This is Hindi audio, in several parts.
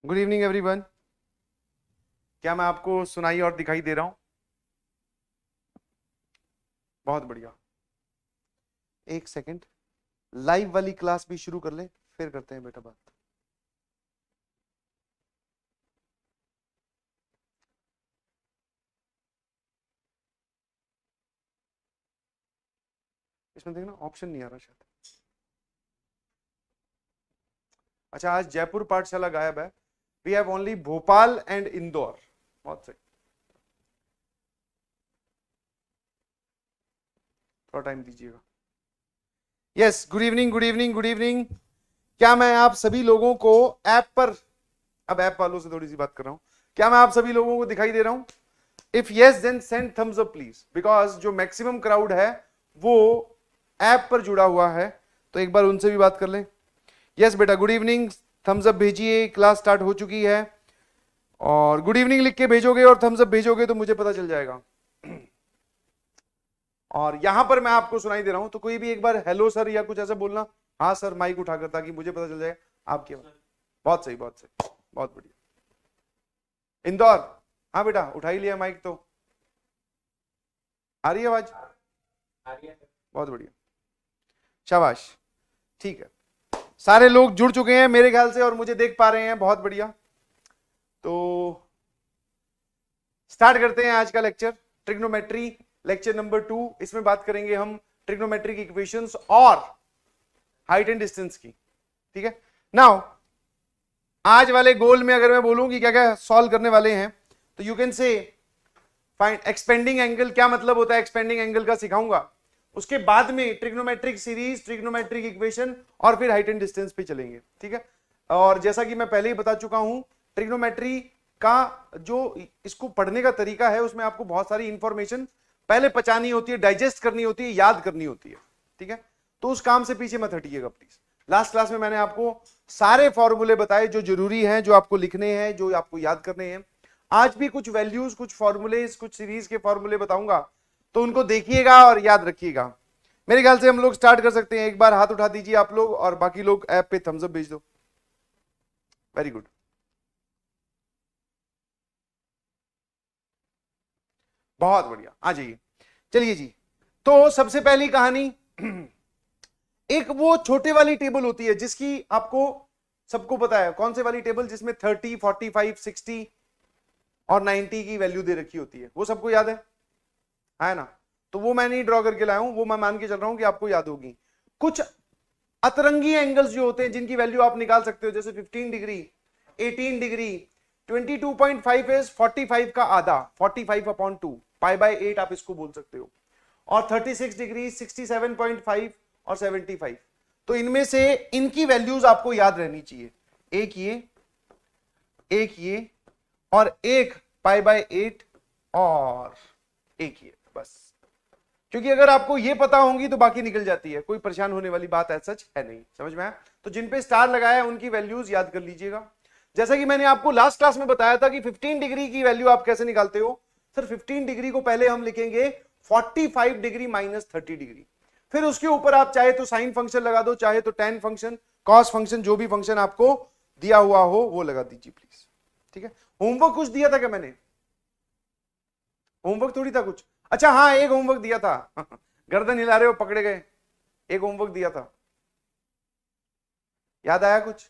Good evening everyone. क्या मैं आपको सुनाई और दिखाई दे रहा हूं? बहुत बढ़िया। एक सेकंड, लाइव वाली क्लास भी शुरू कर ले, फिर करते हैं बेटा बात। इसमें देखना ऑप्शन नहीं आ रहा शायद। अच्छा, आज जयपुर पाठशाला गायब है। We have only Bhopal and Indore. बहुत सही, थोड़ा टाइम दीजिएगा। Yes, good evening good evening good evening. क्या मैं आप सभी लोगों को ऐप पर, अब ऐप वालों से थोड़ी सी बात कर रहा हूं, क्या मैं आप सभी लोगों को दिखाई दे रहा हूं? If yes then send thumbs up please, because जो मैक्सिमम क्राउड है वो ऐप पर जुड़ा हुआ है, तो एक बार उनसे भी बात कर लें। यस बेटा, गुड इवनिंग, थम्स अप भेजिए, क्लास स्टार्ट हो चुकी है। और गुड इवनिंग लिख के भेजोगे और थम्स अप भेजोगे तो मुझे पता चल जाएगा। और यहां पर मैं आपको सुनाई दे रहा हूं, तो कोई भी एक बार हेलो सर या कुछ ऐसा बोलना। हाँ सर, माइक उठाकर, ताकि मुझे पता चल जाए आपकी आवाज। बहुत सही बहुत सही, बहुत बढ़िया। इंदौर, हाँ बेटा उठा ही लिया माइक, तो आ रही है आवाज? बहुत बढ़िया, शाबाश, ठीक है। सारे लोग जुड़ चुके हैं मेरे ख्याल से और मुझे देख पा रहे हैं, बहुत बढ़िया। तो स्टार्ट करते हैं आज का लेक्चर, ट्रिग्नोमेट्री लेक्चर नंबर 2। इसमें बात करेंगे हम ट्रिग्नोमेट्रिक इक्वेशंस और हाइट एंड डिस्टेंस की, ठीक है। नाउ आज वाले गोल में अगर मैं बोलूं कि क्या क्या सॉल्व करने वाले हैं, तो you can say find expanding angle. क्या मतलब होता है एक्सपेंडिंग एंगल का, सिखाऊंगा। उसके बाद में ट्रिग्नोमेट्रिक सीरीज, ट्रिग्नोमेट्रिक इक्वेशन, और फिर हाइट एंड डिस्टेंस पे चलेंगे, ठीक है। और जैसा कि मैं पहले ही बता चुका हूं, ट्रिग्नोमेट्री का जो इसको पढ़ने का तरीका है, उसमें आपको बहुत सारी इंफॉर्मेशन पहले पचानी होती है, डाइजेस्ट करनी होती है, याद करनी होती है, ठीक है। तो उस काम से पीछे मत हटिएगा प्लीज। लास्ट क्लास में मैंने आपको सारे फॉर्मूले बताए जो जरूरी हैं, जो आपको लिखने हैं, जो आपको याद करने हैं। आज भी कुछ वैल्यूज, कुछ फॉर्मूलेज, कुछ सीरीज के फॉर्मूले बताऊंगा, तो उनको देखिएगा और याद रखिएगा। मेरे ख्याल से हम लोग स्टार्ट कर सकते हैं। एक बार हाथ उठा दीजिए आप लोग, और बाकी लोग ऐप पे थम्स अप भेज दो। वेरी गुड, बहुत बढ़िया, आ जाइए। चलिए जी, तो सबसे पहली कहानी, एक वो छोटे वाली टेबल होती है जिसकी आपको सबको पता है, कौन से वाली टेबल, जिसमें 30, 45, 60 और 90 की वैल्यू दे रखी होती है, वो सबको याद है ना? तो वो मैं नहीं ड्रॉ करके लाया हूं, वो मैं मान के चल रहा हूं कि आपको याद होगी। कुछ अतरंगी एंगल्स जो होते हैं जिनकी वैल्यू आप निकाल सकते हो, जैसे 15 डिग्री, 18 डिग्री, 22.5 इज 45 का आधा, 45/2, पाई बाय 8 आप इसको बोल सकते हो। और 36 डिग्री, 67.5 और 75। तो इनमें से इनकी वैल्यूज आपको याद रहनी चाहिए। एक ये और एक पाई बाय 8 और एक ये, बस। क्योंकि अगर आपको ये पता होंगी तो बाकी निकल जाती है, कोई परेशान होने वाली बात ऐसा सच है नहीं, समझ में आया? तो जिन पे स्टार लगाया उनकी वैल्यूज याद कर लीजिएगा। जैसा कि मैंने आपको लास्ट क्लास में बताया था कि 15 डिग्री की वैल्यू आप कैसे निकालते हो। सर 15 डिग्री को पहले हम लिखेंगे 45 डिग्री माइनस 30 डिग्री, फिर उसके ऊपर आप चाहे तो साइन फंक्शन लगा दो, चाहे तो टेन फंक्शन, कॉस फंक्शन, जो भी फंक्शन आपको दिया हुआ हो वो लगा दीजिए प्लीज, ठीक है। होमवर्क कुछ दिया था क्या मैंने? होमवर्क थोड़ी था कुछ। अच्छा हाँ, एक होमवर्क दिया था। गर्दन हिला रहे हो, पकड़े गए। एक होमवर्क दिया था, याद आया कुछ?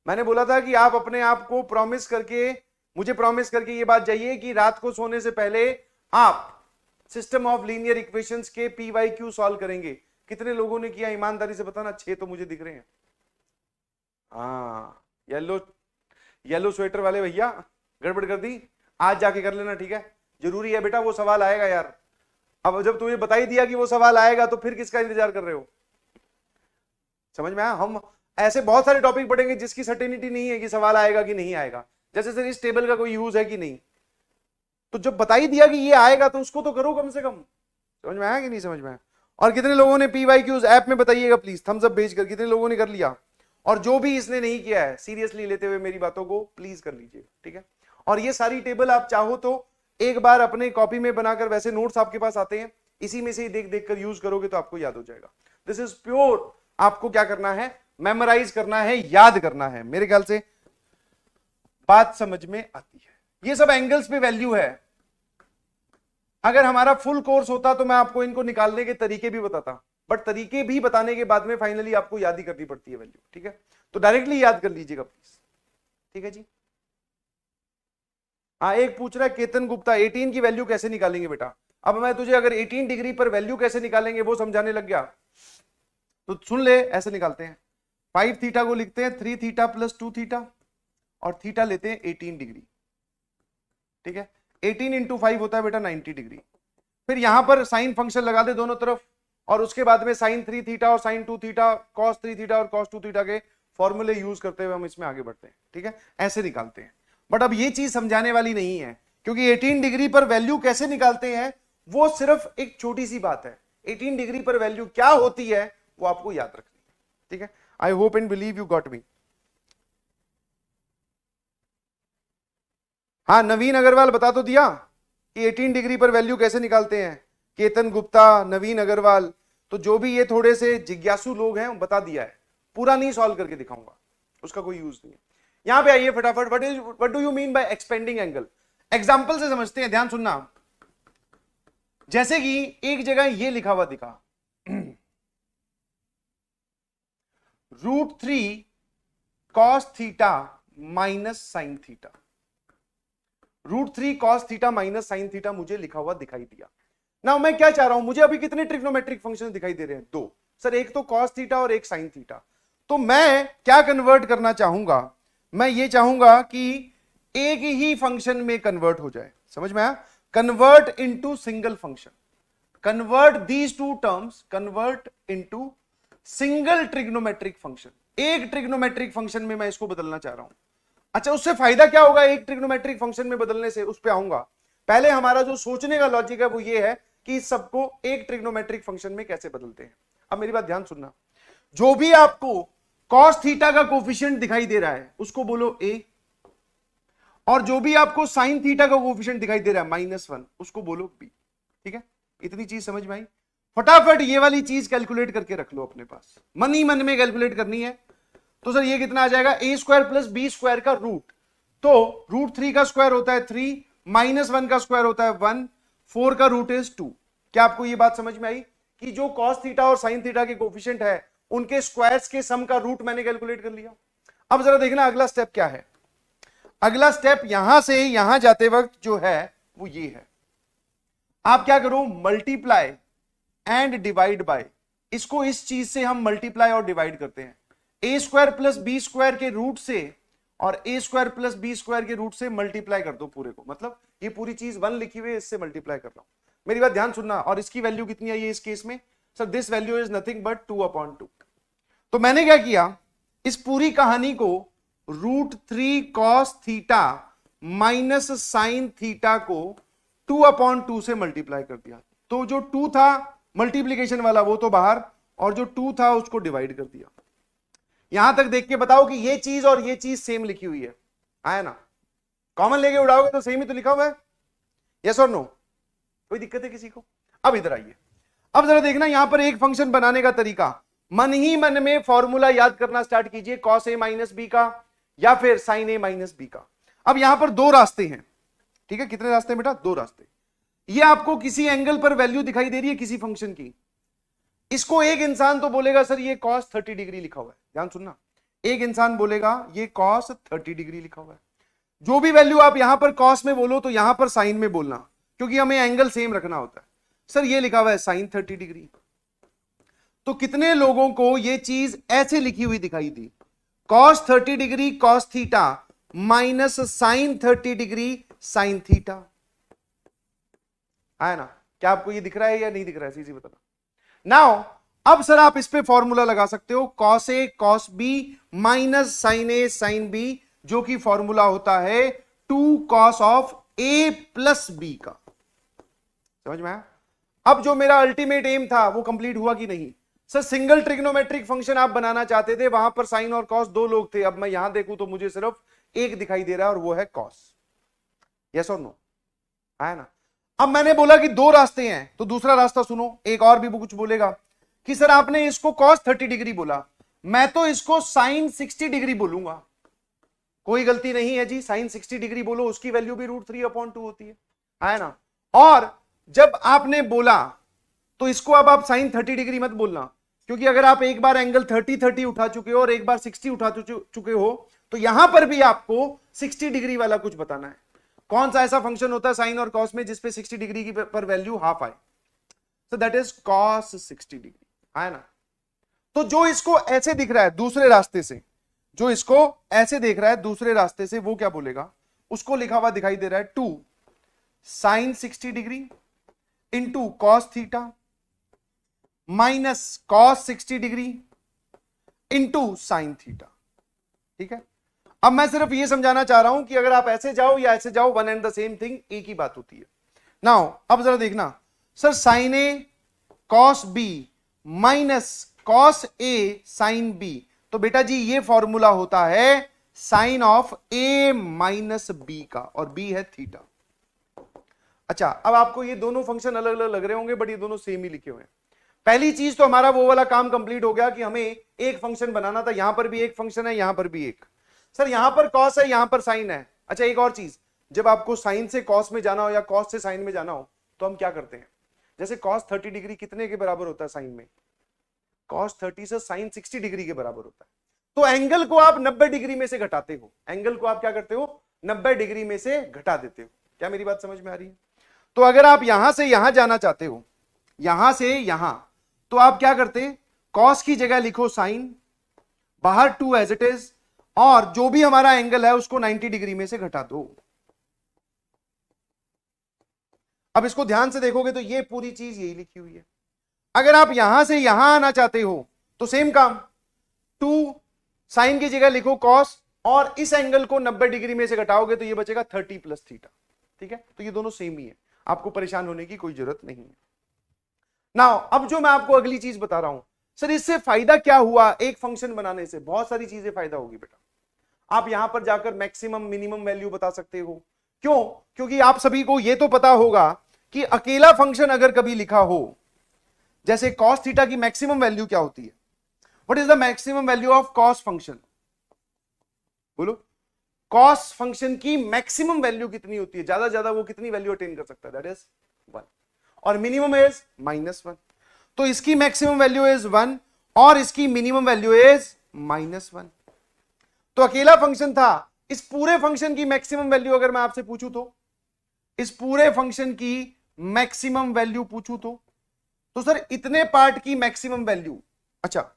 मैंने बोला था कि आप अपने आप को प्रॉमिस करके, मुझे प्रॉमिस करके ये बात जाइए कि रात को सोने से पहले आप सिस्टम ऑफ लीनियर इक्वेशंस के PYQ सॉल्व करेंगे। कितने लोगों ने किया ईमानदारी से बताना? 6 तो मुझे दिख रहे हैं। हाँ, येलो येलो स्वेटर वाले भैया, गड़बड़ कर दी, आज जाके कर लेना, ठीक है। जरूरी है बेटा, वो सवाल आएगा यार। अब जब तुम्हें बता ही दिया कि वो सवाल आएगा तो फिर किसका इंतजार कर रहे हो? समझ में आया? हम ऐसे बहुत सारे टॉपिक पढ़ेंगे जिसकी सर्टेनिटी नहीं है कि सवाल आएगा कि नहीं आएगा। जैसे सर इस टेबल का कोई यूज है कि नहीं, तो जब बता ही दिया कि ये आएगा तो उसको तो करो कम से कम। समझ में आया कि नहीं समझ में आया? और कितने लोगों ने PYQs ऐप में बताइएगा प्लीज, थम्स अप भेजकर, कितने लोगों ने कर लिया? और जो भी इसने नहीं किया है, सीरियसली लेते हुए मेरी बातों को प्लीज कर लीजिए, ठीक है। और ये सारी टेबल आप चाहो तो एक बार अपने कॉपी में बनाकर, वैसे नोट्स आपके पास आते हैं, इसी में से ही देख देख कर यूज करोगे तो आपको याद हो जाएगा। दिस इज प्योर, आपको क्या करना है? मेमोराइज करना है, याद करना है। मेरे ख्याल से बात समझ में आती है? ये सब एंगल्स पे वैल्यू है। अगर हमारा फुल कोर्स होता तो मैं आपको इनको निकालने के तरीके भी बताता, बट तरीके भी बताने के बाद में फाइनली आपको याद ही करनी पड़ती है वैल्यू, ठीक है? तो डायरेक्टली याद कर लीजिएगा प्लीज, ठीक है जी। हाँ, एक पूछ रहा है केतन गुप्ता 18 की वैल्यू कैसे निकालेंगे बेटा? अब मैं तुझे अगर 18 डिग्री पर वैल्यू कैसे निकालेंगे वो समझाने लग गया तो सुन ले, ऐसे निकालते हैं। 5 थीटा को लिखते हैं 3 थीटा प्लस 2 थीटा और थीटा लेते हैं 18 डिग्री, ठीक है? 18 इंटू 5 होता है बेटा 90 डिग्री। फिर यहां पर साइन फंक्शन लगा दे दोनों तरफ और उसके बाद में साइन 3 थीटा और साइन 2 थीटा, कॉस 3 थीटा और कॉस 2 थीटा के फॉर्मूले यूज करते हुए हम इसमें आगे बढ़ते हैं, ठीक है? ऐसे निकालते हैं। बट अब ये चीज समझाने वाली नहीं है, क्योंकि 18 डिग्री पर वैल्यू कैसे निकालते हैं वो सिर्फ एक छोटी सी बात है। 18 डिग्री पर वैल्यू क्या होती है वो आपको याद रखनी है, ठीक है? I hope and believe you got me. हाँ, नवीन अग्रवाल बता तो दिया कि 18 डिग्री पर वैल्यू कैसे निकालते हैं। केतन गुप्ता, नवीन अग्रवाल, तो जो भी ये थोड़े से जिज्ञासु लोग हैं बता दिया है। पूरा नहीं सॉल्व करके दिखाऊंगा, उसका कोई यूज नहीं है। यहां पे आइए फटाफट, what do you mean by expanding angle? Example से समझते हैं, ध्यान सुनना। जैसे कि एक जगह ये लिखा हुआ दिखा √3 cos theta minus sine theta. √3 cos theta minus sine theta मुझे लिखा हुआ दिखाई दिया ना। मैं क्या चाह रहा हूं, मुझे अभी कितने ट्रिग्नोमेट्रिक फंक्शन दिखाई दे रहे हैं? 2 सर, एक तो cos थीटा और एक साइन थीटा। तो मैं क्या कन्वर्ट करना चाहूंगा, मैं ये चाहूंगा कि एक ही फंक्शन में कन्वर्ट हो जाए। समझ में आया? Convert into single function, convert these two terms, convert into single trigonometric function. एक ट्रिग्नोमेट्रिक फंक्शन में मैं इसको बदलना चाह रहा हूं। अच्छा, उससे फायदा क्या होगा एक ट्रिग्नोमेट्रिक फंक्शन में बदलने से? उस पर आऊंगा। पहले हमारा जो सोचने का लॉजिक है वो ये है कि इस सबको एक ट्रिग्नोमेट्रिक फंक्शन में कैसे बदलते हैं। अब मेरी बात ध्यान सुनना, जो भी आपको कॉस थीटा का कोफिशिएंट दिखाई दे रहा है उसको बोलो a, और जो भी आपको साइन थीटा का कोफिशिएंट दिखाई दे रहा है -1 उसको बोलो b, ठीक है? इतनी चीज समझ में आई? फटाफट ये वाली चीज कैलकुलेट करके रख लो अपने पास, मन ही मन में कैलकुलेट करनी है। तो सर ये कितना आ जाएगा? a² प्लस b² का रूट, तो √3 का स्क्वायर होता है 3, -1 का स्क्वायर होता है 1, 4 का रूट इज 2। क्या आपको ये बात समझ में आई कि जो cos थीटा और साइन थीटा के कोफिशिएंट है उनके स्क्वायर्स के सम का रूट मैंने कैलकुलेट कर लिया। अब जरा देखना अगला स्टेप क्या है। अगला स्टेप यहां से यहां जाते वक्त जो है वो ये है, आप क्या करो, मल्टीप्लाई एंड डिवाइड बाय। इसको इस चीज से हम मल्टीप्लाई और डिवाइड करते हैं, a² प्लस b² के रूट से और a² प्लस b² के रूट से मल्टीप्लाई कर दो पूरे को। मतलब ये पूरी चीज 1 लिखी हुई है, इससे मल्टीप्लाई कर रहा हूं। मेरी बात ध्यान सुनना। और इसकी वैल्यू कितनी आई है इस केस में? Sir this value is nothing but 2/2। तो मैंने क्या किया, इस पूरी कहानी को √3 cos theta minus sine theta को 2/2 से मल्टीप्लाई कर दिया। तो जो 2 था मल्टीप्लीकेशन वाला वो तो बाहर, और जो 2 था उसको डिवाइड कर दिया। यहां तक देख के बताओ कि ये चीज और ये चीज सेम लिखी हुई है, आया ना? कॉमन लेके उड़ाओगे तो सेम ही तो लिखा हुआ है, यस और नो? कोई दिक्कत है किसी को? अब इधर आइए, अब जरा देखना यहां पर एक फंक्शन बनाने का तरीका। मन ही मन में फॉर्मूला याद करना स्टार्ट कीजिए, cos a माइनस बी का या फिर sin a माइनस बी का। अब यहां पर 2 रास्ते हैं, ठीक है? कितने रास्ते हैं बेटा? 2 रास्ते। ये आपको किसी एंगल पर वैल्यू दिखाई दे रही है किसी फंक्शन की, इसको एक इंसान तो बोलेगा सर ये cos 30 डिग्री लिखा हुआ है। ध्यान सुनना, एक इंसान बोलेगा ये cos 30 डिग्री लिखा हुआ है। जो भी वैल्यू आप यहां पर cos में बोलो तो यहां पर साइन में बोलना, क्योंकि हमें एंगल सेम रखना होता है। सर ये लिखा हुआ है sin 30 डिग्री। तो कितने लोगों को ये चीज ऐसे लिखी हुई दिखाई दी, cos 30 degree cos theta minus sin 30 degree sin theta? आया ना? क्या आपको ये दिख रहा है या नहीं दिख रहा है? सीधी बताना। नाउ अब सर आप इस पे फॉर्मूला लगा सकते हो, cos a cos b minus sin a sin b, जो कि फॉर्मूला होता है 2 cos of a plus b का। समझ में आया? अब जो मेरा अल्टीमेट एम था वो कंप्लीट हुआ कि नहीं? सर सिंगल ट्रिग्नोमेट्रिक फंक्शन आप बनाना चाहते थे, वहां पर साइन और कॉस 2 लोग थे। अब मैं यहां देखूं तो मुझे सिर्फ एक दिखाई दे रहा है और वो है कॉस, यस और नो? आया ना? अब मैंने बोला कि 2 रास्ते हैं, तो दूसरा रास्ता सुनो। एक और भी कुछ बोलेगा कि सर आपने इसको cos 30 डिग्री बोला, मैं तो इसको sin 60 डिग्री बोलूंगा। कोई गलती नहीं है जी, साइन 60 डिग्री बोलो उसकी वैल्यू भी √3/2 होती है ना। और जब आपने बोला तो इसको अब आप साइन 30 डिग्री मत बोलना, क्योंकि अगर आप एक बार एंगल 30 उठा चुके हो और एक बार 60 उठा चुके हो तो यहां पर भी आपको 60 डिग्री वाला कुछ बताना है। कौन सा ऐसा फंक्शन होता है साइन और कॉस में जिसपे 60 डिग्री की पर वैल्यू हाफ आए? सो दैट इज कॉस 60 डिग्री, है ना। तो जो इसको ऐसे दिख रहा है दूसरे रास्ते से, जो इसको ऐसे देख रहा है दूसरे रास्ते से, वो क्या बोलेगा? उसको लिखा हुआ दिखाई दे रहा है 2 sine 60 degree into cos theta minus cos 60 degree into sine theta. ठीक है, अब मैं सिर्फ ये समझाना चाह रहा हूं कि अगर आप ऐसे जाओ या ऐसे जाओ, one and the same thing, एक ही बात होती है। नाउ अब जरा देखना, sir sine A cos B minus cos A sine B, तो बेटा जी ये फॉर्मूला होता है sine of A minus B का, और बी है थीटा। अच्छा, अब आपको ये दोनों फंक्शन अलग अलग लग रहे होंगे, बट ये दोनों सेम ही लिखे हुए हैं। पहली चीज तो हमारा वो वाला काम कंप्लीट हो गया कि हमें एक फंक्शन बनाना था, यहां पर भी एक फंक्शन है, यहां पर भी एक। सर यहां पर कॉस है, यहां पर साइन है। अच्छा, एक और चीज, जब आपको साइन से कॉस में जाना हो या कॉस से साइन में जाना हो तो हम क्या करते हैं? जैसे कॉस 30 डिग्री कितने के बराबर होता है साइन में? कॉस 30 से साइन 60 डिग्री के बराबर होता है। तो एंगल को आप 90 डिग्री में से घटाते हो, एंगल को आप क्या करते हो? 90 डिग्री में से घटा देते हो। क्या मेरी बात समझ में आ रही है? तो अगर आप यहां से यहां जाना चाहते हो, यहां से यहां, तो आप क्या करते? कॉस की जगह लिखो साइन, बाहर 2 एज इट इज, और जो भी हमारा एंगल है उसको 90 डिग्री में से घटा दो। अब इसको ध्यान से देखोगे तो ये पूरी चीज यही लिखी हुई है। अगर आप यहां से यहां आना चाहते हो तो सेम काम, 2 साइन की जगह लिखो कॉस, और इस एंगल को 90 डिग्री में से घटाओगे तो ये बचेगा 30 प्लस थीटा। ठीक है, तो ये दोनों सेम ही है, आपको परेशान होने की कोई जरूरत नहीं है। नाउ अब जो मैं आपको अगली चीज बता रहा हूं, सर इससे फायदा क्या हुआ? एक फंक्शन बनाने से बहुत सारी चीजें फायदा होगी बेटा। आप यहां पर जाकर मैक्सिमम मिनिमम वैल्यू बता सकते हो। क्यों? क्योंकि आप सभी को यह तो पता होगा कि अकेला फंक्शन अगर कभी लिखा हो, जैसे कॉस थीटा की मैक्सिमम वैल्यू क्या होती है? What is the maximum value of cos function? बोलो, कॉस फंक्शन की मैक्सिमम वैल्यू कितनी होती है? ज्यादा ज्यादा वो कितनी वैल्यू अटेन कर सकता है? दैट इज 1, और मिनिमम इज -1। तो इसकी मैक्सिमम वैल्यू इज 1 और इसकी मिनिमम वैल्यू इज -1। तो अकेला फंक्शन था। इस पूरे फंक्शन की मैक्सिमम वैल्यू अगर मैं आपसे पूछूं तो, इस पूरे फंक्शन की मैक्सिमम वैल्यू पूछूं तो सर इतने पार्ट की मैक्सिमम वैल्यू, अच्छा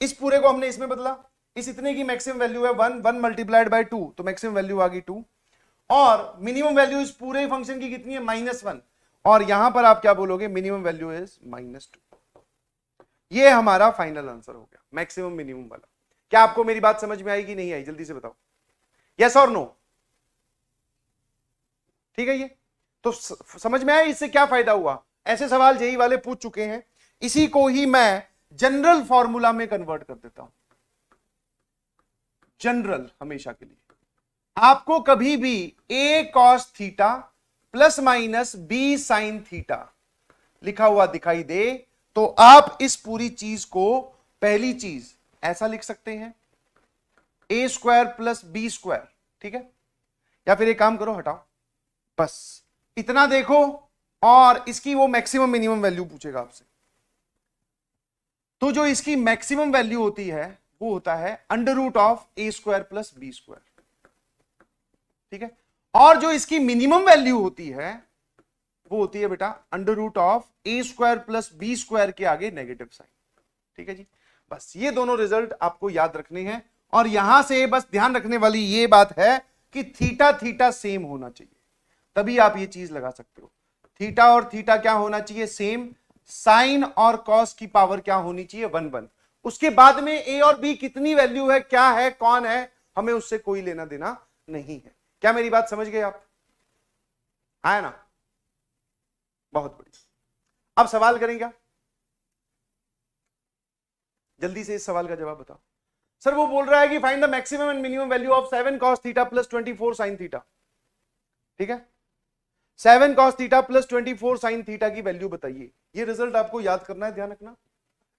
इस पूरे को हमने इसमें बदला, इस इतने की मैक्सिमम वैल्यू है 1, 1 मल्टीप्लाइड बाय 2, तो मैक्सिमम वैल्यू आ गई 2, और मिनिमम वैल्यू इस पूरे फंक्शन की कितनी है? -1, और यहां पर आप क्या बोलोगे? Minimum value is -2। ये हमारा फाइनल आंसर हो गया, मैक्सिमम मिनिमम वाला। क्या आपको मेरी बात समझ में आई कि नहीं आई? जल्दी से बताओ, यस और नो। ठीक है, ये तो समझ में आया इससे क्या फायदा हुआ? ऐसे सवाल जेई वाले पूछ चुके हैं, इसी को ही मैं जनरल फॉर्मूला में कन्वर्ट कर देता हूं। जनरल हमेशा के लिए आपको कभी भी a cos theta plus minus b sine theta लिखा हुआ दिखाई दे तो आप इस पूरी चीज को पहली चीज ऐसा लिख सकते हैं, a square plus b square. ठीक है, या फिर एक काम करो, हटाओ, बस इतना देखो, और इसकी वो मैक्सिमम मिनिमम वैल्यू पूछेगा आपसे। तो जो इसकी मैक्सिमम वैल्यू होती है वो होता है √a square plus b square. ठीक है, और जो इसकी मिनिमम वैल्यू होती है वो होती है बेटा √a square plus b square के आगे नेगेटिव साइन। ठीक है जी, बस ये दोनों रिजल्ट आपको याद रखने हैं, और यहां से बस ध्यान रखने वाली ये बात है कि थीटा थीटा सेम होना चाहिए, तभी आप ये चीज लगा सकते हो। थीटा और थीटा क्या होना चाहिए? सेम। साइन और कॉस की पावर क्या होनी चाहिए? 1 उसके बाद में ए और बी कितनी वैल्यू है, क्या है, कौन है, हमें उससे कोई लेना देना नहीं है। क्या मेरी बात समझ गए आप? आया ना? बहुत बढ़िया। अब सवाल करेंगे, जल्दी से इस सवाल का जवाब बताओ। सर वो बोल रहा है कि find the maximum and minimum value of 7 cos theta plus 24 sin theta. ठीक है, 7 cos theta plus 24 sin theta की वैल्यू बताइए। ये रिजल्ट आपको याद करना है, ध्यान रखना।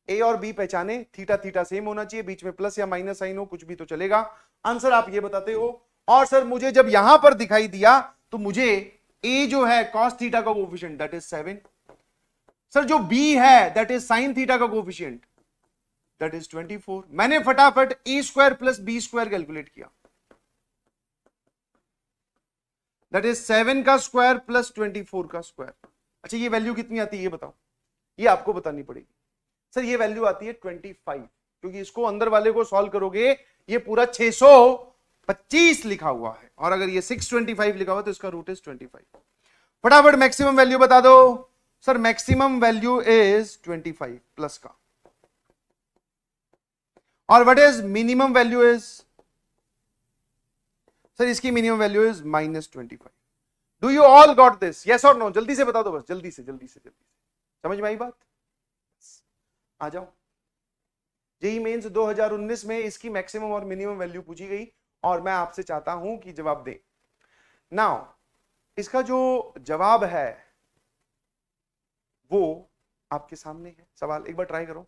ए और बी पहचाने, थीटा थीटा सेम होना चाहिए, बीच में प्लस या माइनस साइन हो, कुछ भी तो चलेगा। आंसर आप ये बताते हो, और सर मुझे जब यहां पर दिखाई दिया तो मुझे ए जो है कॉस थीटा का कोफिशिएंट दैट इज 7, सर जो बी है दैट इज साइन थीटा का कोफिशिएंट दैट इज 24। मैंने फटाफट A square plus B square calculate किया, दैट इज 7 का स्क्वायर प्लस 24 का स्क्वायर। अच्छा ये वैल्यू कितनी आती है ये बताओ, ये आपको बतानी पड़ेगी। सर ये वैल्यू आती है 25, क्योंकि इसको अंदर वाले को सॉल्व करोगे ये पूरा 625 लिखा हुआ है, और अगर ये 625 लिखा हुआ तो इसका रूट इज 25। फटाफट मैक्सिमम वैल्यू बता दो। Sir maximum value is 25 plus का, और what is minimum value is, sir इसकी minimum value is -25। Do you all got this, yes or no? जल्दी से बता दो बस, जल्दी से जल्दी से जल्दी से। समझ में आई बात? आ जाओ। जेईई मेंस 2019 में इसकी मैक्सिमम और मिनिमम वैल्यू पूछी गई, और मैं आपसे चाहता हूं कि जवाब दें। नाउ इसका जो जवाब है वो आपके सामने है। सवाल एक बार ट्राई करो।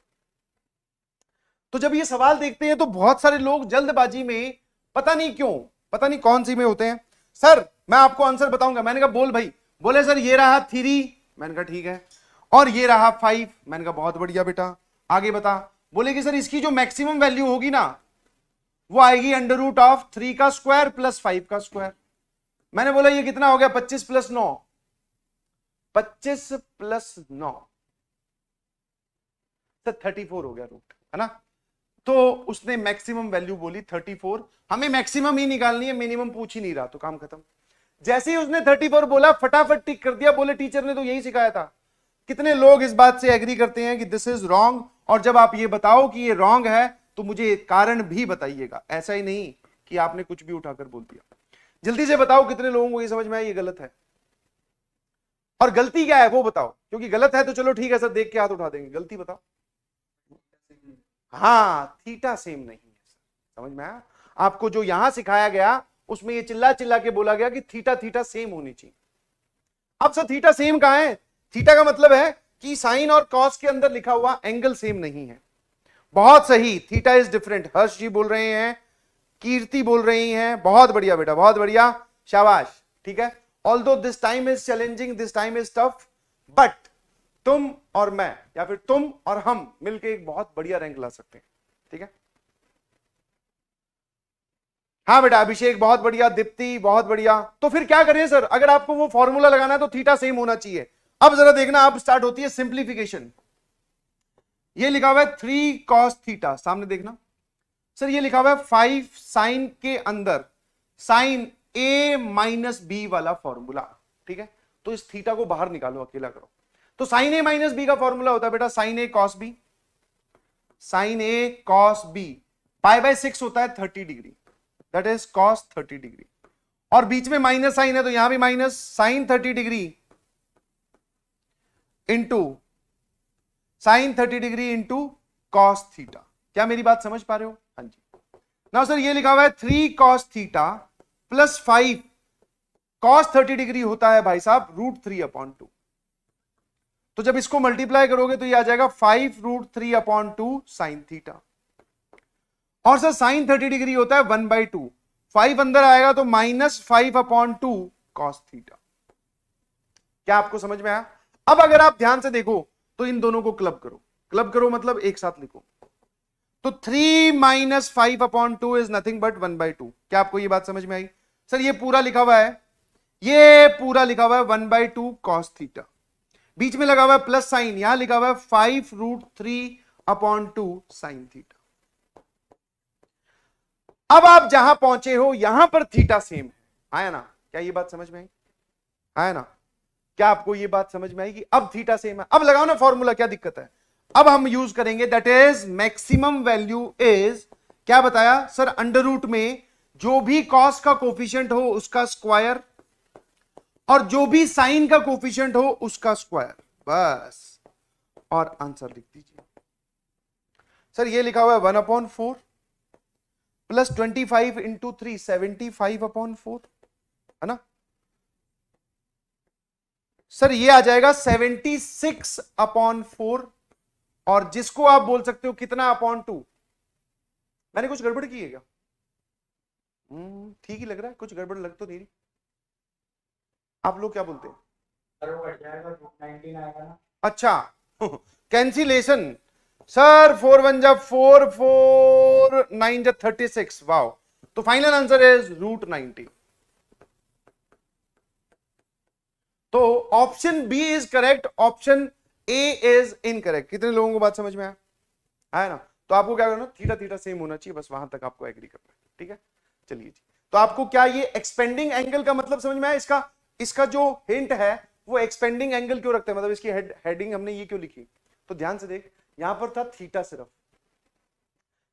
तो जब ये सवाल देखते हैं तो बहुत सारे लोग जल्दबाजी में, पता नहीं क्यों, पता नहीं कौन सी में होते हैं, सर मैं आपको आंसर बताऊंगा। मैंने कहा बोल भाई। बोले सर ये रहा 3, मैंने कहा ठीक है, और ये रहा 5, मैंने कहा बहुत बढ़िया बेटा, आगे बता। बोले कि सर इसकी जो मैक्सिमम वैल्यू होगी ना वो आएगी अंडर रूट ऑफ 3 का स्क्वायर प्लस 5 का स्क्वायर। मैंने बोला ये कितना हो गया, 25 प्लस 9, 25 प्लस 9 सर 34 हो गया रूट, है ना? तो उसने मैक्सिमम वैल्यू बोली 34। हमें मैक्सिमम ही निकालनी है, मिनिमम पूछ ही नहीं रहा, तो काम खत्म। जैसे ही उसने 34 बोला फटाफट टिक कर दिया। बोले टीचर ने तो यही सिखाया था। कितने लोग इस बात से एग्री करते हैं कि दिस इज रॉन्ग, और जब आप ये बताओ कि ये रॉन्ग है तो मुझे कारण भी बताइएगा, ऐसा ही नहीं कि आपने कुछ भी उठाकर बोल दिया। जल्दी से बताओ कितने लोगों को ये समझ में आया ये गलत है, और गलती क्या है वो बताओ, क्योंकि गलत है तो चलो ठीक है सर देख के हाथ उठा देंगे, गलती बताओ। हाँ थीटा सेम नहीं है सर, समझ में आया? आपको जो यहां सिखाया गया उसमें ये चिल्ला चिल्ला के बोला गया कि थीटा थीटा सेम होनी चाहिए। अब सर थीटा सेम कहां है? थीटा का मतलब है कि साइन और कॉस के अंदर लिखा हुआ एंगल सेम नहीं है। बहुत सही, थीटा इज डिफरेंट। हर्ष जी बोल रहे हैं, कीर्ति बोल रही हैं, बहुत बढ़िया बेटा, बहुत बढ़िया, शाबाश, ठीक है। Although this time is challenging, this time is tough, but तुम और मैं या फिर तुम और हम मिलकर एक बहुत बढ़िया रैंक ला सकते हैं, ठीक है। हाँ बेटा अभिषेक बहुत बढ़िया, दीप्ति बहुत बढ़िया। तो फिर क्या करें सर? अगर आपको वो फॉर्मूला लगाना है तो थीटा सेम होना चाहिए। अब जरा देखना, अब स्टार्ट होती है सिंप्लीफिकेशन। ये लिखा हुआ है 3 cos थीटा, सामने देखना सर, ये लिखा हुआ है 5 साइन के अंदर साइन a माइनस बी वाला फॉर्मूला, ठीक है। तो इस थीटा को बाहर निकालो, अकेला करो। तो साइन a माइनस बी का फॉर्मूला होता है बेटा sine a cos b, sine a cos b pi by 6 होता है 30 degree, that is cos 30 degree, और बीच में माइनस साइन है तो यहां भी minus sine 30 degree into sine 30 degree into cos theta. क्या मेरी बात समझ पा रहे हो? हाँ जी। ना सर ये लिखा हुआ है 3 cos theta plus 5 cos 30 degree होता है भाई साहब √3/2। तो जब इसको मल्टीप्लाई करोगे तो ये आ जाएगा 5√3/2 साइन थीटा, और सर साइन 30 डिग्री होता है 1/2, 5 अंदर आएगा तो -5/2 cos थीटा। क्या आपको समझ में आया? अब अगर आप ध्यान से देखो तो इन दोनों को क्लब करो, क्लब करो मतलब एक साथ लिखो, तो 3 - 5/2 इज नथिंग बट 1/2। क्या आपको ये बात समझ में आई? सर ये पूरा लिखा हुआ है, ये पूरा लिखा हुआ है 1/2 cos थीटा, बीच में लगा हुआ है प्लस साइन, यहां लिखा हुआ है 5√3/2 साइन थीटा। अब आप जहां पहुंचे हो यहां पर थीटा सेम है, आया ना? क्या ये बात समझ में आई? आया ना? क्या आपको ये बात समझ में आई कि अब थीटा सेम है? अब लगाओ ना फॉर्मूला, क्या दिक्कत है? अब हम यूज करेंगे that is maximum value is, क्या बताया सर? अंडर रूट में जो भी कॉस का कोफिशिएंट हो उसका स्क्वायर, और जो भी साइन का कोफिशिएंट हो उसका स्क्वायर, बस, और आंसर लिख दीजिए। सर ये लिखा हुआ है 1/4 प्लस 25 इंटू 3 75/4, है ना? सर ये आ जाएगा 76/4, और जिसको आप बोल सकते हो कितना/2? मैंने कुछ गड़बड़ की है क्या? ठीक ही लग रहा है, कुछ गड़बड़ लग तो नहीं रही। आप लोग क्या बोलते हैं? बढ़ जाएगा, 19 आएगा ना। अच्छा कैंसिलेशन सर, 4 1 जा 4, 4 9 जा 36, वाओ। तो फाइनल आंसर इज √90। तो option B is correct, option A is incorrect. कितने लोगों को बात समझ में आया? है ना? तो आपको क्या करना, थीटा थीटा सेम होना चाहिए, बस वहां तक आपको एग्री करना है। ठीक है, चलिए जी। तो आपको क्या ये एक्सपेंडिंग एंगल का मतलब समझ में आया? इसका जो हिंट है वो एक्सपेंडिंग एंगल क्यों रखते हैं, मतलब इसकी हेडिंग हमने ये क्यों लिखी? तो ध्यान से देख, यहां पर था थीटा सिर्फ।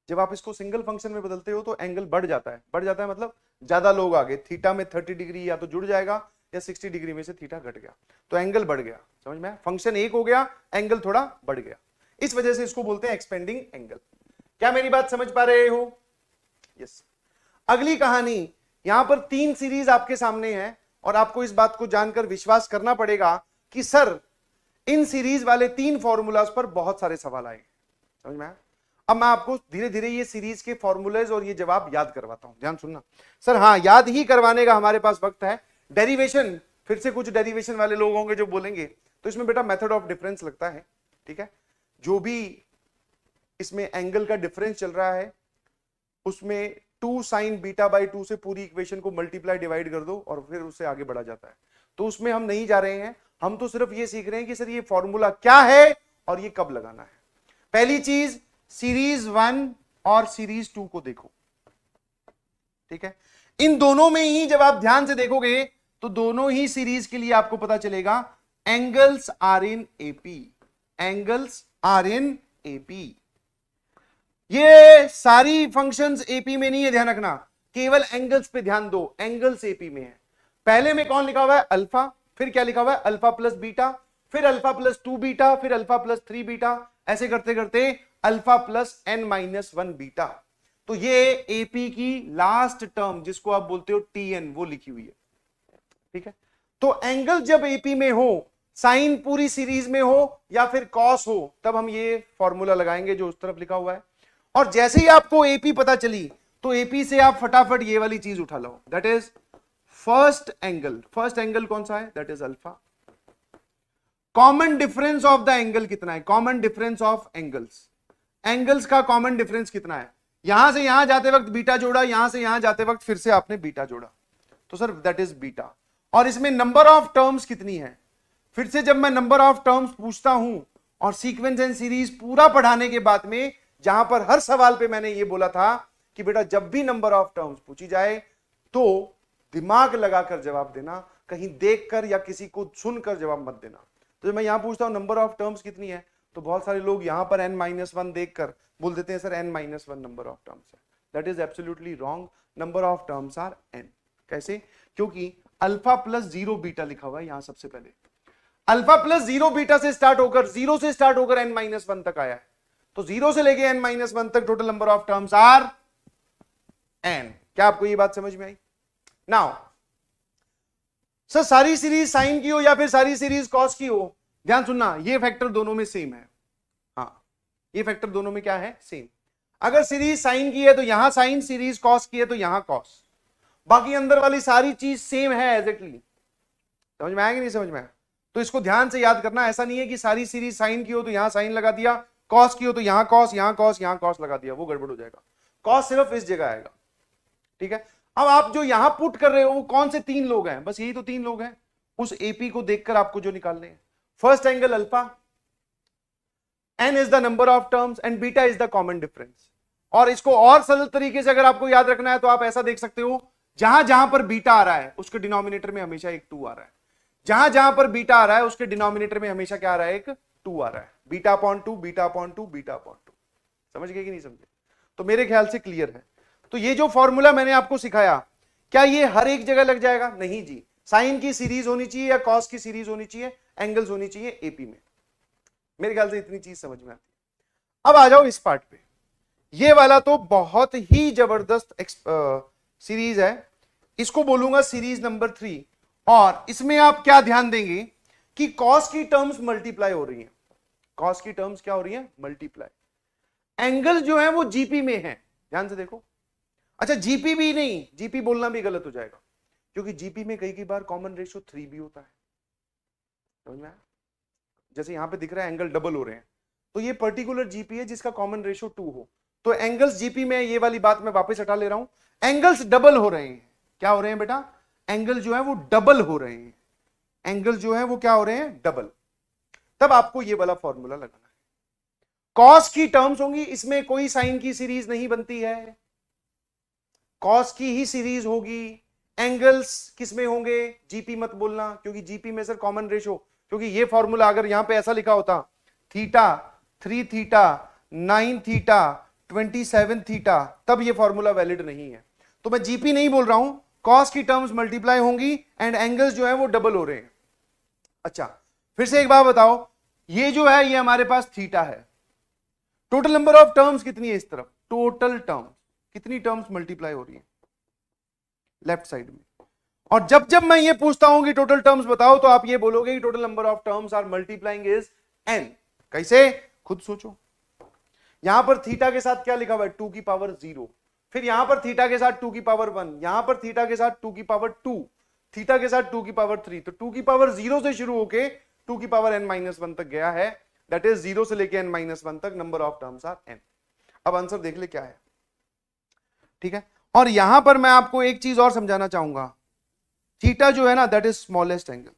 जब आप इसको सिंगल फंक्शन में बदलते हो तो एंगल बढ़ जाता है। बढ़ जाता है मतलब ज्यादा लोग आ गए, थीटा में 30 डिग्री या तो जुड़ जाएगा या 60 डिग्री में से थीटा घट गया, तो एंगल बढ़ गया। समझ में आया? फंक्शन एक हो गया, एंगल थोड़ा बढ़ गया, इस वजह से इसको बोलते हैं एक्सपेंडिंग एंगल। क्या मेरी बात समझ पा रहे हो? यस। अगली कहानी, यहां पर 3 सीरीज आपके सामने है और आपको इस बात को जानकर विश्वास करना पड़ेगा कि सर इन सीरीज वाले 3 फॉर्मूलाज पर बहुत सारे सवाल आए। समझ में आया? अब मैं आपको धीरे धीरे ये सीरीज के फॉर्मूलेज और ये जवाब याद करवाता हूं, ध्यान सुनना। सर हाँ, याद ही करवाने का हमारे पास वक्त है। डेरिवेशन, फिर से कुछ डेरिवेशन वाले लोग होंगे जो बोलेंगे, तो इसमें बेटा मेथड ऑफ डिफरेंस लगता है। ठीक है, जो भी इसमें एंगल का डिफरेंस चल रहा है उसमें 2 sin β/2 से पूरी इक्वेशन को मल्टीप्लाई डिवाइड कर दो और फिर उससे आगे बढ़ा जाता है। तो उसमें हम नहीं जा रहे हैं, हम तो सिर्फ ये सीख रहे हैं कि सर ये फॉर्मूला क्या है और ये कब लगाना है। पहली चीज, सीरीज 1 और सीरीज 2 को देखो। ठीक है, इन दोनों में ही जब आप ध्यान से देखोगे तो दोनों ही सीरीज के लिए आपको पता चलेगा angles are in AP, angles are in AP. ये सारी फंक्शंस एपी में नहीं है, ध्यान रखना, केवल एंगल्स पे ध्यान दो, एंगल्स एपी में है। पहले में कौन लिखा हुआ है? अल्फा, फिर क्या लिखा हुआ है? अल्फा प्लस बीटा, फिर अल्फा प्लस 2 बीटा, फिर अल्फा प्लस 3 बीटा, ऐसे करते करते अल्फा प्लस n-1 बीटा। तो ये एपी की लास्ट टर्म जिसको आप बोलते हो टीएन, वो लिखी हुई है। ठीक है, तो एंगल जब एपी में हो, साइन पूरी सीरीज में हो या फिर कॉस हो, तब हम ये फॉर्मूला लगाएंगे जो उस तरफ लिखा हुआ है। और जैसे ही आपको एपी पता चली तो एपी से आप फटाफट ये वाली चीज उठा लो, that is first angle. First angle कौन सा है? That is alpha. Common difference of the angle कितना है? Common difference of angles, angles का कॉमन डिफरेंस कितना है? यहां से यहां जाते वक्त बीटा जोड़ा, यहां से यहां जाते वक्त फिर से आपने बीटा जोड़ा, तो सर दैट इज बीटा। और इसमें नंबर ऑफ टर्म्स कितनी है? फिर से जब मैं नंबर ऑफ टर्म्स पूछता हूं और सीक्वेंस एंड सीरीज पूरा पढ़ाने के बाद में, जहां पर हर सवाल पे मैंने ये बोला था कि बेटा जब भी नंबर ऑफ टर्म्स पूछी जाए तो दिमाग लगाकर जवाब देना, कहीं देखकर या किसी को सुनकर जवाब मत देना। तो जब मैं यहां पूछता हूं नंबर ऑफ टर्म्स कितनी है, तो बहुत सारे लोग यहां पर n-1 देखकर बोल देते हैं sir n-1 number of terms है। That is absolutely wrong, number of terms are n। कैसे? क्योंकि अल्फा प्लस 0 बीटा लिखा हुआ है यहां सबसे पहले, अल्फा प्लस 0 बीटा से स्टार्ट होकर, 0 से स्टार्ट होकर n-1 तक आया है, तो 0 से लेके n-1 तक total number of terms are n। क्या आपको ये बात समझ में आई? नाउ सर सारी सीरीज साइन की हो या फिर सारी सीरीज कॉस की हो, ध्यान सुनना, ये फैक्टर दोनों में सेम है। हाँ, ये फैक्टर दोनों में क्या है? सेम। अगर सीरीज साइन की है तो यहां साइन, सीरीज कॉस की है तो यहां कॉस, बाकी अंदर वाली सारी चीज सेम है एग्जैक्टली। समझ में आया कि नहीं समझ में आया? तो इसको ध्यान से याद करना, ऐसा नहीं है कि सारी सीरीज साइन की हो तो यहां साइन लगा दिया, कॉस की हो तो यहां कॉस, यहां कॉस, यहां कॉस लगा दिया, वो गड़बड़ हो जाएगा। कॉस सिर्फ इस जगह आएगा। ठीक है, अब आप जो यहां पुट कर रहे हो वो कौन से 3 लोग हैं? बस यही तो 3 लोग हैं उस एपी को देखकर आपको जो निकालने हैं। First angle alpha, n is the number of terms and beta is the common difference. और इसको और सरल तरीके से अगर आपको याद रखना है तो आप ऐसा देख सकते हो, जहां जहां पर बीटा आ रहा है उसके डिनोमिनेटर में हमेशा एक 2 आ रहा है, जहां जहां पर बीटा आ रहा है उसके डिनोमिनेटर में हमेशा क्या आ रहा है? एक 2 आ रहा है। Beta upon 2, beta upon 2, beta upon 2। समझ गए कि नहीं समझे? तो मेरे ख्याल से क्लियर है। तो ये जो फॉर्मूला मैंने आपको सिखाया, क्या ये हर एक जगह लग जाएगा? नहीं जी, साइन की सीरीज होनी चाहिए या कॉस की सीरीज होनी चाहिए, एंगल्स होनी चाहिए एपी में। मेरे ख्याल से इतनी चीज समझ में आती है। अब आ जाओ इस पार्ट पे, ये वाला तो बहुत ही जबरदस्त सीरीज है, इसको बोलूंगा सीरीज नंबर 3। और इसमें आप क्या ध्यान देंगे कि कॉस की टर्म्स मल्टीप्लाई हो रही हैं। कॉस की टर्म्स क्या हो रही हैं? मल्टीप्लाई। एंगल जो है वो जीपी में है, ध्यान से देखो। अच्छा जीपी भी नहीं, जीपी बोलना भी गलत हो जाएगा, क्योंकि जीपी में कई बार कॉमन रेशियो 3 भी होता है, समझ में आया? जैसे यहां पे दिख रहा है एंगल डबल हो रहे हैं, तो ये पर्टिकुलर जीपी है जिसका कॉमन रेशियो 2 हो, तो एंगल्स जीपी में, ये वाली बात मैं वापस हटा ले रहा हूं, एंगल्स डबल हो रहे हैं। क्या हो रहे हैं बेटा? एंगल जो है वो डबल हो रहे हैं, एंगल जो है वो क्या हो रहे हैं? डबल। तब आपको ये वाला फॉर्मूला लगाना है। कॉस की टर्म्स होंगी, इसमें कोई साइन की सीरीज नहीं बनती है, कॉस की ही सीरीज होगी। एंगल्स किसमें होंगे? जीपी मत बोलना, क्योंकि जीपी में सर कॉमन रेशो, क्योंकि ये फॉर्मूला अगर यहां पे ऐसा लिखा होता थीटा 3 थीटा 9 थीटा 27 थीटा, तब ये फॉर्मूला वैलिड नहीं है। तो मैं जीपी नहीं बोल रहा हूं, कॉस की टर्म्स मल्टीप्लाई होंगी एंड एंगल्स जो है वो डबल हो रहे हैं। अच्छा फिर से एक बात बताओ, ये जो है ये हमारे पास थीटा है, टोटल नंबर ऑफ टर्म्स कितनी है इस तरफ? टोटल टर्म्स कितनी टर्म्स मल्टीप्लाई हो रही है लेफ्ट साइड में? और जब जब मैं ये पूछता हूं कि टोटल टर्म्स बताओ, तो आप ये बोलोगे कि total number of terms are multiplying is n। कैसे? खुद सोचो। यहां पर थीटा के साथ क्या लिखा हुआ है? 2 की पावर 0, फिर यहां पर थीटा के साथ 2 की पावर 1, यहां पर थीटा के साथ 2 की पावर 2, थीटा के साथ 2 की पावर 3, तो 2 की पावर 0 से शुरू होके 2 की पावर n-1 तक गया है, दैट इज 0 से लेके n-1 तक number of terms are n। अब आंसर देख ले क्या है, ठीक है? और यहां पर मैं आपको एक चीज और समझाना चाहूंगा, थीटा जो है ना दैट इज स्मॉलेस्ट एंगल,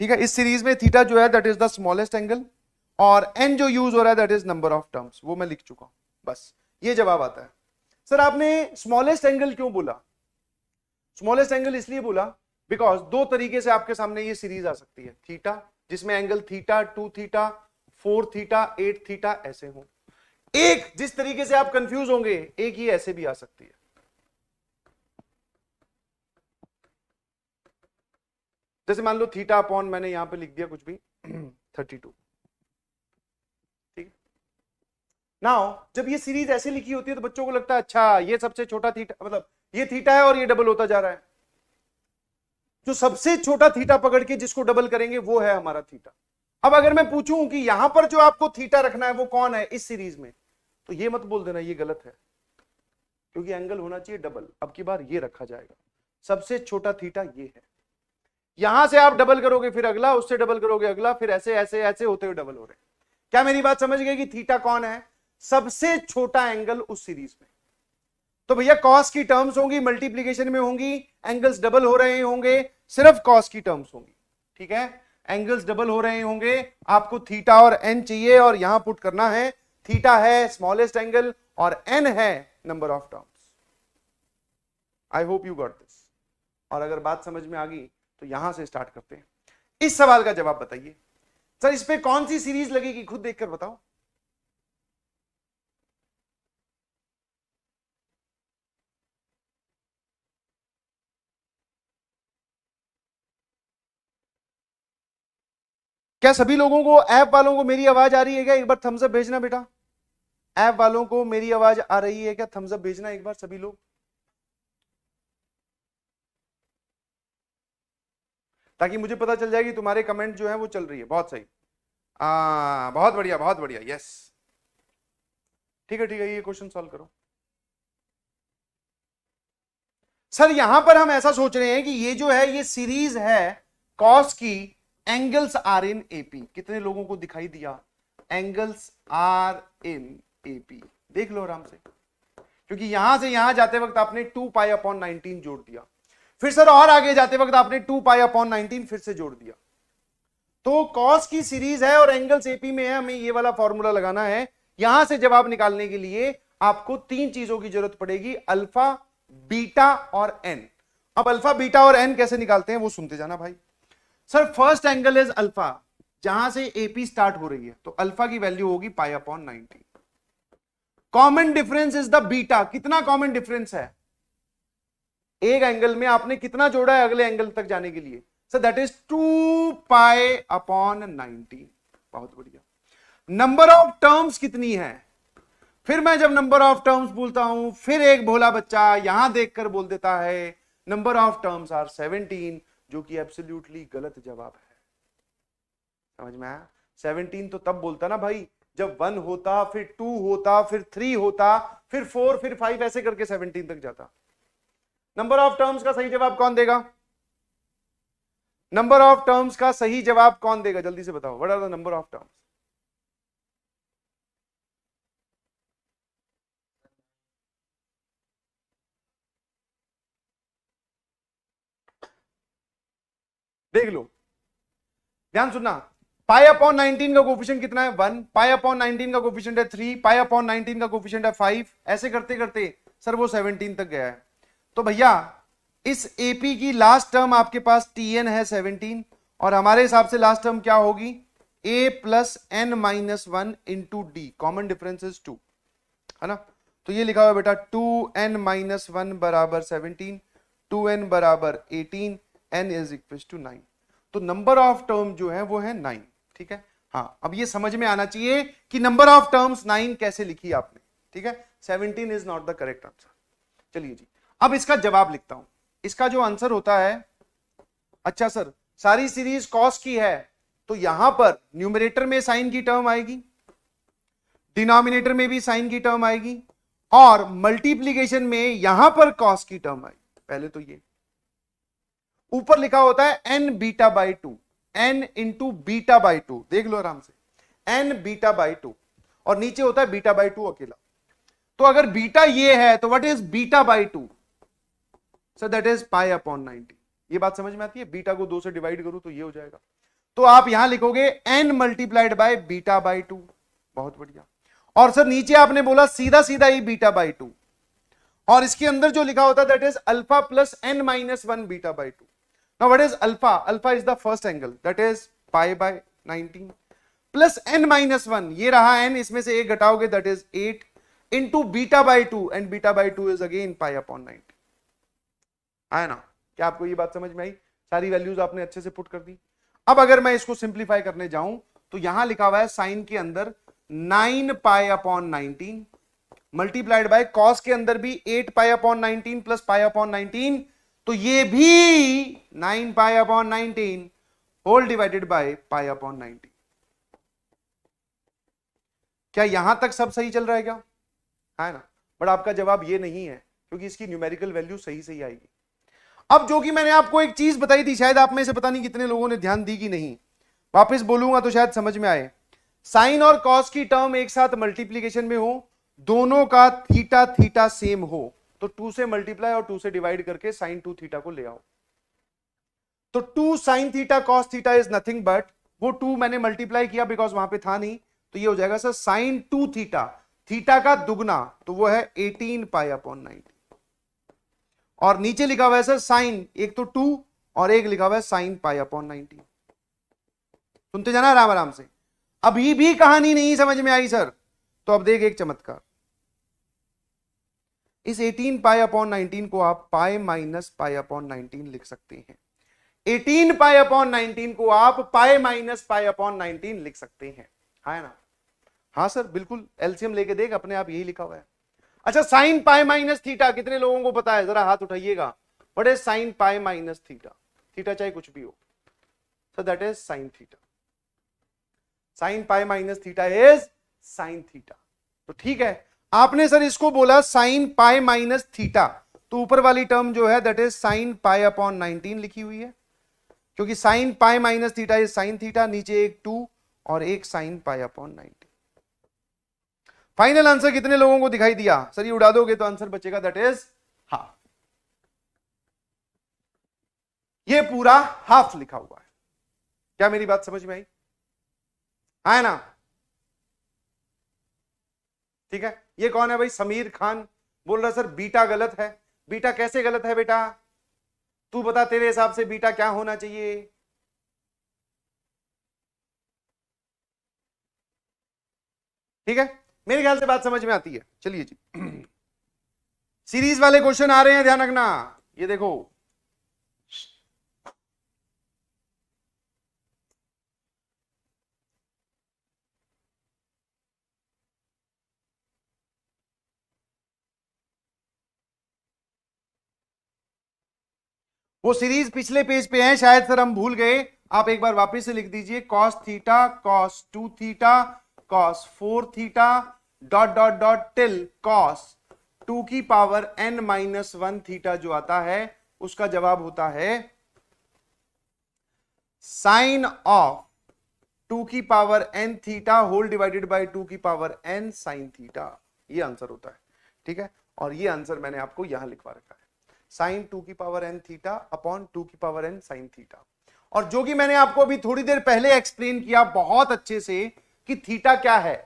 ठीक है? इस सीरीज में थीटा जो है that is the smallest angle, और n जो यूज हो रहा है that is number of terms, वो मैं लिख चुका हूं। बस ये जवाब आता है। सर आपने स्मॉलेस्ट एंगल क्यों बोला? स्मॉलेस्ट एंगल इसलिए बोला बिकॉज दो तरीके से आपके सामने ये सीरीज आ सकती है, थीटा जिसमें angle theta 2 theta 4 theta 8 theta ऐसे हो, एक जिस तरीके से आप कंफ्यूज होंगे, एक ही ऐसे भी आ सकती है। जैसे मान लो थीटा अपॉन, मैंने यहां पे लिख दिया कुछ भी 32, ठीक। नाउ जब ये सीरीज ऐसे लिखी होती है तो बच्चों को लगता है अच्छा ये सबसे छोटा थीटा, मतलब ये थीटा है और ये डबल होता जा रहा है, जो सबसे छोटा थीटा पकड़ के जिसको डबल करेंगे वो है हमारा थीटा। अब अगर मैं पूछूं कि यहां पर जो आपको थीटा रखना है वो कौन है इस सीरीज में, तो ये मत बोल देना ये गलत है, क्योंकि एंगल होना चाहिए डबल। अब की बार ये रखा जाएगा, सबसे छोटा थीटा ये है, यहां से आप डबल करोगे फिर अगला, उससे डबल करोगे अगला, फिर ऐसे ऐसे ऐसे होते हुए डबल हो रहे हैं। क्या मेरी बात समझ गए कि थीटा कौन है? सबसे छोटा एंगल उस सीरीज में। तो भैया कॉस की टर्म्स होंगी, मल्टीप्लीकेशन में होंगी, एंगल्स डबल हो रहे होंगे, सिर्फ कॉस की टर्म्स होंगी, ठीक है? एंगल्स डबल हो रहे होंगे, आपको थीटा और एन चाहिए, और यहां पुट करना है थीटा है स्मॉलेस्ट एंगल और एन है number of terms. I hope you got this. और अगर बात समझ में आ गई तो यहां से स्टार्ट करते हैं। इस सवाल का जवाब बताइए सर, इस पे कौन सी सीरीज लगेगी, खुद देखकर बताओ। क्या सभी लोगों को, ऐप वालों को मेरी आवाज आ रही है क्या? एक बार थम्स अप भेजना बेटा। ऐप वालों को मेरी आवाज आ रही है क्या? थम्स अप भेजना एक बार सभी लोग। ताकि मुझे पता चल जाए कि तुम्हारे कमेंट जो है वो चल रही है। बहुत सही, बहुत बढ़िया बहुत बढ़िया, यस ठीक है ये क्वेश्चन सॉल्व करो। सर यहां पर हम ऐसा सोच रहे हैं कि ये जो है ये सीरीज है कॉस की, एंगल्स आर इन एपी। कितने लोगों को दिखाई दिया? एंगल्स आर इन एपी, देख लो आराम से, क्योंकि यहां से यहां जाते वक्त आपने 2 पाई अपॉन 19 जोड़ दिया, फिर सर और आगे जाते वक्त आपने 2 पाई अपॉन 19 फिर से जोड़ दिया। तो कॉस की सीरीज है और एंगल्स एपी में है, हमें ये वाला फॉर्मूला लगाना है। यहां से जवाब निकालने के लिए आपको तीन चीजों की जरूरत पड़ेगी, अल्फा बीटा और एन। अब अल्फा बीटा और एन कैसे निकालते हैं वो सुनते जाना भाई। Sir first angle is alpha, जहां से एपी स्टार्ट हो रही है, तो अल्फा की वैल्यू होगी पाई upon 19। Common difference is the beta. कितना कॉमन डिफरेंस है? एक एंगल में आपने कितना जोड़ा है अगले एंगल तक जाने के लिए? Sir that is 2 pi upon 19। बहुत बढ़िया। नंबर ऑफ टर्म्स कितनी है? फिर मैं जब नंबर ऑफ टर्म्स बोलता हूं, फिर एक भोला बच्चा यहां देखकर बोल देता है नंबर ऑफ टर्म्स आर 17, जो कि एब्सोल्युटली गलत जवाब है। समझ में आया? 17 तो तब बोलता ना भाई जब 1 होता, फिर 2 होता, फिर 3 होता, फिर 4, फिर 5, ऐसे करके 17 तक जाता। नंबर ऑफ टर्म्स का सही जवाब कौन देगा? नंबर ऑफ टर्म्स का सही जवाब कौन देगा? जल्दी से बताओ, what are the number of terms? देख लो, ध्यान सुनना। पाई अपॉन 19 का कोफिशिएंट कितना है? 1। पाई अपॉन 19 का कोफिशिएंट है 3। पाई अपॉन 19 का कोफिशिएंट है 5। ऐसे करते करते सर वो 17 तक गया है। तो भैया इस एपी की लास्ट टर्म आपके पास टीएन है 17, और हमारे हिसाब से लास्ट टर्म क्या होगी? A plus n minus 1 into d, common difference is 2, है ना? तो ये लिखा हुआ बेटा 2n माइनस 1 बराबर 17, 2n बराबर 18, n इज इक्वल टू 9। तो नंबर ऑफ टर्म जो है वो है 9। ठीक है, हाँ अब ये समझ में आना चाहिए कि नंबर ऑफ टर्म्स 9 कैसे लिखी आपने। ठीक है, 17 is not the correct answer. चलिए जी, अब इसका जवाब लिखता हूं। इसका जो आंसर होता है, अच्छा सर सारी सीरीज कॉस की है, तो यहां पर न्यूमरेटर में साइन की टर्म आएगी, डिनोमिनेटर में भी साइन की टर्म आएगी, और मल्टीप्लीकेशन में यहां पर कॉस की टर्म आएगी। पहले तो ये ऊपर लिखा होता है N beta by 2, N into beta by 2, देख लो आराम से, एन बीटा बाई 2, और नीचे होता है बीटा बाई 2 अकेला। तो अगर बीटा ये है तो what is beta by 2? So that is pi upon 90। ये बात समझ में आती है? बीटा को 2 से डिवाइड करूं तो ये हो जाएगा। तो आप यहां लिखोगे N multiplied by beta by 2। बहुत बढ़िया। और सर नीचे आपने बोला सीधा सीधा ही बीटा बाई 2, और इसके अंदर जो लिखा होता है that is alpha plus n minus 1 beta by 2। Now what is alpha? Alpha is the first angle, that is pi by 19 plus n minus 1, ये रहा एन, इसमें से 1 घटाओगे that is 8 into beta by 2, and beta by 2 is again pi upon 90। आया ना? क्या आपको ये बात समझ में आई? सारी वैल्यूज आपने अच्छे से पुट कर दी। अब अगर मैं इसको सिंप्लीफाई करने जाऊं तो यहां लिखा हुआ है साइन के अंदर 9 pi upon 19 multiplied by cos के अंदर भी 8 pi upon 19 plus pi upon 19, तो ये भी 9 pi upon 19 whole divided by pi upon 90। क्या यहां तक सब सही चल रहा है क्या? है ना? बट आपका जवाब ये नहीं है, क्योंकि इसकी न्यूमेरिकल वैल्यू सही सही आएगी। अब जो कि मैंने आपको एक चीज बताई थी, शायद आप में से पता नहीं कितने लोगों ने ध्यान दी कि नहीं, वापस बोलूंगा तो शायद समझ में आए। साइन और कॉस की टर्म एक साथ मल्टीप्लीकेशन में हो, दोनों का थीटा थीटा सेम हो, तो 2 से मल्टीप्लाई और 2 से डिवाइड करके साइन 2 थीटा को ले आओ। तो 2 sine theta cos theta is nothing but, वो 2 मैंने मल्टीप्लाई किया बिकॉज वहां पे था नहीं, तो ये हो जाएगा सर साइन 2 थीटा, थीटा का दुगना, तो वो है 18 पाई अपॉन 90। और नीचे लिखा हुआ है सर साइन, एक तो 2 और एक लिखा हुआ है साइन पाई अपॉन 90। सुनते जाना आराम आराम से। अभी भी कहानी नहीं समझ में आई सर, तो अब देख एक चमत्कार। इस 18 पाई अपॉन 19 को आप पाई माइनस पाई अपॉन 19 लिख सकते हैं। 18 पाई अपॉन 19 को आप पाई माइनस पाई अपॉन 19 लिख सकते हैं, है ना? हाँ सर बिल्कुल, एलसीएम लेके देख, अपने आप यही लिखा हुआ है। अच्छा, साइन पाई माइनस थीटा कितने लोगों को पता है? जरा हाथ उठाइएगा। What is sine pi minus theta? Theta चाहे कुछ भी हो, so that is sine theta. Sine pi minus theta is sine theta. तो ठीक है, आपने सर इसको बोला साइन पाई माइनस थीटा, तो ऊपर वाली टर्म जो है that is sine pi upon 19 लिखी हुई है, क्योंकि sign pi minus theta is sine theta, नीचे एक 2 और एक sine pi upon 90। Final answer कितने लोगों को दिखाई दिया? सर ये उड़ा दोगे तो आंसर बचेगा दैट इज हाफ। ये पूरा हाफ लिखा हुआ है। क्या मेरी बात समझ में आई? है ना? ठीक है, ये कौन है भाई? समीर खान बोल रहा सर बीटा गलत है। बीटा कैसे गलत है बेटा? तू बता, तेरे हिसाब से बीटा क्या होना चाहिए? ठीक है, मेरे ख्याल से बात समझ में आती है। चलिए जी, सीरीज वाले क्वेश्चन आ रहे हैं, ध्यान रखना। ये देखो, वो सीरीज पिछले पेज पे है, शायद सर हम भूल गए, आप एक बार वापस से लिख दीजिए। Cos theta cos 2 theta cos 4 theta dot dot dot till cos 2 की पावर n माइनस 1 थीटा जो आता है उसका जवाब होता है साइन ऑफ 2 की power n theta whole divided by 2 की पावर n साइन थीटा। ये आंसर होता है, ठीक है। और ये आंसर मैंने आपको यहां लिखवा रखा है, साइन 2 की पावर n थीटा अपॉन 2 की पावर n साइन थीटा। और जो कि मैंने आपको अभी थोड़ी देर पहले एक्सप्लेन किया बहुत अच्छे से कि थीटा क्या है।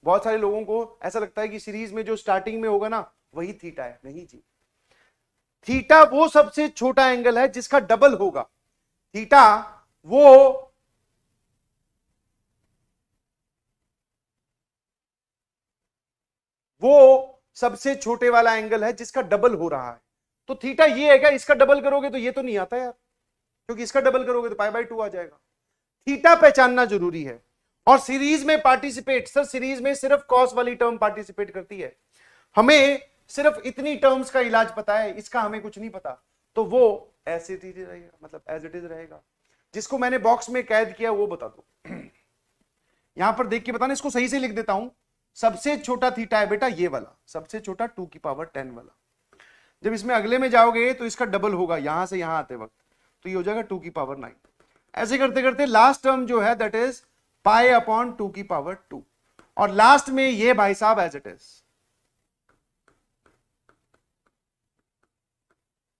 बहुत सारे लोगों को ऐसा लगता है कि सीरीज में जो स्टार्टिंग में होगा ना वही थीटा है, नहीं जी। थीटा वो सबसे छोटा एंगल है जिसका डबल होगा। थीटा वो सबसे छोटे वाला एंगल है जिसका डबल हो रहा है। तो थीटा ये है क्या, इसका डबल करोगे तो ये तो नहीं आता यार, क्योंकि इसका डबल करोगे तो पाई बाय 2 आ जाएगा। थीटा पहचानना जरूरी है। और सीरीज में पार्टिसिपेट, सर सीरीज में सिर्फ कॉस वाली टर्म पार्टिसिपेट करती है, हमें सिर्फ इतनी टर्म्स का इलाज पता है, इसका हमें कुछ नहीं पता, तो वो ऐसे ही रहेगा, मतलब एज इट इज रहेगा। जिसको मैंने बॉक्स में कैद किया वो बता दो। यहां पर देख के बताना, इसको सही से लिख देता हूं। सबसे छोटा थीटा है बेटा ये वाला, सबसे छोटा 2 की पावर 10 वाला। जब इसमें अगले में जाओगे तो इसका डबल होगा यहां से यहां आते वक्त, तो ये हो जाएगा 2 की पावर 9। ऐसे करते करते लास्ट टर्म जो है दैट इज पाई अपॉन 2 की पावर 2, और लास्ट में ये भाई साहब एज इट इज,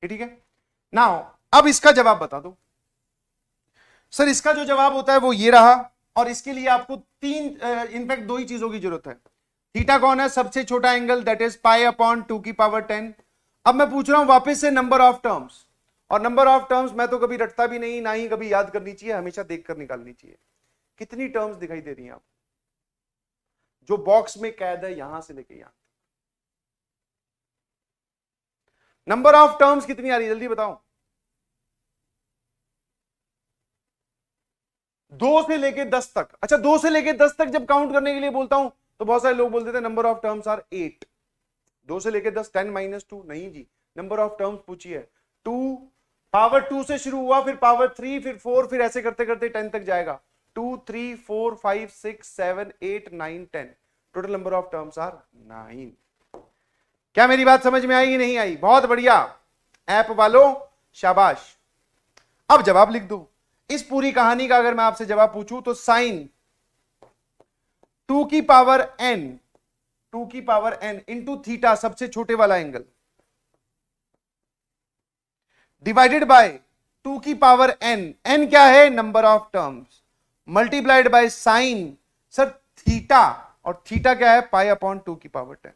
ठीक है। नाउ अब इसका जवाब बता दो। सर इसका जो जवाब होता है वो ये रहा, और इसके लिए आपको इनफैक्ट दो ही चीजों की जरूरत है। थीटा कौन है, सबसे छोटा angle that is pi upon 2 की पावर 10। अब मैं पूछ रहा हूं वापस से नंबर ऑफ टर्म्स, और नंबर ऑफ टर्म्स मैं तो कभी रटता भी नहीं, ना ही कभी याद करनी चाहिए, हमेशा देखकर निकालनी चाहिए। कितनी टर्म्स दिखाई दे रही हैं आप, जो बॉक्स में कैद है यहां से लेके यहां, नंबर ऑफ टर्म्स कितनी आ रही है जल्दी बताओ। 2 से लेके 10 तक। अच्छा 2 से लेके 10 तक जब काउंट करने के लिए बोलता हूं तो बहुत सारे लोग बोल देते हैं नंबर ऑफ टर्म्स आर 8। 2 से लेके 10 10 माइनस 2, नहीं जी, नंबर ऑफ टर्म्स पूछिए। 2 पावर 2 से शुरू हुआ, फिर पावर 3, फिर 4, फिर ऐसे करते करते 10 तक जाएगा। 2 3 4 5 6 7 8 9 10, total number of terms are 9। क्या मेरी बात समझ में आई नहीं आई? बहुत बढ़िया ऐप वालों, शाबाश। अब जवाब लिख दो। इस पूरी कहानी का अगर मैं आपसे जवाब पूछूं तो साइन 2 की पावर n इंटू थीटा, सबसे छोटे वाला एंगल, डिवाइडेड बाय 2 की पावर n क्या है, number of terms, multiplied by sine sir theta, और थीटा क्या है, पाई अपॉन 2 की पावर 10।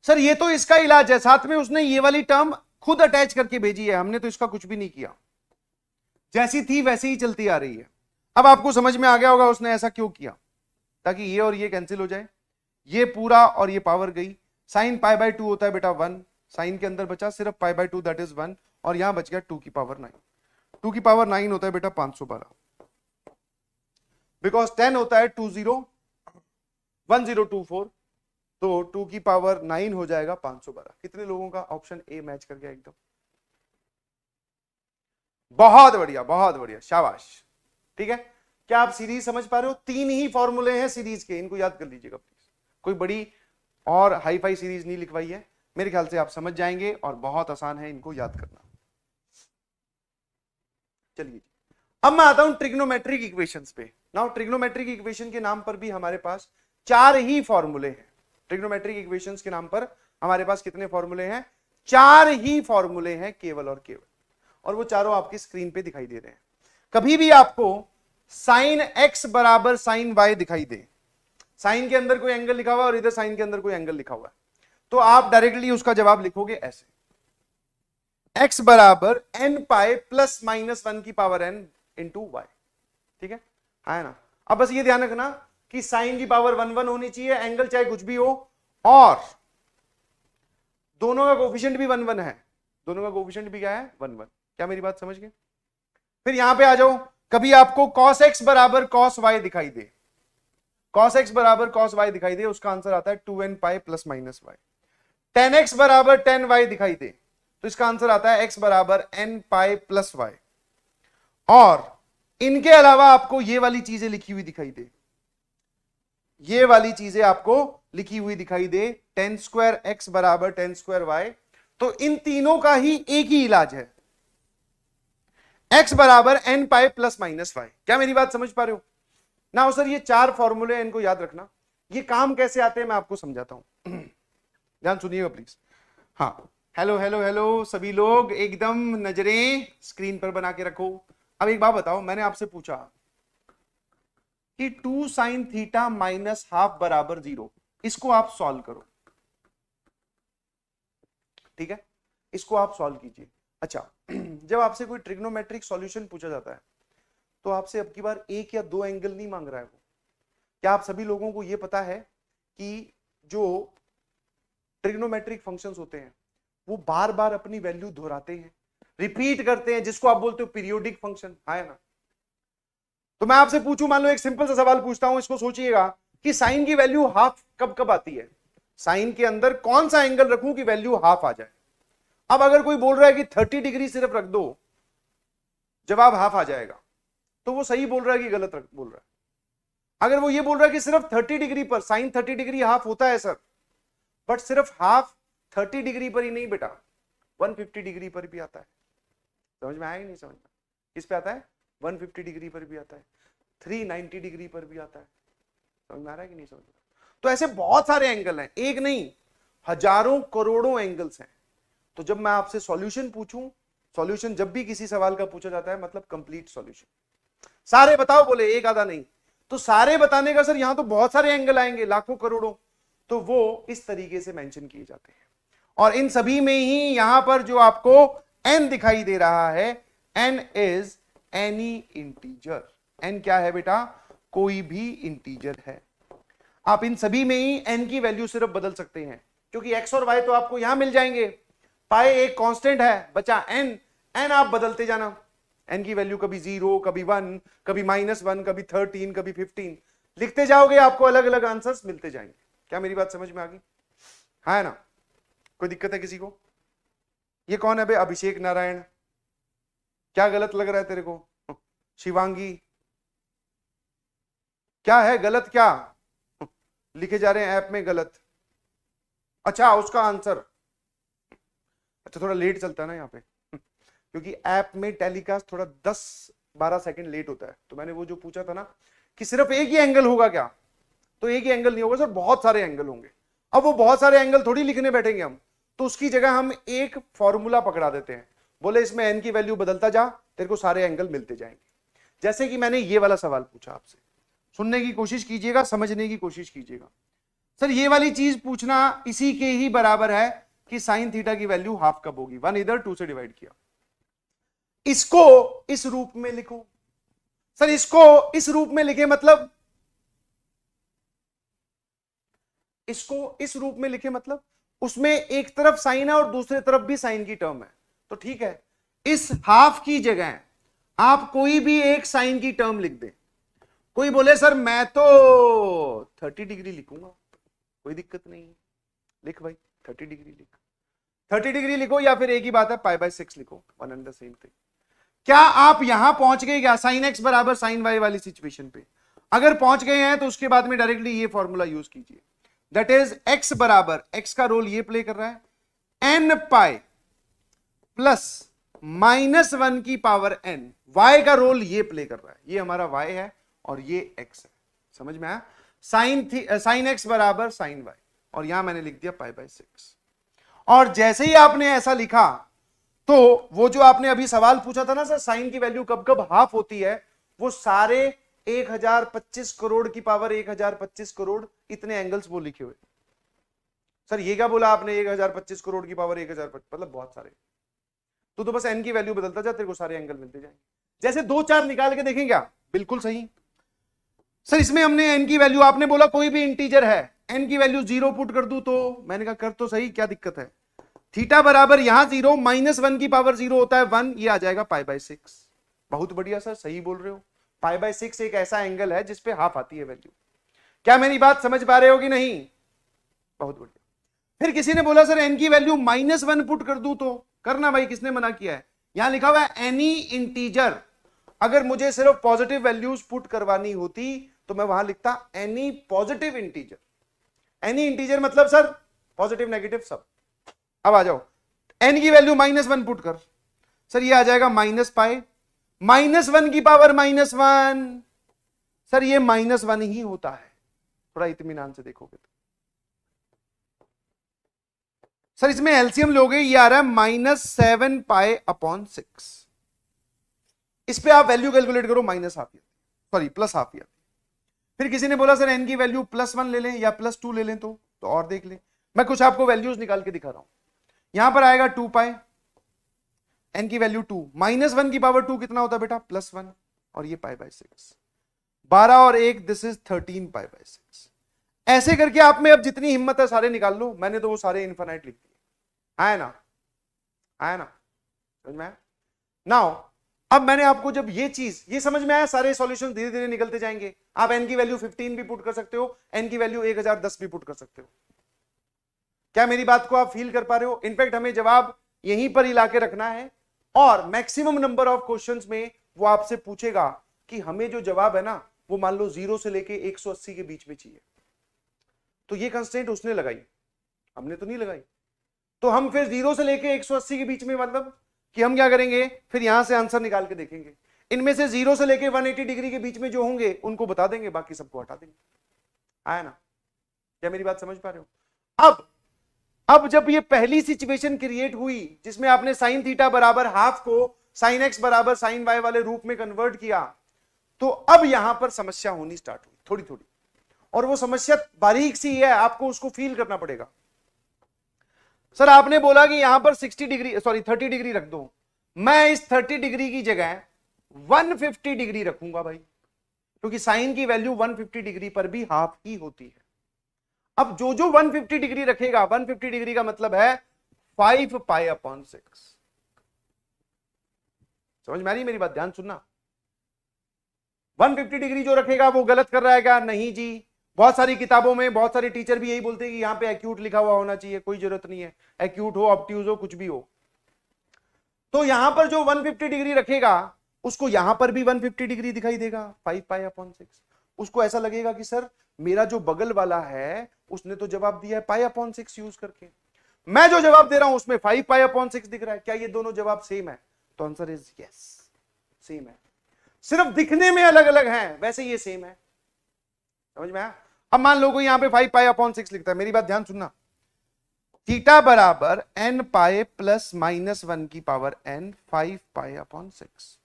सर ये तो इसका इलाज है, साथ में उसने ये वाली टर्म खुद अटैच करके भेजी है, हमने तो इसका कुछ भी नहीं किया, जैसी थी वैसी ही चलती आ रही है। अब आपको समझ में आ गया होगा उसने ऐसा क्यों किया, ताकि ये और ये कैंसिल हो जाए, ये पूरा और ये पावर गई। साइन पाई बाय 2 होता है बेटा 1, साइन के अंदर बचा सिर्फ पाई बाय 2 दैट इज 1, और यहां बच गया 2 की पावर 9। 2 की पावर 9 होता है बेटा 512, बिकॉज 10 होता है 1024, तो 2 की पावर 9 हो जाएगा 512। कितने लोगों का ऑप्शन ए मैच कर गया एकदम? बहुत बढ़िया, शाबाश। ठीक है, क्या आप सीरीज समझ पा रहे हो? 3 ही फॉर्मूले हैं सीरीज के, इनको याद कर लीजिएगा प्लीज। कोई बड़ी और हाई फाई सीरीज नहीं लिखवाई है, मेरे ख्याल से आप समझ जाएंगे, और बहुत आसान है इनको याद करना। चलिए अब मैं आता हूं ट्रिग्नोमेट्रिक इक्वेशंस पे। नाउ ट्रिग्नोमेट्रिक इक्वेशन के नाम पर भी हमारे पास 4 ही फॉर्मूले हैं। ट्रिग्नोमेट्रिक इक्वेशंस के नाम पर हमारे पास कितने फॉर्मूले हैं? 4 ही फॉर्मूले हैं, केवल और केवल, और वो चारों आपकी स्क्रीन पे दिखाई दे रहे हैं। कभी भी आपको साइन x बराबर साइन y दिखाई दे, साइन के अंदर कोई एंगल लिखा हुआ है और इधर साइन के अंदर कोई एंगल लिखा हुआ है, तो आप डायरेक्टली उसका जवाब लिखोगे ऐसे, x बराबर n पाई प्लस माइनस 1 की पावर n इंटू y। ठीक है ना? अब बस ये ध्यान रखना कि साइन की पावर 1 1 होनी चाहिए, एंगल चाहे कुछ भी हो, और दोनों का कोफिशिएंट भी 1 1 है, दोनों का कोफिशिएंट भी क्या है, 1 1। क्या मेरी बात समझ गए? फिर यहां पे आ जाओ, कभी आपको cos x बराबर cos y दिखाई दे, cos x बराबर cos y दिखाई दे, उसका आंसर आता है 2n पाई plus minus y। tan x बराबर tan y दिखाई दे तो इसका आंसर आता है x बराबर n पाई प्लस y। और इनके अलावा आपको ये वाली चीजें लिखी हुई दिखाई दे, ये वाली चीजें आपको लिखी हुई दिखाई दे, टेन स्क्वायर एक्स बराबर टेन स्क्वायर वाई, तो इन तीनों का ही एक ही इलाज है, x बराबर N pi plus minus Y. क्या मेरी बात समझ पा रहे हो ना? सर ये चार फॉर्मूले इनको याद रखना, ये काम कैसे आते हैं मैं आपको समझाता हूं, ध्यान सुनिएगा प्लीज। हाँ, हेलो हेलो हेलो सभी लोग, एकदम नजरें स्क्रीन पर बना के रखो। अब एक बात बताओ, मैंने आपसे पूछा कि 2 साइन थीटा माइनस हाफ बराबर 0, इसको आप सॉल्व करो, ठीक है, इसको आप सॉल्व कीजिए। अच्छा, जब आपसे कोई ट्रिग्नोमेट्रिक सॉल्यूशन पूछा जाता है तो आपसे अब की बार एक या दो एंगल नहीं मांग रहा है वो। क्या आप सभी लोगों को यह पता है कि जो ट्रिग्नोमेट्रिक फंक्शंस होते हैं वो बार बार अपनी वैल्यू दोहराते हैं, रिपीट करते हैं, जिसको आप बोलते हो पीरियोडिक फंक्शन, है ना? तो मैं आपसे पूछूं, मान लो एक सिंपल सा सवाल पूछता हूं, इसको सोचिएगा कि साइन की वैल्यू हाफ कब कब आती है, साइन के अंदर कौन सा एंगल रखूं कि वैल्यू हाफ आ जाए। अब अगर कोई बोल रहा है कि 30 डिग्री सिर्फ रख दो जवाब हाफ आ जाएगा, तो वो सही बोल रहा है कि गलत बोल रहा है? अगर वो ये बोल रहा है कि सिर्फ 30 डिग्री पर साइन 30 डिग्री हाफ होता है सर, बट सिर्फ हाफ 30 डिग्री पर ही नहीं बेटा, 150 डिग्री पर भी आता है। समझ में आया कि नहीं समझ में? किस पे आता है? 150 डिग्री पर भी आता है, 390 डिग्री पर भी आता है। समझ में आ रहा है कि नहीं समझ में? तो ऐसे बहुत सारे एंगल हैं, एक नहीं हजारों करोड़ों एंगल्स हैं। तो जब मैं आपसे सॉल्यूशन पूछूं, सॉल्यूशन जब भी किसी सवाल का पूछा जाता है मतलब कंप्लीट सॉल्यूशन, सारे बताओ, बोले एक आधा नहीं, तो सारे बताने का सर यहां तो बहुत सारे एंगल आएंगे, लाखों करोड़ों, तो वो इस तरीके से मेंशन किए जाते हैं। और इन सभी में ही यहां पर जो आपको n दिखाई दे रहा है, n is any integer. n क्या है बेटा? कोई भी इंटीजर है। आप इन सभी में ही n की वैल्यू सिर्फ बदल सकते हैं, क्योंकि x और y तो आपको यहां मिल जाएंगे, पाए एक कांस्टेंट है, बचा n आप बदलते जाना, n की वैल्यू कभी 0, कभी 1, कभी -1, कभी 13, कभी 15 लिखते जाओगे, आपको अलग अलग आंसर्स मिलते जाएंगे। क्या मेरी बात समझ में आ गई? है ना? कोई दिक्कत है किसी को? ये कौन है बे? अभिषेक नारायण, क्या गलत लग रहा है तेरे को? शिवांगी, क्या है गलत? क्या लिखे जा रहे हैं ऐप में गलत? अच्छा, उसका आंसर, अच्छा थोड़ा लेट चलता है ना यहाँ पे, क्योंकि ऐप में टेलीकास्ट थोड़ा 10-12 सेकंड लेट होता है। तो मैंने वो जो पूछा था ना कि सिर्फ एक ही एंगल होगा क्या, तो एक ही एंगल नहीं होगा सर, बहुत सारे एंगल होंगे। अब वो बहुत सारे एंगल थोड़ी लिखने बैठेंगे हम, तो उसकी जगह हम एक फॉर्मूला पकड़ा देते हैं, बोले इसमें n की वैल्यू बदलता जा, तेरे को सारे एंगल मिलते जाएंगे। जैसे कि मैंने ये वाला सवाल पूछा आपसे, सुनने की कोशिश कीजिएगा, समझने की कोशिश कीजिएगा। सर ये वाली चीज पूछना इसी के ही बराबर है कि साइन थीटा की वैल्यू हाफ कब होगी, 1 इधर 2 से डिवाइड किया, इसको इस रूप में लिखो। सर इसको इस रूप में लिखे मतलब, इसको इस रूप में लिखे मतलब उसमें एक तरफ साइन है और दूसरी तरफ भी साइन की टर्म है, तो ठीक है, इस हाफ की जगह आप कोई भी एक साइन की टर्म लिख दें। कोई बोले सर मैं तो 30 डिग्री लिखूंगा, कोई दिक्कत नहीं, लिख भाई 30 डिग्री लिख, 30 डिग्री लिखो, या फिर एक ही बात है π/6 लिखो, one and the same thing. क्या आप यहां पहुंच गए क्या? साइन एक्स बराबर साइन वाई वाली सिचुएशन पे अगर पहुंच गए हैं तो उसके बाद में डायरेक्टली ये फॉर्मूला यूज कीजिए, दैट इज एक्स बराबर, एक्स का रोल ये प्ले कर रहा है एन पाई प्लस -1 की पावर n, y का रोल ये प्ले कर रहा है, ये हमारा y है और ये x है। समझ में आया? साइन एक्स बराबर साइन वाई, और यहां मैंने लिख दिया π/6। और जैसे ही आपने ऐसा लिखा तो वो जो आपने अभी सवाल पूछा था ना सर, साइन की वैल्यू कब कब हाफ होती है, वो सारे 1025 करोड़ की पावर 1025 करोड़ इतने एंगल्स वो लिखे हुए। सर ये क्या बोला आपने, 1025 करोड़ की पावर 1025, मतलब बहुत सारे। तो बस n की वैल्यू बदलता जा, तेरे को सारे एंगल मिलते जाएंगे। जैसे 2-4 निकाल के देखें क्या? बिल्कुल सही सर, इसमें हमने n की वैल्यू, आपने बोला कोई भी इंटीजर है, n की वैल्यू 0 पुट कर दूं, तो मैंने कहा कर तो सही, क्या दिक्कत है? थीटा बराबर यहां 0, -1 की पावर 0 होता है 1, ये आ जाएगा π/6। बहुत बढ़िया सर, सही बोल रहे हो, π/6 एक ऐसा एंगल है जिसपे हाफ आती है वैल्यू। क्या मेरी बात समझ पा रहे हो कि नहीं? बहुत बढ़िया। फिर किसी ने बोला सर n की वैल्यू -1 पुट कर दूं, तो करना भाई, किसने मना किया है? यहां लिखा हुआ है एनी इंटीजर। अगर मुझे सिर्फ पॉजिटिव वैल्यूज पुट करवानी होती तो मैं वहां लिखता any positive integer. Any integer मतलब सर पॉजिटिव नेगेटिव सब। अब आ जाओ, एन की वैल्यू -1 पुट कर, सर ये आ जाएगा -पाई, -1 की पावर -1, सर ये -1 ही होता है। थोड़ा इत्मीनान से देखोगे तो सर इसमें एलसीएम लोगे, ये आ रहा है -7 पाई/6। इस पे आप वैल्यू कैलकुलेट करो, -12 सॉरी +12। फिर किसी ने बोला सर एन की वैल्यू +1 ले लें या +2 ले लें, तो और देख लें। मैं कुछ आपको वैल्यूज निकाल के दिखा रहा हूं। यहां पर आएगा 2 पाई, एन की वैल्यू 2, -1 की पावर 2 कितना होता है बेटा +1, और ये π/6, 12 और 1 दिस इज 13 π/6। ऐसे करके आप में अब जितनी हिम्मत है सारे निकाल लो, मैंने तो वो सारे इनफाइनाइट लिख दिए। आया ना, आया ना, समझ में आया? नाउ अब मैंने आपको जब ये चीज ये समझ में आया, सारे सॉल्यूशन धीरे धीरे निकलते जाएंगे। आप एन की वैल्यू 15 भी पुट कर सकते हो, एन की वैल्यू 1010 भी पुट कर सकते हो। क्या मेरी बात को आप फील कर पा रहे हो? इनफैक्ट हमें जवाब यहीं पर ही लाके रखना है, और मैक्सिमम नंबर ऑफ क्वेश्चंस में वो आपसे पूछेगा कि हमें जो जवाब है ना वो मान लो 0 से लेके 180 के बीच में चाहिए। तो ये कंस्ट्रेंट उसने लगाई, हमने तो नहीं लगाई। तो हम फिर 0 से लेके 180 के बीच में मतलब कि हम क्या करेंगे, फिर यहां से आंसर निकाल के देखेंगे। इनमें से 0 से लेके 180 डिग्री के बीच में जो होंगे उनको बता देंगे, बाकी सबको हटा देंगे। आया ना? क्या मेरी बात समझ पा रहे हो? अब जब ये पहली सिचुएशन क्रिएट हुई जिसमें आपने साइन थीटा बराबर हाफ को साइन एक्स बराबर साइन वाई वाले रूप में कन्वर्ट किया, तो अब यहां पर समस्या होनी स्टार्ट हुई थोड़ी थोड़ी, और वो समस्या बारीक सी है, आपको उसको फील करना पड़ेगा। सर आपने बोला कि यहां पर 30 डिग्री रख दो, मैं इस 30 डिग्री की जगह 150 डिग्री रखूंगा भाई, क्योंकि साइन की वैल्यू 150 डिग्री पर भी हाफ ही होती है। अब जो 150 डिग्री रखेगा, 150 डिग्री का मतलब है 5 π/6। समझ में आ रही है मेरी बात? ध्यान सुनना। 150 डिग्री जो रखेगा वो गलत कर रहा है क्या? नहीं जी। बहुत सारी किताबों में बहुत सारे टीचर भी यही बोलते हैं कि यहां पे एक्यूट लिखा हुआ होना चाहिए। कोई जरूरत नहीं है, एक्यूट हो ऑब्ट्यूज हो कुछ भी हो। तो यहां पर जो 150 डिग्री रखेगा उसको यहां पर भी 150 डिग्री दिखाई देगा, 5 π/6। उसको ऐसा लगेगा कि सर मेरा जो बगल वाला है उसने तो जवाब दिया है π/6 यूज करके, मैं जो जवाब दे रहा हूं उसमें 5 π/6 दिख रहा है। क्या ये दोनों जवाब सेम है? तो आंसर इज यस, सेम है। सिर्फ दिखने में अलग अलग हैं, वैसे ये सेम है। समझ में आया? अब मान लो कोई यहां पे 5 π/6 लिखता है, मेरी बात ध्यान सुनना। थीटा बराबर n पाई प्लस -1 की पावर n 5 π/6।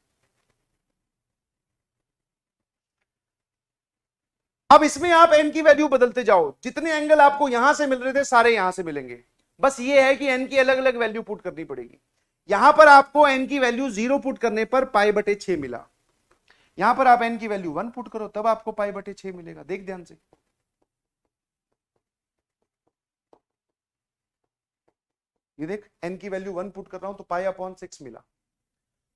अब इसमें आप n की वैल्यू बदलते जाओ, जितने एंगल आपको यहां से मिल रहे थे सारे यहां से मिलेंगे। बस ये है कि n की अलग अलग वैल्यू पुट करनी पड़ेगी। यहां पर आपको n की वैल्यू 0 पुट करने पर π/6 मिला, यहां पर आप n की वैल्यू 1 पुट करो तब आपको π/6 मिलेगा। देख ध्यान से, ये देख n की वैल्यू 1 पुट कर रहा हूं तो π/6 मिला।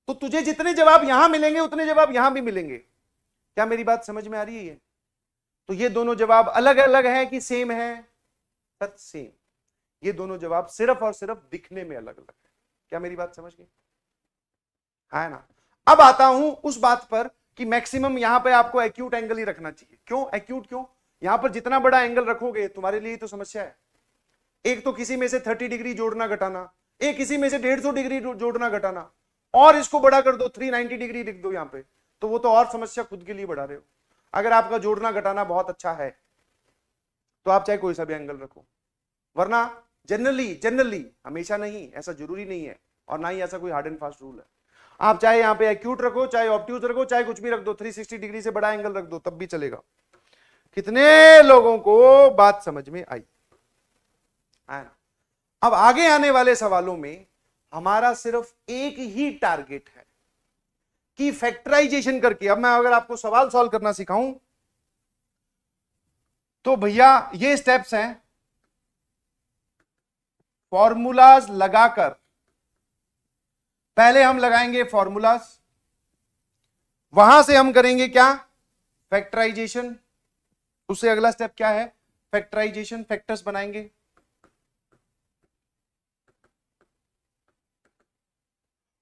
तो तुझे जितने जवाब यहां मिलेंगे उतने जवाब यहां भी मिलेंगे। क्या मेरी बात समझ में आ रही है? ये तो ये दोनों जवाब अलग अलग है कि सेम है? Sir same. ये दोनों जवाब सिर्फ और सिर्फ दिखने में अलग अलग है। क्या मेरी बात समझ गई? है ना? अब आता हूं उस बात पर कि मैक्सिमम यहां पे आपको एक्यूट एंगल ही रखना चाहिए। क्यों एक्यूट? क्यों? यहां पर जितना बड़ा एंगल रखोगे तुम्हारे लिए तो समस्या है। एक तो किसी में से 30 डिग्री जोड़ना घटाना, एक किसी में से 150 डिग्री जोड़ना घटाना, और इसको बड़ा कर दो 390 डिग्री लिख दो यहां पे, तो वो तो और समस्या खुद के लिए बढ़ा रहे हो। अगर आपका जोड़ना घटाना बहुत अच्छा है तो आप चाहे कोई सा भी एंगल रखो, वरना जनरली हमेशा नहीं, ऐसा जरूरी नहीं है, और ना ही ऐसा कोई हार्ड एंड फास्ट रूल है। आप चाहे यहां पे एक्यूट रखो, चाहे ऑब्ट्यूज रखो, चाहे कुछ भी रख दो, 360 डिग्री से बड़ा एंगल रख दो तब भी चलेगा। कितने लोगों को बात समझ में आई? अब आगे आने वाले सवालों में हमारा सिर्फ एक ही टारगेट है कि फैक्टराइजेशन करके, अब मैं अगर आपको सवाल सॉल्व करना सिखाऊं तो भैया ये स्टेप्स हैं, फॉर्मूलाज लगाकर पहले हम लगाएंगे फॉर्मूलाज, वहां से हम करेंगे क्या? फैक्टराइजेशन। उससे अगला स्टेप क्या है? फैक्टराइजेशन, फैक्टर्स बनाएंगे।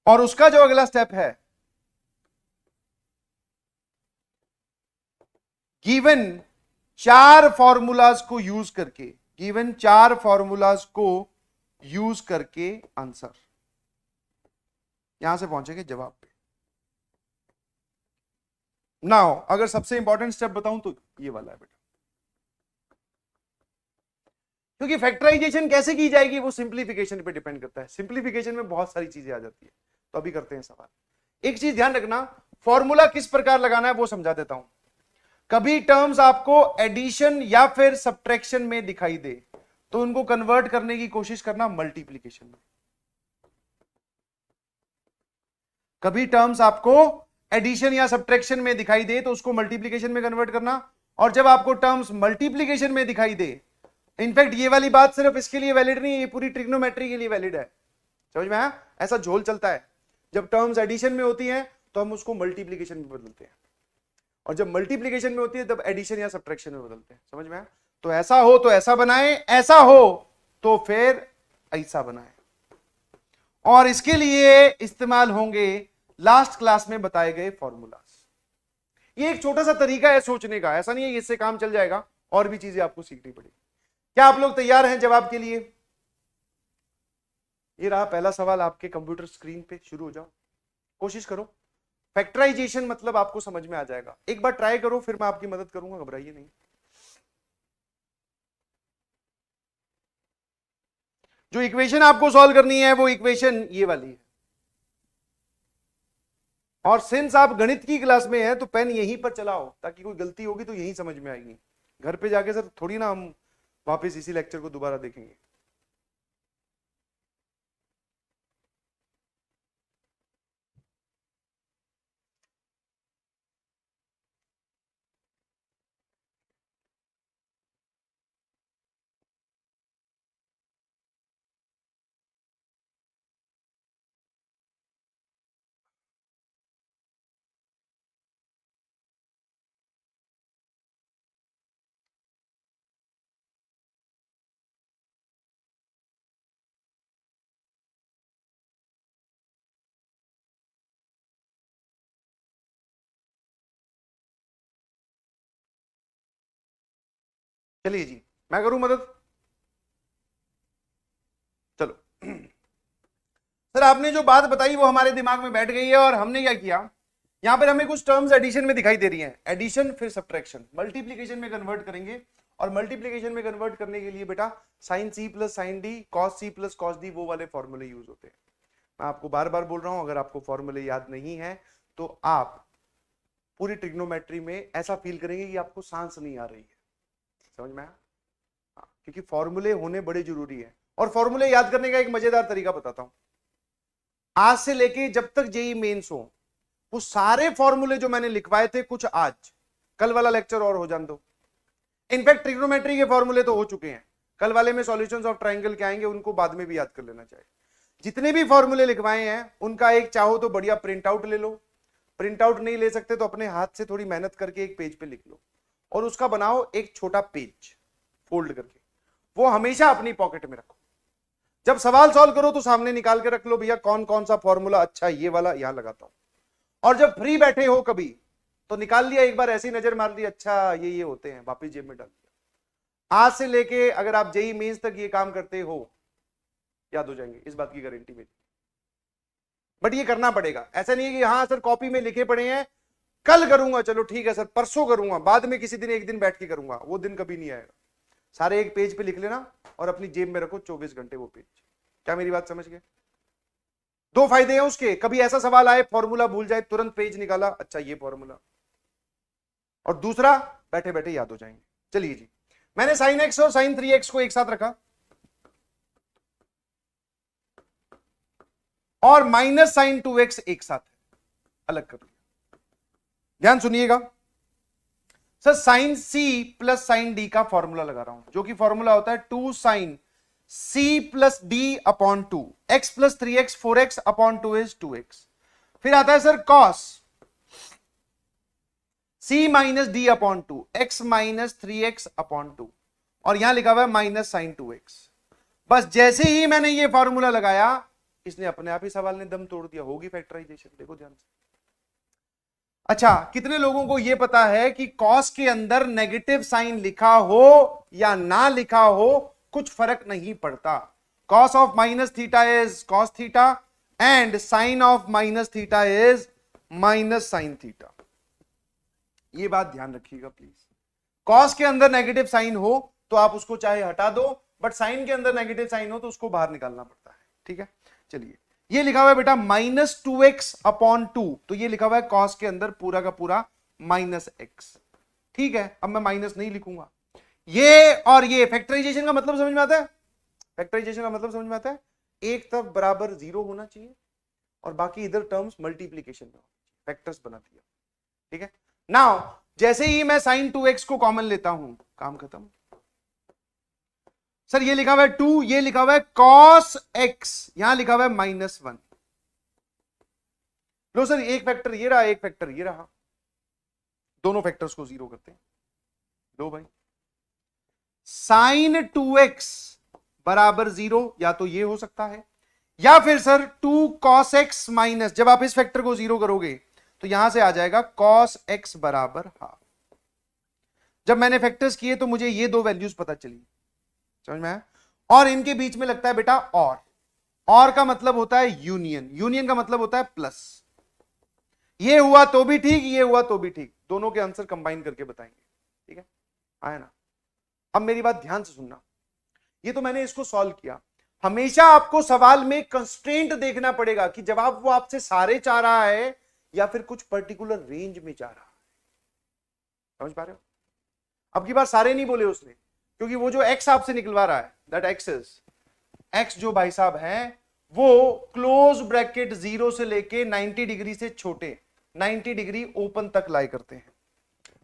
और उसका जो अगला स्टेप है गिवन 4 फॉर्मूलाज को यूज करके, गिवन 4 फॉर्मूलाज को यूज करके आंसर, यहां से पहुंचेंगे जवाब पे। नाउ अगर सबसे इंपॉर्टेंट स्टेप बताऊं तो ये वाला है बेटा, क्योंकि फैक्टराइजेशन कैसे की जाएगी वो सिंप्लीफिकेशन पे डिपेंड करता है। सिंप्लीफिकेशन में बहुत सारी चीजें आ जाती है, तो अभी करते हैं सवाल। एक चीज ध्यान रखना, फॉर्मूला किस प्रकार लगाना है वो समझा देता हूं। कभी टर्म्स आपको एडिशन या फिर सब्ट्रैक्शन में दिखाई दे तो उनको कन्वर्ट करने की कोशिश करना मल्टीप्लीकेशन में। कभी टर्म्स आपको एडिशन या सब्ट्रैक्शन में दिखाई दे तो उसको मल्टीप्लीकेशन में कन्वर्ट करना, और जब आपको टर्म्स मल्टीप्लीकेशन में दिखाई दे, इनफैक्ट ये वाली बात सिर्फ इसके लिए वैलिड नहीं है, ये पूरी ट्रिग्नोमेट्री के लिए वैलिड है। समझ में आया? ऐसा झोल चलता है, जब टर्म्स एडिशन में होती हैं तो हम उसको मल्टीप्लीकेशन में बदलते हैं, और जब मल्टीप्लीकेशन में होती है तब एडिशन या सब्ट्रैक्शन में बदलते हैं। समझ में आया? तो ऐसा हो तो ऐसा बनाए, ऐसा हो तो फिर ऐसा बनाए, और इसके लिए इस्तेमाल होंगे लास्ट क्लास में बताए गए फॉर्मूलाज। ये एक छोटा सा तरीका है सोचने का, ऐसा नहीं है इससे काम चल जाएगा, और भी चीजें आपको सीखनी पड़ेगी। क्या आप लोग तैयार हैं जवाब के लिए? ये रहा पहला सवाल आपके कंप्यूटर स्क्रीन पे, शुरू हो जाओ, कोशिश करो। फैक्टराइजेशन मतलब आपको समझ में आ जाएगा, एक बार ट्राई करो, फिर मैं आपकी मदद करूंगा, घबराइए नहीं। जो इक्वेशन आपको सॉल्व करनी है वो इक्वेशन ये वाली है, और सिंस आप गणित की क्लास में हैं तो पेन यहीं पर चलाओ, ताकि कोई गलती होगी तो यहीं समझ में आएगी। घर पे जाके सर थोड़ी ना हम वापस इसी लेक्चर को दोबारा देखेंगे। चलिए जी, मैं करूं मदद? चलो सर, आपने जो बात बताई वो हमारे दिमाग में बैठ गई है, और हमने क्या किया, यहां पर हमें कुछ टर्म्स एडिशन में दिखाई दे रही हैं, एडिशन फिर सब्ट्रैक्शन, मल्टीप्लीकेशन में कन्वर्ट करेंगे, और मल्टीप्लीकेशन में कन्वर्ट करने के लिए बेटा साइन सी plus sine D, cos C plus cos D, वो वाले फॉर्मूले यूज होते हैं। मैं आपको बार बार बोल रहा हूं, अगर आपको फॉर्मूले याद नहीं है तो आप पूरी ट्रिग्नोमेट्री में ऐसा फील करेंगे कि आपको सांस नहीं आ रही है। समझ में आया? क्योंकि फॉर्मूले होने बड़े जरूरी है, और फॉर्मूले याद करने का एक मजेदार तरीका बताता हूं। आज से लेके जब तक जेई मेंस हो, वो सारे फॉर्मूले जो मैंने लिखवाए थे, कुछ आज, कल वाला लेक्चर और हो जान दो। इनफैक्ट ट्रिग्नोमेट्री के फॉर्मूले तो हो चुके हैं, कल वाले में सॉल्यूशंस ऑफ ट्रायंगल के आएंगे, उनको बाद में भी याद कर लेना चाहिए। जितने भी फॉर्मूले लिखवाए हैं उनका एक चाहो तो बढ़िया प्रिंट आउट ले लो, प्रिंट आउट नहीं ले सकते तो अपने हाथ से थोड़ी मेहनत करके एक पेज पे लिख लो, और उसका बनाओ एक छोटा पेज फोल्ड करके, वो हमेशा अपनी पॉकेट में रखो। जब सवाल सॉल्व करो तो सामने निकाल के रख लो, भैया कौन कौन सा फॉर्मूला अच्छा ये वाला यहां लगाता हूं, और जब फ्री बैठे हो कभी तो निकाल लिया, एक बार ऐसी नजर मार ली, अच्छा ये होते हैं, वापिस जेब में डाल दिया। आज से लेके अगर आप जेई मेंस तक ये काम करते हो, याद हो जाएंगे, इस बात की गारंटी मेरी। बट ये करना पड़ेगा, ऐसा नहीं है कि हाँ सर कॉपी में लिखे पड़े हैं, कल करूंगा, चलो ठीक है सर परसों करूंगा, बाद में किसी दिन एक दिन बैठ के करूंगा, वो दिन कभी नहीं आएगा। सारे एक पेज पे लिख लेना और अपनी जेब में रखो 24 घंटे वो पेज। क्या मेरी बात समझ गए? दो फायदे हैं उसके, कभी ऐसा सवाल आए फॉर्मूला भूल जाए, तुरंत पेज निकाला, अच्छा ये फॉर्मूला, और दूसरा बैठे बैठे याद हो जाएंगे। चलिए जी, मैंने साइन एक्स और साइन 3x को एक साथ रखा, और माइनस साइन 2x एक साथ अलग कर लिया। ध्यान सुनिएगा सर, साइन सी प्लस साइन डी का फॉर्मूला लगा रहा हूं, जो कि फॉर्मूला होता है 2 sine C plus d upon 2, x plus 3x 4x upon 2 is 2x। फिर आता है sir cos c minus d upon 2, x minus 3x upon 2, और यहां लिखा हुआ है माइनस साइन 2x। बस जैसे ही मैंने ये फॉर्मूला लगाया, इसने अपने आप ही सवाल ने दम तोड़ दिया, होगी फैक्टराइजेशन। देखो ध्यान से, अच्छा, कितने लोगों को यह पता है कि कॉस के अंदर नेगेटिव साइन लिखा हो या ना लिखा हो कुछ फर्क नहीं पड़ता। Cos of minus theta is cos theta and sine of minus theta is minus sine theta. यह बात ध्यान रखिएगा प्लीज। कॉस के अंदर नेगेटिव साइन हो तो आप उसको चाहे हटा दो, बट साइन के अंदर नेगेटिव साइन हो तो उसको बाहर निकालना पड़ता है। ठीक है, चलिए ये लिखा हुआ है बेटा -2x/2, तो ये लिखा हुआ है कॉस के अंदर पूरा का पूरा -x। ठीक है, अब मैं माइनस नहीं लिखूंगा। ये और ये फैक्टराइजेशन का मतलब समझ में आता है? फैक्टराइजेशन का मतलब समझ में आता है? एक तरफ बराबर 0 होना चाहिए और बाकी इधर टर्म्स मल्टीप्लीकेशन में फैक्टर्स बना दिया। ठीक है, नाउ जैसे ही मैं sin 2x को कॉमन लेता हूं, काम खत्म। सर ये लिखा हुआ है 2, ये लिखा हुआ है cos x, यहां लिखा हुआ है -1। लो सर, एक फैक्टर ये रहा, एक फैक्टर ये रहा, दोनों फैक्टर्स को 0 करते हैं। लो भाई, sin 2x बराबर 0 या तो ये हो सकता है, या फिर सर 2 cos x माइनस, जब आप इस फैक्टर को 0 करोगे तो यहां से आ जाएगा cos x बराबर हाफ। जब मैंने फैक्टर्स किए तो मुझे ये दो वैल्यूज पता चली, समझ में आया? और इनके बीच में लगता है बेटा और का मतलब होता है यूनियन, यूनियन का मतलब होता है प्लस। ये हुआ तो भी ठीक, ये हुआ तो भी ठीक, दोनों के आंसर कंबाइन करके बताएंगे। ठीक है, आया ना? अब मेरी बात ध्यान से सुनना, ये तो मैंने इसको सॉल्व किया। हमेशा आपको सवाल में कंस्ट्रेंट देखना पड़ेगा कि जवाब वो आपसे सारे चाह रहा है या फिर कुछ पर्टिकुलर रेंज में चाह रहा है। समझ पा रहे हो? अब की बार सारे नहीं बोले उसने, क्योंकि वो जो x आपसे निकलवा रहा है, दैट x इज x जो भाई साहब है वो क्लोज ब्रैकेट 0 से लेके 90 डिग्री से छोटे 90 डिग्री ओपन तक लाई करते हैं।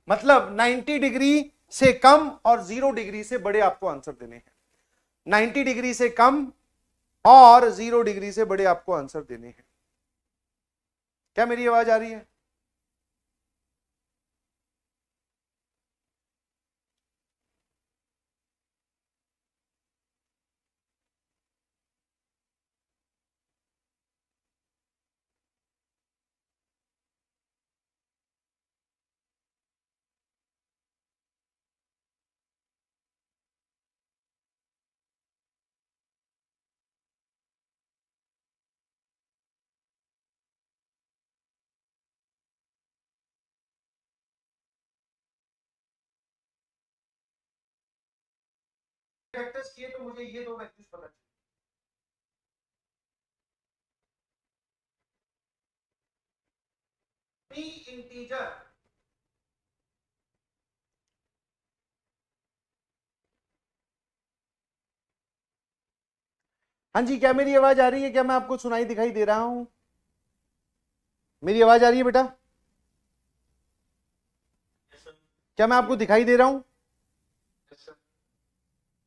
मतलब 90 डिग्री से कम और 0 डिग्री से बड़े आपको आंसर देने हैं। 90 डिग्री से कम और 0 डिग्री से बड़े आपको आंसर देने हैं। क्या मेरी आवाज आ रही है? फैक्टर्स किए तो मुझे ये दो वैल्यूज पता चली। p इंटीजर हाँ जी, क्या मेरी आवाज आ रही है? क्या मैं आपको सुनाई दिखाई दे रहा हूं? मेरी आवाज आ रही है बेटा? क्या मैं आपको दिखाई दे रहा हूं?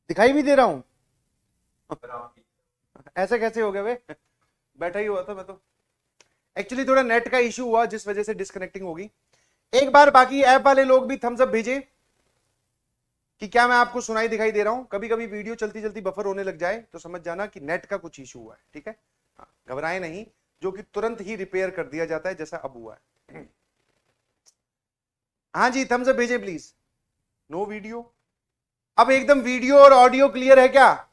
दिखाई भी दे रहा हूं? ऐसा कैसे हो गया वे? बैठा ही हुआ था मैं तो। एक्चुअली थोड़ा नेट का इशू हुआ जिस वजह से डिस्कनेक्टिंग होगी। एक बार बाकी ऐप वाले लोग भी थम्स अप भेजे कि क्या मैं आपको सुनाई दिखाई दे रहा हूं। कभी कभी वीडियो चलती चलती बफर होने लग जाए तो समझ जाना कि नेट का कुछ इशू हुआ है। ठीक है, घबराए नहीं, जो कि तुरंत ही रिपेयर कर दिया जाता है जैसा अब हुआ है। हाँ जी, थम्स अप भेजे प्लीज। No video. अब एकदम वीडियो और ऑडियो क्लियर है क्या?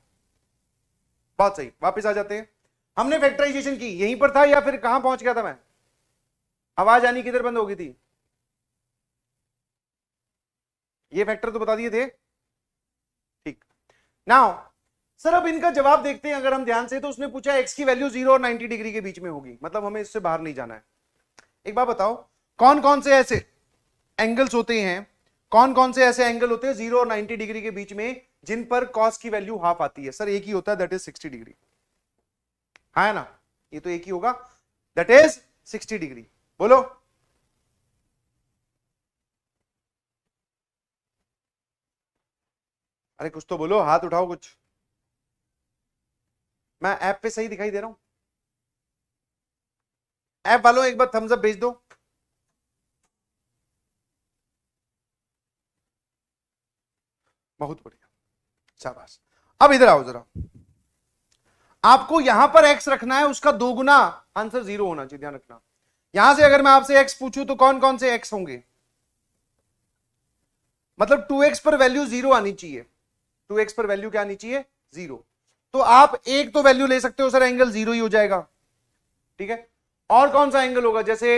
बहुत सही, वापस आ जाते हैं। हमने फैक्टराइजेशन की यहीं पर था या फिर कहां पहुंच गया था मैं? आवाज आनी किधर बंद हो गई थी? ये फैक्टर तो बता दिए थे। ठीक, नाउ सर अब इनका जवाब देखते हैं। अगर हम ध्यान से, तो उसने पूछा x की वैल्यू 0 और 90 डिग्री के बीच में होगी, मतलब हमें इससे बाहर नहीं जाना है। एक बात बताओ, कौन कौन से ऐसे एंगल्स होते हैं, कौन कौन से ऐसे एंगल होते हैं 0 और 90 डिग्री के बीच में जिन पर cos की वैल्यू हाफ आती है? सर एक ही होता है, दैट इज 60 डिग्री। हाँ है ना? ये तो एक ही होगा, दैट इज 60 डिग्री। बोलो। अरे कुछ तो बोलो, हाथ उठाओ कुछ। मैं ऐप पे सही दिखाई दे रहा हूं? ऐप वालों एक बार थम्स अप भेज दो। बहुत बढ़िया, शाबाश। अब इधर आओ जरा। आपको यहां पर x रखना है, उसका दोगुना आंसर 0 होना चाहिए, ध्यान रखना। यहां से अगर मैं आपसे x पूछूं तो कौन कौन से x होंगे, मतलब 2x पर वैल्यू 0 आनी चाहिए, 2x पर वैल्यू क्या आनी चाहिए, 0। तो आप एक तो वैल्यू ले सकते हो सर, एंगल 0 ही हो जाएगा, ठीक है। और कौन सा एंगल होगा, जैसे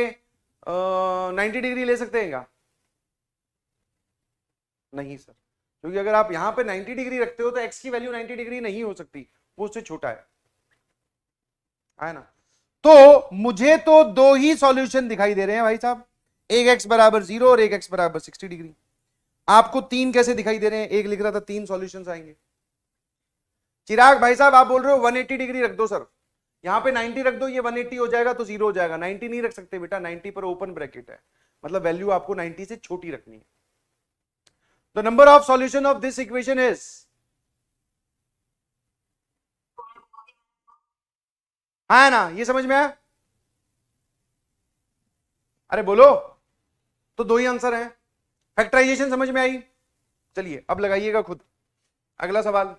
90 डिग्री ले सकते हैं क्या, नहीं सर, क्योंकि अगर आप यहां पे 90 डिग्री रखते हो तो x की वैल्यू 90 डिग्री नहीं हो सकती, वो उससे छोटा है ना। तो मुझे तो दो ही सॉल्यूशन दिखाई दे रहे हैं भाई साहब, एक x बराबर 0 और एक x बराबर 60 डिग्री। आपको तीन कैसे दिखाई दे रहे हैं, एक लिख रहा था तीन सॉल्यूशंस आएंगे। चिराग भाई साहब आप बोल रहे हो 180 डिग्री रख दो सर, यहां पे 90 रख दो, ये 180 हो जाएगा तो 0 हो जाएगा। 90 नहीं रख सकते बेटा, 90 पर ओपन ब्रैकेट है, मतलब वैल्यू आपको 90 से छोटी रखनी है। The number of solution of this equation is, है ना, ये समझ में आया, अरे बोलो, तो दो ही आंसर है, फैक्टराइजेशन समझ में आई। चलिए अब लगाइएगा खुद अगला सवाल।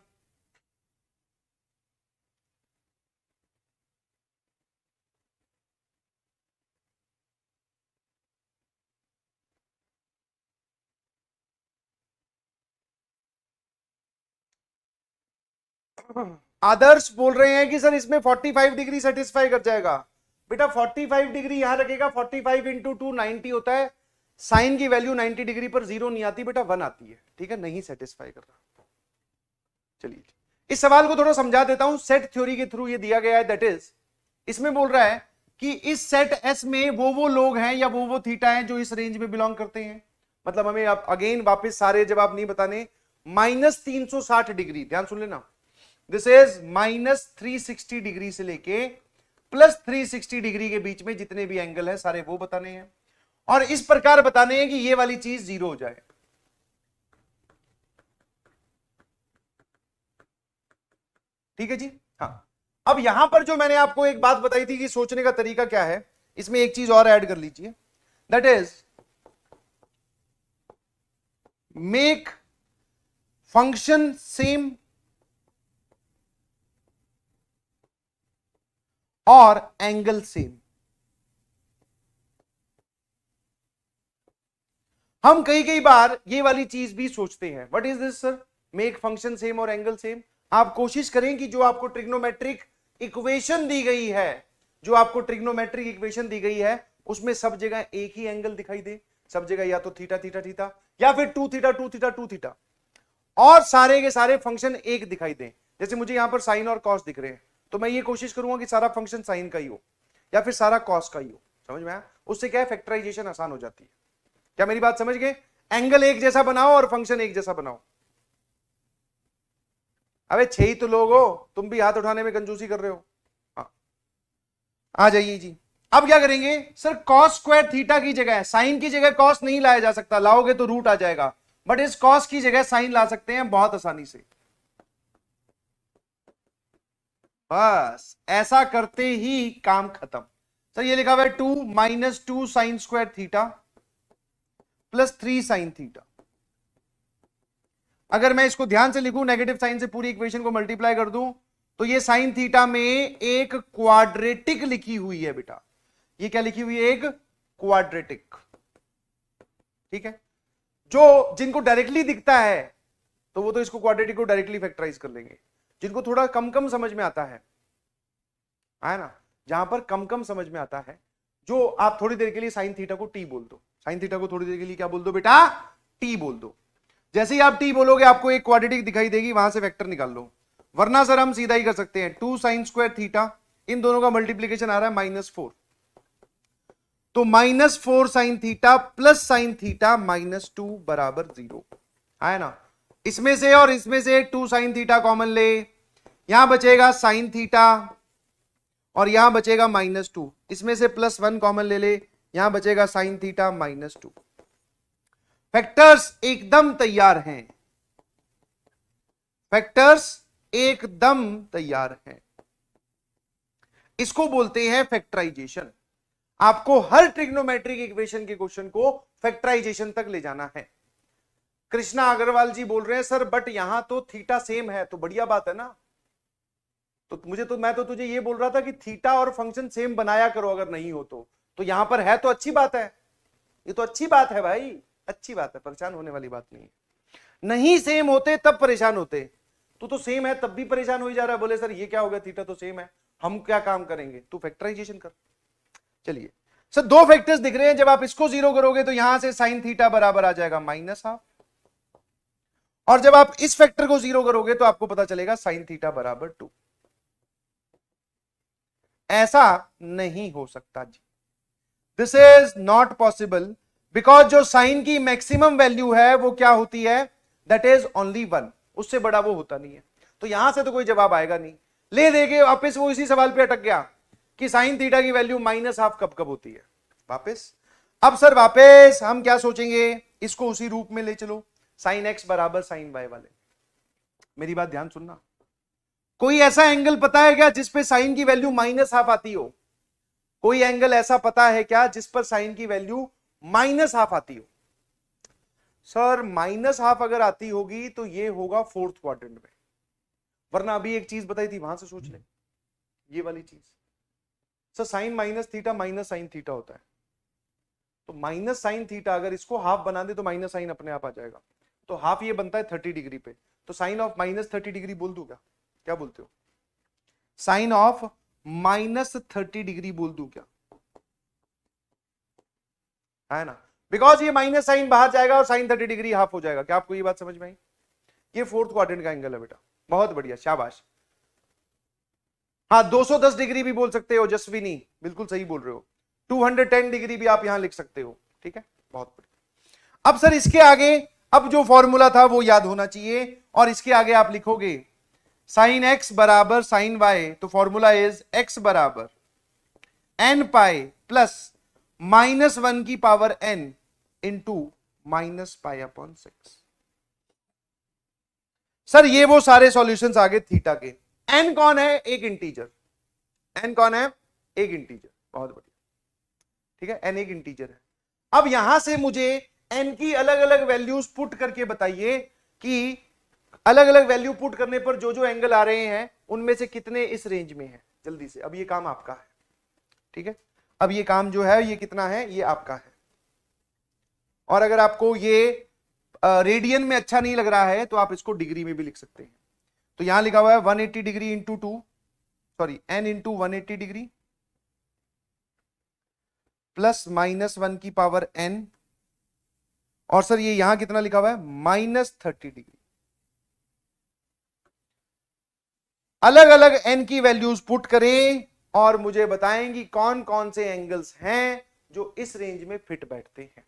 आदर्श बोल रहे हैं कि सर इसमें 45 डिग्री सेटिस्फाई कर जाएगा। बेटा 45 डिग्री यहां रखेगा, 45 इंटू 2 90 होता है, साइन की वैल्यू 90 डिग्री पर 0 नहीं आती बेटा, 1 आती है, ठीक है, नहीं सेटिस्फाई कर रहा। चलिए इस सवाल को थोड़ा समझा देता हूं, सेट थ्योरी के थ्रू ये दिया गया है, दैट इज इसमें बोल रहा है कि इस सेट एस में वो लोग हैं या वो थीटा हैं जो इस रेंज में बिलोंग करते हैं, मतलब हमें अब अगेन वापस सारे जवाब नहीं बताने, -360 डिग्री, ध्यान सुन लेना, दिस इज -360 डिग्री से लेके +360 डिग्री के बीच में जितने भी एंगल है सारे वो बताने हैं, और इस प्रकार बताने हैं कि ये वाली चीज 0 हो जाए। ठीक है जी, हाँ। अब यहां पर जो मैंने आपको एक बात बताई थी कि सोचने का तरीका क्या है, इसमें एक चीज और ऐड कर लीजिए, that is make function same और एंगल सेम। हम कई बार ये वाली चीज भी सोचते हैं, what is this sir, make function same और एंगल सेम। आप कोशिश करें कि जो आपको ट्रिग्नोमेट्रिक इक्वेशन दी गई है, जो आपको ट्रिग्नोमेट्रिक इक्वेशन दी गई है उसमें सब जगह एक ही एंगल दिखाई दे, सब जगह या तो थीटा थीटा थीटा या फिर 2 थीटा 2 थीटा 2 थीटा, और सारे के सारे फंक्शन एक दिखाई दें। जैसे मुझे यहां पर साइन और कॉस दिख रहे हैं, तो मैं ये कोशिश करूंगा कि सारा फंक्शन साइन का ही हो या फिर सारा कॉस का ही हो, समझ में आया, उससे क्या है फैक्टराइजेशन आसान हो जाती है। क्या मेरी बात समझ गए, एंगल एक जैसा बनाओ और फंक्शन एक जैसा बनाओ। अबे 6 ही तो लोग हो, तुम भी हाथ उठाने में कंजूसी कर रहे हो। हाँ आ जाइए जी। अब क्या करेंगे सर, कॉस स्क्वायर थीटा की जगह साइन की जगह कॉस नहीं लाया जा सकता, लाओगे तो रूट आ जाएगा, बट इस कॉस की जगह साइन ला सकते हैं बहुत आसानी से। बस ऐसा करते ही काम खत्म। सर ये लिखा हुआ है 2 - 2 sine square theta +3 sine theta. अगर मैं इसको ध्यान से लिखूं, नेगेटिव साइन से पूरी इक्वेशन को मल्टीप्लाई कर दूं, तो ये साइन थीटा में एक क्वाड्रेटिक लिखी हुई है बेटा, ये क्या लिखी हुई है, एक क्वाड्रेटिक, ठीक है। जो जिनको डायरेक्टली दिखता है तो वो तो इसको क्वाड्रेटिक को डायरेक्टली फैक्टराइज कर लेंगे, जिनको थोड़ा कम कम समझ में आता है ना, जहां पर कम कम समझ में आता है, जो आप थोड़ी देर के लिए साइन थीटा को टी बोल दो, साइन थीटा को थोड़ी देर के लिए क्या बोल दो बेटा, टी बोल दो। जैसे ही आप टी बोलोगे आपको एक क्वाड्रेटिक दिखाई देगी, वहां से वेक्टर निकाल लो, वरना सर हम सीधा ही कर सकते हैं 2 साइन स्क्वायर थीटा, इन दोनों का मल्टीप्लीकेशन आ रहा है -4, तो -4 sine theta plus sine theta -2 बराबर 0, है ना। इसमें से और इसमें से 2 साइन थीटा कॉमन ले, यहां बचेगा साइन थीटा और यहां बचेगा -2, इसमें से +1 कॉमन ले ले, यहां बचेगा साइन थीटा -2। फैक्टर्स एकदम तैयार हैं, फैक्टर्स एकदम तैयार हैं, इसको बोलते हैं फैक्टराइजेशन। आपको हर ट्रिग्नोमेट्रिक इक्वेशन के क्वेश्चन को फैक्टराइजेशन तक ले जाना है। कृष्णा अग्रवाल जी बोल रहे हैं सर बट यहां तो थीटा सेम है, तो बढ़िया बात है ना, तो मैं तो तुझे ये बोल रहा था कि थीटा और फंक्शन सेम बनाया करो, अगर नहीं हो तो तो यहां पर है तो अच्छी बात है, ये तो अच्छी बात है भाई, अच्छी बात है, परेशान होने वाली बात नहीं है। नहीं सेम होते तब परेशान होते, तू तो सेम है तब भी परेशान हो जा रहा है। बोले सर ये क्या हो गया, थीटा तो सेम है, हम क्या काम करेंगे, तू फैक्टराइजेशन कर। चलिए सर, दो फैक्टर्स दिख रहे हैं, जब आप इसको जीरो करोगे तो यहां से साइन थीटा बराबर आ जाएगा -हाफ, और जब आप इस फैक्टर को जीरो करोगे तो आपको पता चलेगा साइन थीटा बराबर 2। ऐसा नहीं हो सकता जी, this is not possible, because जो साइन की मैक्सिमम वैल्यू है वो क्या होती है, दैट इज ओनली 1, उससे बड़ा वो होता नहीं है। तो यहां से तो कोई जवाब आएगा नहीं। ले देंगे वापस, वो इसी सवाल पे अटक गया कि साइन थीटा की वैल्यू -हाफ कब कब होती है। वापस, अब सर वापस हम क्या सोचेंगे, इसको उसी रूप में ले चलो, साइन एक्स बराबर साइन वाई वाले। मेरी बात ध्यान सुनना, कोई ऐसा एंगल पता है क्या जिस पे साइन की वैल्यू -हाफ आती हो? कोई एंगल ऐसा पता है क्या जिस पर साइन की वैल्यू -हाफ आती हो? सर -हाफ अगर आती होगी तो ये होगा फोर्थ क्वाड्रेंट में, वरना अभी एक चीज बताई थी वहां से सोच ले, ये वाली चीज। Sir sine minus theta minus sine theta होता है, तो माइनस साइन थीटा अगर इसको हाफ बना दे तो माइनस साइन अपने आप आ जाएगा, तो हाफ ये बनता है 30 डिग्री पे, तो साइन ऑफ -30 डिग्री बोल दूं क्या? क्या बोलते हो, साइन ऑफ -30 डिग्री बोल दूं क्या? है ना, बिकॉज ये माइनस साइन बाहर जाएगा और साइन 30 डिग्री हाफ हो जाएगा। क्या आपको ये बात समझ में आई? ये फोर्थ क्वाड्रेंट का एंगल है बेटा, बहुत बढ़िया, शाबाश। हाँ 210 डिग्री भी बोल सकते हो जसविनी, बिल्कुल सही बोल रहे हो, 210 डिग्री भी आप यहां लिख सकते हो, ठीक है, बहुत बढ़िया। अब सर इसके आगे, अब जो फॉर्मूला था वो याद होना चाहिए, और इसके आगे आप लिखोगे साइन एक्स बराबर साइन वाई, तो फॉर्मूला इज एक्स बराबर एन पाई प्लस -1 की पावर n इंटू -π/6। सर ये वो सारे सॉल्यूशंस आ गए थीटा के। n कौन है? एक इंटीजर। n कौन है? एक इंटीजर, बहुत बढ़िया, ठीक है, n एक इंटीजर है। अब यहां से मुझे n की अलग अलग वैल्यूज पुट करके बताइए कि अलग अलग वैल्यू पुट करने पर जो जो एंगल आ रहे हैं उनमें से कितने इस रेंज में है। जल्दी से, अब ये काम आपका है, ठीक है, अब ये काम जो है ये कितना है, ये आपका है। और अगर आपको ये रेडियन में अच्छा नहीं लग रहा है तो आप इसको डिग्री में भी लिख सकते हैं। तो यहां लिखा हुआ है 180 degree into 2, sorry n into 180 degree plus -1 की पावर n, और सर ये यहां कितना लिखा हुआ है, -30 डिग्री। अलग अलग n की वैल्यूज पुट करें और मुझे बताएंगी कौन कौन से एंगल्स हैं जो इस रेंज में फिट बैठते हैं।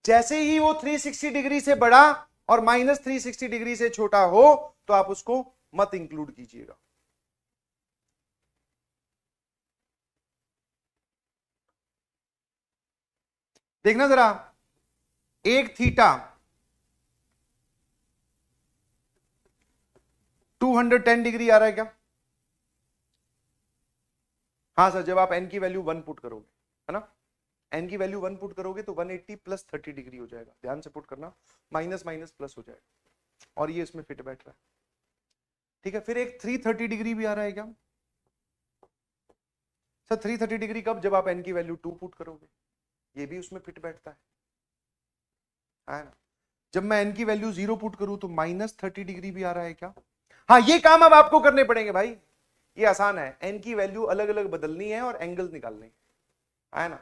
जैसे ही वो 360 डिग्री से बड़ा और -360 डिग्री से छोटा हो तो आप उसको मत इंक्लूड कीजिएगा। देखना जरा, एक थीटा 210 डिग्री आ रहा है क्या? हाँ सर, जब आप n की वैल्यू 1 पुट करोगे, है ना, n की वैल्यू 1 पुट करोगे तो 180 प्लस 30 डिग्री हो जाएगा, ध्यान से पुट करना, माइनस माइनस प्लस हो जाएगा, और ये इसमें फिट बैठ रहा है, ठीक है। फिर एक 330 डिग्री भी आ रहा है क्या? सर 330 डिग्री कब? जब आप n की वैल्यू 2 पुट करोगे, ये भी उसमें फिट बैठता है ना। जब मैं n की वैल्यू 0 पुट करूं तो -30 डिग्री भी आ रहा है क्या? हाँ, ये काम अब आपको करने पड़ेंगे भाई, ये आसान है, n की वैल्यू अलग अलग बदलनी है और एंगल्स निकालने है ना।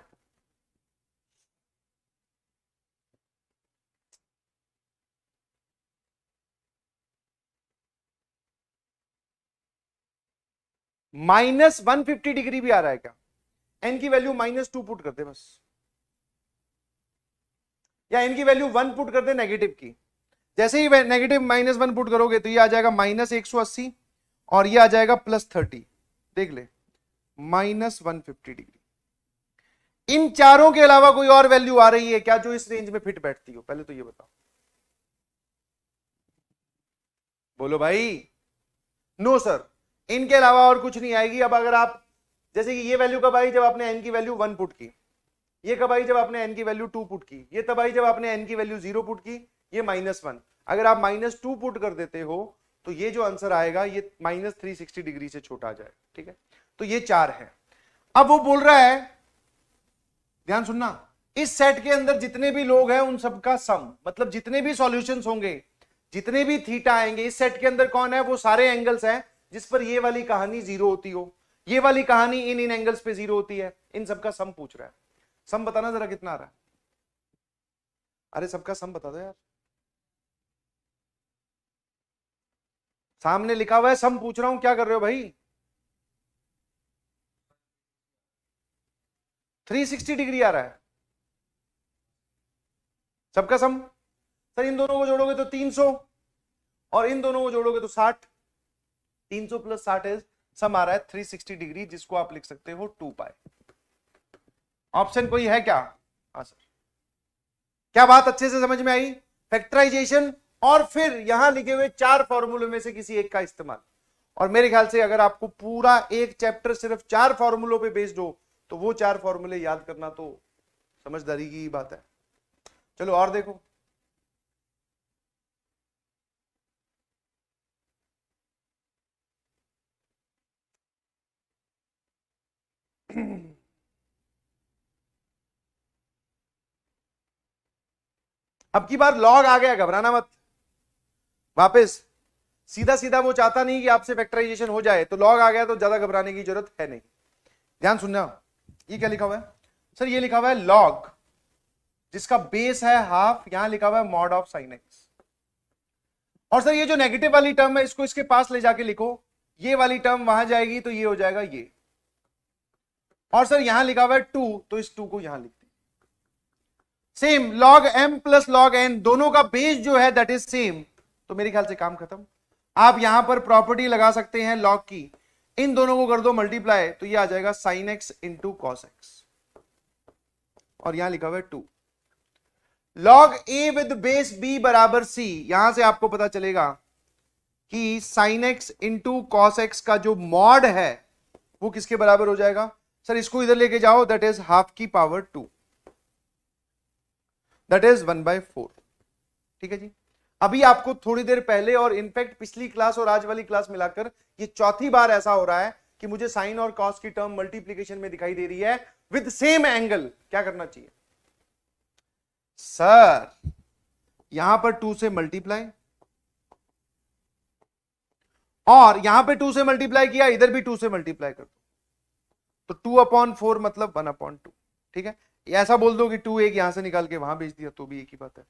-150 डिग्री भी आ रहा है क्या? n की वैल्यू -2 पुट करते बस, या n की वैल्यू 1 पुट करते नेगेटिव की। जैसे ही नेगेटिव -1 पुट करोगे तो ये आ जाएगा -180 और ये आ जाएगा +30, देख ले, -150 डिग्री। इन चारों के अलावा कोई और वैल्यू आ रही है क्या जो इस रेंज में फिट बैठती हो? पहले तो ये बताओ, बोलो भाई। नो सर, इनके अलावा और कुछ नहीं आएगी। अब अगर आप, जैसे कि ये वैल्यू कब आई? जब आपने n की वैल्यू 1 पुट की। ये कब आई? जब आपने n की वैल्यू 2 पुट की। ये तब आई जब आपने n की वैल्यू 0 पुट की, ये -1। अगर आप -2 पुट कर देते हो तो ये जो आंसर आएगा ये -360 डिग्री से छोटा आ जाएगा। ठीक है, तो ये 4 है। अब वो बोल रहा है, ध्यान सुनना, इस सेट के अंदर जितने भी लोग हैं उन सबका सम, मतलब जितने भी सॉल्यूशंस होंगे, जितने भी थीटा आएंगे इस सेट के अंदर, कौन है, वो सारे एंगल्स हैं जिस पर ये वाली कहानी जीरो होती हो, ये वाली कहानी इन एंगल्स पे जीरो होती है, इन सबका सम पूछ रहा है। सम बताना जरा कितना आ रहा है। अरे सबका सम बता दो यार, सामने लिखा हुआ है सम पूछ रहा हूं, क्या कर रहे हो भाई। 360 डिग्री आ रहा है सबका सम। सर इन दोनों को जोड़ोगे तो 300 और इन दोनों को जोड़ोगे तो 60, 300 + 60 सम आ रहा है 360 डिग्री, जिसको आप लिख सकते हो 2 पाई। ऑप्शन कोई है क्या? हाँ सर, क्या बात अच्छे से समझ में आई? फैक्टराइजेशन और फिर यहां लिखे हुए 4 फॉर्मूलों में से किसी एक का इस्तेमाल। और मेरे ख्याल से अगर आपको पूरा एक चैप्टर सिर्फ 4 फॉर्मूलों पे बेस्ड हो तो वो 4 फॉर्मूले याद करना तो समझदारी की बात है। चलो और देखो, अब की बार लॉग आ गया, घबराना मत। वापस सीधा सीधा वो चाहता नहीं कि आपसे फैक्टराइजेशन हो जाए, तो लॉग आ गया तो ज्यादा घबराने की जरूरत है नहीं। ध्यान सुनना, ये क्या लिखा हुआ है सर? ये लिखा हुआ है लॉग, जिसका बेस है हाफ, यहां लिखा हुआ है मॉड ऑफ साइन एक्स। और सर ये जो नेगेटिव वाली टर्म है इसको इसके पास ले जाके लिखो, ये वाली टर्म वहां जाएगी तो ये हो जाएगा ये। और सर यहां लिखा हुआ है 2, तो इस 2 को यहां लिख दी। Same log m + log n, दोनों का बेस जो है दैट इज सेम, तो मेरे ख्याल से काम खत्म। आप यहां पर प्रॉपर्टी लगा सकते हैं log की, इन दोनों को कर दो मल्टीप्लाई, तो ये आ जाएगा sin x × cos x, और यहां लिखा हुआ है 2। log a with base b = c, यहां से आपको पता चलेगा कि sin x × cos x का जो मॉड है वो किसके बराबर हो जाएगा? सर इसको इधर लेके जाओ, दैट इज ½ 2, दैट इज 1/4। ठीक है जी। अभी आपको थोड़ी देर पहले और इनफैक्ट पिछली क्लास और आज वाली क्लास मिलाकर ये चौथी बार ऐसा हो रहा है कि मुझे साइन और कॉस की टर्म मल्टीप्लीकेशन में दिखाई दे रही है विद सेम एंगल। क्या करना चाहिए सर? यहां पर 2 से मल्टीप्लाई, और यहां पे 2 से मल्टीप्लाई किया, इधर भी 2 से मल्टीप्लाई कर दो, तो 2/4 मतलब 1/2। ठीक है, ऐसा बोल दो कि 2 एक यहां से निकाल के वहां भेज दिया तो भी एक ही बात है।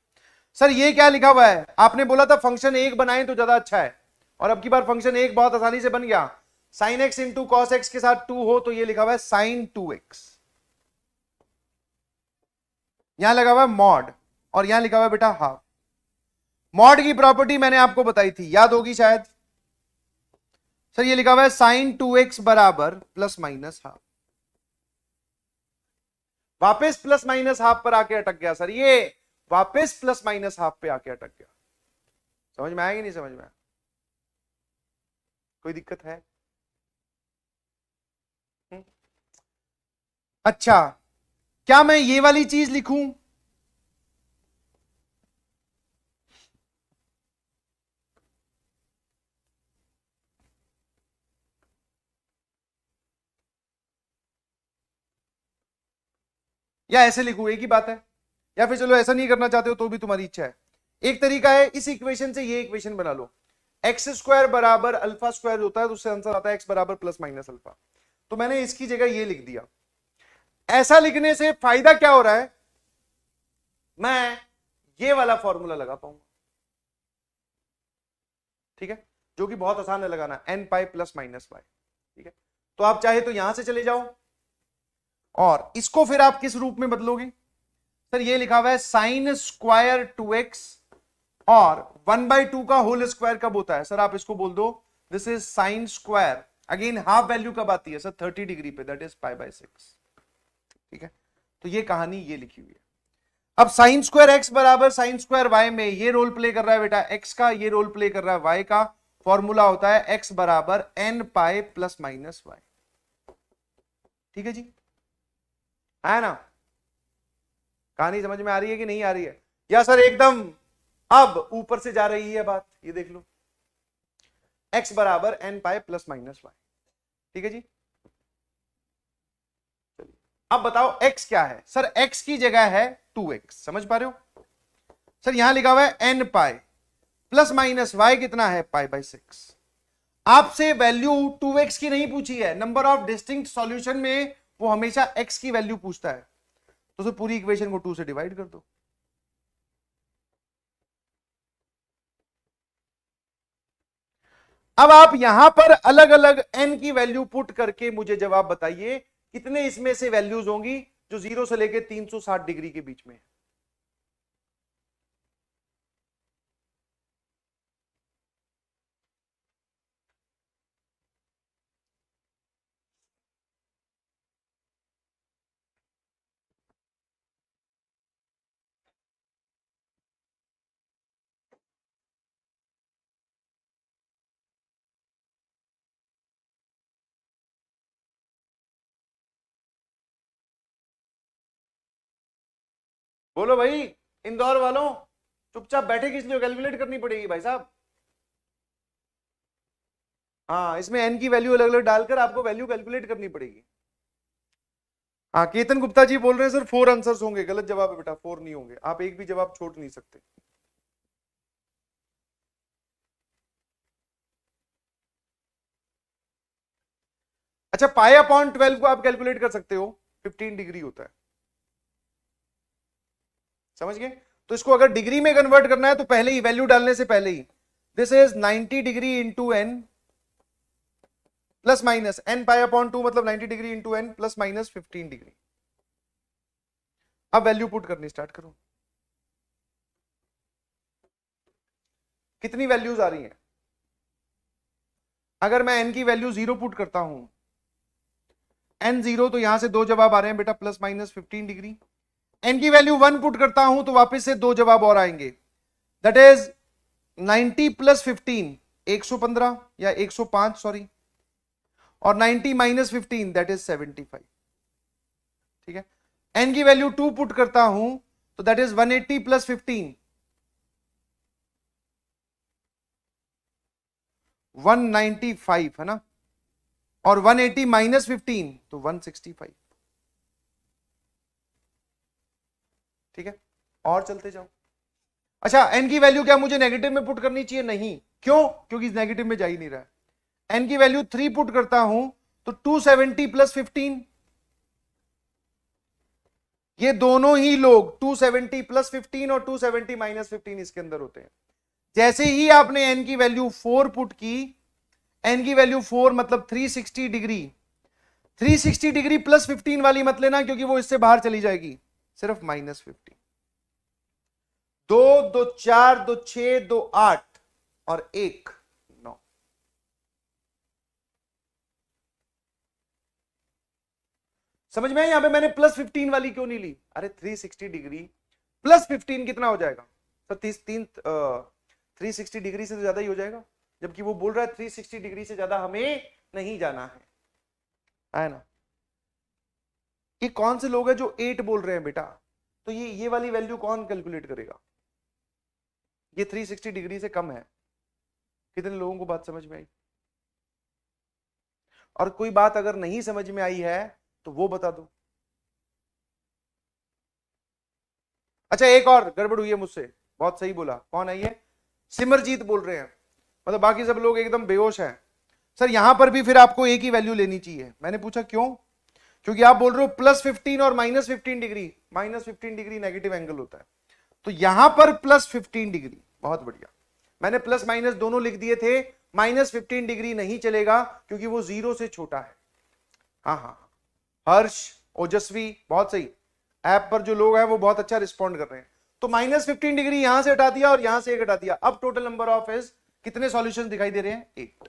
सर ये क्या लिखा हुआ है? आपने बोला था फंक्शन एक बनाएं तो ज्यादा अच्छा है, और अब की बार फंक्शन एक बहुत आसानी से बन गया। sin x × cos x के साथ 2 हो तो ये लिखा हुआ है sin 2x, यहां लगा हुआ है मॉड, और यहां लिखा हुआ है बेटा हाफ। मॉड की प्रॉपर्टी मैंने आपको बताई थी, याद होगी शायद। सर ये लिखा हुआ है sin 2x ± हाफ, वापस ±½ पर आके अटक गया। सर ये वापस ±½ पे आके अटक गया। समझ में आया कि नहीं समझ में आया? कोई दिक्कत है? अच्छा, क्या मैं ये वाली चीज लिखूं? या ऐसे लिखूं? एक ही बात है। या फिर चलो ऐसा नहीं करना चाहते हो तो भी तुम्हारी इच्छा है। एक तरीका है, इस इक्वेशन से ये इक्वेशन बना लो, x² = α² होता है तो उससे आंसर आता है x ± अल्फा। तो मैंने इसकी जगह ये लिख दिया। ऐसा लिखने से फायदा क्या हो रहा है? मैं ये वाला फॉर्मूला लगा पाऊंगा। ठीक है, जो कि बहुत आसान है लगाना, n π ± y। ठीक है, तो आप चाहे तो यहां से चले जाओ, और इसको फिर आप किस रूप में बदलोगे? सर ये लिखा हुआ है sin² 2x, और 1/2 का होल स्क्वायर कब होता है? सर आप इसको बोल दो this is sin², again half value कब आती है? सर 30 डिग्री पे, दैट इज π/6। ठीक है, तो ये कहानी ये लिखी हुई है। अब sin² x = sin² y में ये रोल प्ले कर रहा है बेटा x का, ये रोल प्ले कर रहा है y का। फॉर्मूला होता है x = nπ ± y। ठीक है जी, है ना? कहानी समझ में आ रही है कि नहीं आ रही है? या सर एकदम अब ऊपर से जा रही है बात? ये देख लो, x बराबर n pi plus minus Y. ठीक है जी। चलिए अब बताओ x क्या है। सर x की जगह है 2x, समझ पा रहे हो। सर यहां लिखा हुआ है n pi plus minus Y कितना है पाई बाई 6। आपसे वैल्यू 2x की नहीं पूछी है, नंबर ऑफ डिस्टिंक्ट सॉल्यूशन में वो हमेशा x की वैल्यू पूछता है, तो सर पूरी इक्वेशन को 2 से डिवाइड कर दो। अब आप यहां पर अलग अलग n की वैल्यू पुट करके मुझे जवाब बताइए कितने इसमें से वैल्यूज होंगी जो 0 से लेकर 360 डिग्री के बीच में है। बोलो भाई, इंदौर वालों, चुपचाप बैठे किस लिए, कैलकुलेट करनी पड़ेगी भाई साहब। हाँ, इसमें n की वैल्यू अलग अलग डालकर आपको वैल्यू कैलकुलेट करनी पड़ेगी। हाँ, केतन गुप्ता जी बोल रहे हैं सर 4 आंसर्स होंगे। गलत जवाब है बेटा, 4 नहीं होंगे, आप एक भी जवाब छोड़ नहीं सकते। अच्छा, पाई अपॉन 12 को आप कैलकुलेट कर सकते हो, 15 डिग्री होता है, समझ गए। तो इसको अगर डिग्री में कन्वर्ट करना है तो पहले ही वैल्यू डालने से पहले ही this is 90 degree into n plus minus n pi upon 2 मतलब 90 degree into n plus minus 15 degree. अब वैल्यू पुट करनी स्टार्ट करो। कितनी वैल्यूज आ रही हैं। अगर मैं n की वैल्यू 0 पुट करता हूं, n0, तो यहां से दो जवाब आ रहे हैं बेटा प्लस माइनस 15 डिग्री। n की वैल्यू 1 पुट करता हूं तो वापस से दो जवाब और आएंगे, दैट इज 90 प्लस 15 115 या 105 सॉरी, और 90 माइनस 15 दैट इज 75। ठीक है। n की वैल्यू 2 पुट करता हूं तो दैट इज 180 प्लस 15 195 है ना, और 180 माइनस 15 तो 165। ठीक है, और चलते जाओ। अच्छा, n की वैल्यू क्या मुझे नेगेटिव में पुट करनी चाहिए? नहीं, क्यों? क्योंकि नेगेटिव में जा ही नहीं रहा है। n की वैल्यू 3 पुट करता हूं तो 270 प्लस 15, ये दोनों ही लोग 270 प्लस 15 और 270 माइनस 15 इसके अंदर होते हैं। जैसे ही आपने n की वैल्यू 4 पुट की, n की वैल्यू 4 मतलब 360 डिग्री, 360 डिग्री प्लस 15 वाली मत लेना क्योंकि वो इससे बाहर चली जाएगी, सिर्फ माइनस 15। 2 2 4 2 6 2 8 और 1 9। समझ में? यहां पे मैंने प्लस 15 वाली क्यों नहीं ली? अरे 360 डिग्री प्लस 15 कितना हो जाएगा सर? 360 डिग्री से तो ज्यादा ही हो जाएगा, जबकि वो बोल रहा है 360 डिग्री से ज्यादा हमें नहीं जाना है ना। ये कौन से लोग हैं जो 8 बोल रहे हैं बेटा? तो ये वाली वैल्यू कौन कैलकुलेट करेगा? ये 360 डिग्री से कम है। कितने लोगों को बात समझ में आई? और कोई बात अगर नहीं समझ में आई है तो वो बता दो। अच्छा, एक और गड़बड़ हुई है मुझसे, बहुत सही बोला। कौन है ये? सिमरजीत बोल रहे हैं, मतलब बाकी सब लोग एकदम बेहोश हैं। सर यहां पर भी फिर आपको एक ही वैल्यू लेनी चाहिए। मैंने पूछा क्यों? क्योंकि आप बोल रहे हो प्लस 15 और minus 15 degree, minus 15 degree negative angle होता है, तो यहां पर प्लस 15 डिग्री। बहुत बढ़िया, मैंने प्लस माइनस दोनों लिख दिए थे। माइनस 15 डिग्री नहीं चलेगा क्योंकि वो 0 से छोटा है। हाँ हाँ, हर्ष, ओजस्वी, बहुत सही। ऐप पर जो लोग हैं वो बहुत अच्छा रिस्पॉन्ड कर रहे हैं। तो माइनस 15 डिग्री यहां से हटा दिया और यहां से एक हटा दिया। अब टोटल नंबर ऑफ इज कितने सॉल्यूशन दिखाई दे रहे हैं? 8।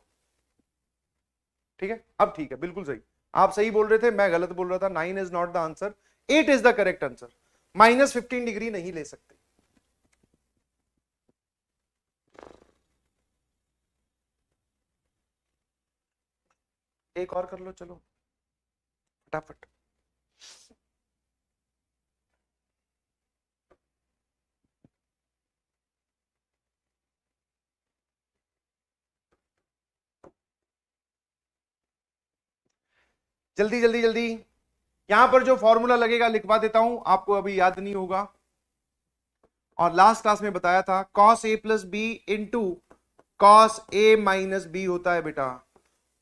ठीक है, अब ठीक है, बिल्कुल सही। आप सही बोल रहे थे, मैं गलत बोल रहा था। 9 is not the answer, 8 is the correct answer. Minus 15 degree नहीं ले सकते। एक और कर लो, चलो फटाफट। जल्दी जल्दी जल्दी, यहां पर जो फॉर्मूला लगेगा लिखवा देता हूं, आपको अभी याद नहीं होगा और लास्ट क्लास में बताया था, cos a plus B into cos a minus B होता है बेटा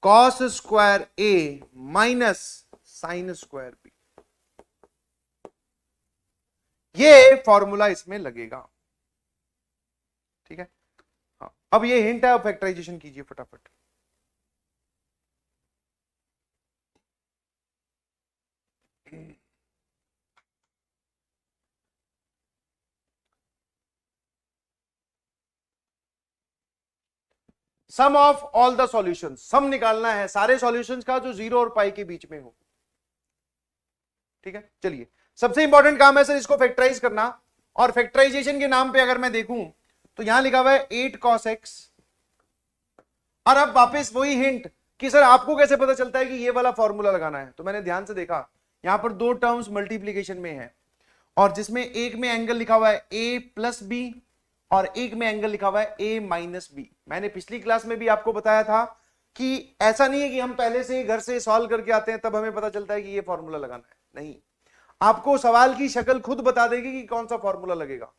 cos square a minus sine square B. ये फॉर्मूला इसमें लगेगा, ठीक है। हाँ, अब ये हिंट है, फैक्टराइजेशन कीजिए फटाफट। सम ऑफ ऑल द सॉल्यूशंस, सम निकालना है सारे सॉल्यूशंस का जो 0 और पाई के बीच में हो, ठीक है। चलिए, सबसे इंपॉर्टेंट काम है सर इसको फैक्टराइज करना, और फैक्टराइजेशन के नाम पे अगर मैं देखूं तो यहां लिखा हुआ है 8 cos x, और अब वापस वही हिंट कि सर आपको कैसे पता चलता है कि ये वाला फॉर्मूला लगाना है। तो मैंने ध्यान से देखा, यहां पर दो टर्म्स मल्टीप्लीकेशन में है, और जिसमें एक में एंगल लिखा हुआ है a प्लस बी और एक में एंगल लिखा हुआ है a माइनस बी। मैंने पिछली क्लास में भी आपको बताया था कि ऐसा नहीं है कि हम पहले से घर से सॉल्व करके आते हैं तब हमें पता चलता है कि ये फॉर्मूला लगाना है, नहीं, आपको सवाल की शक्ल खुद बता देगी कि कौन सा फॉर्मूला लगेगा।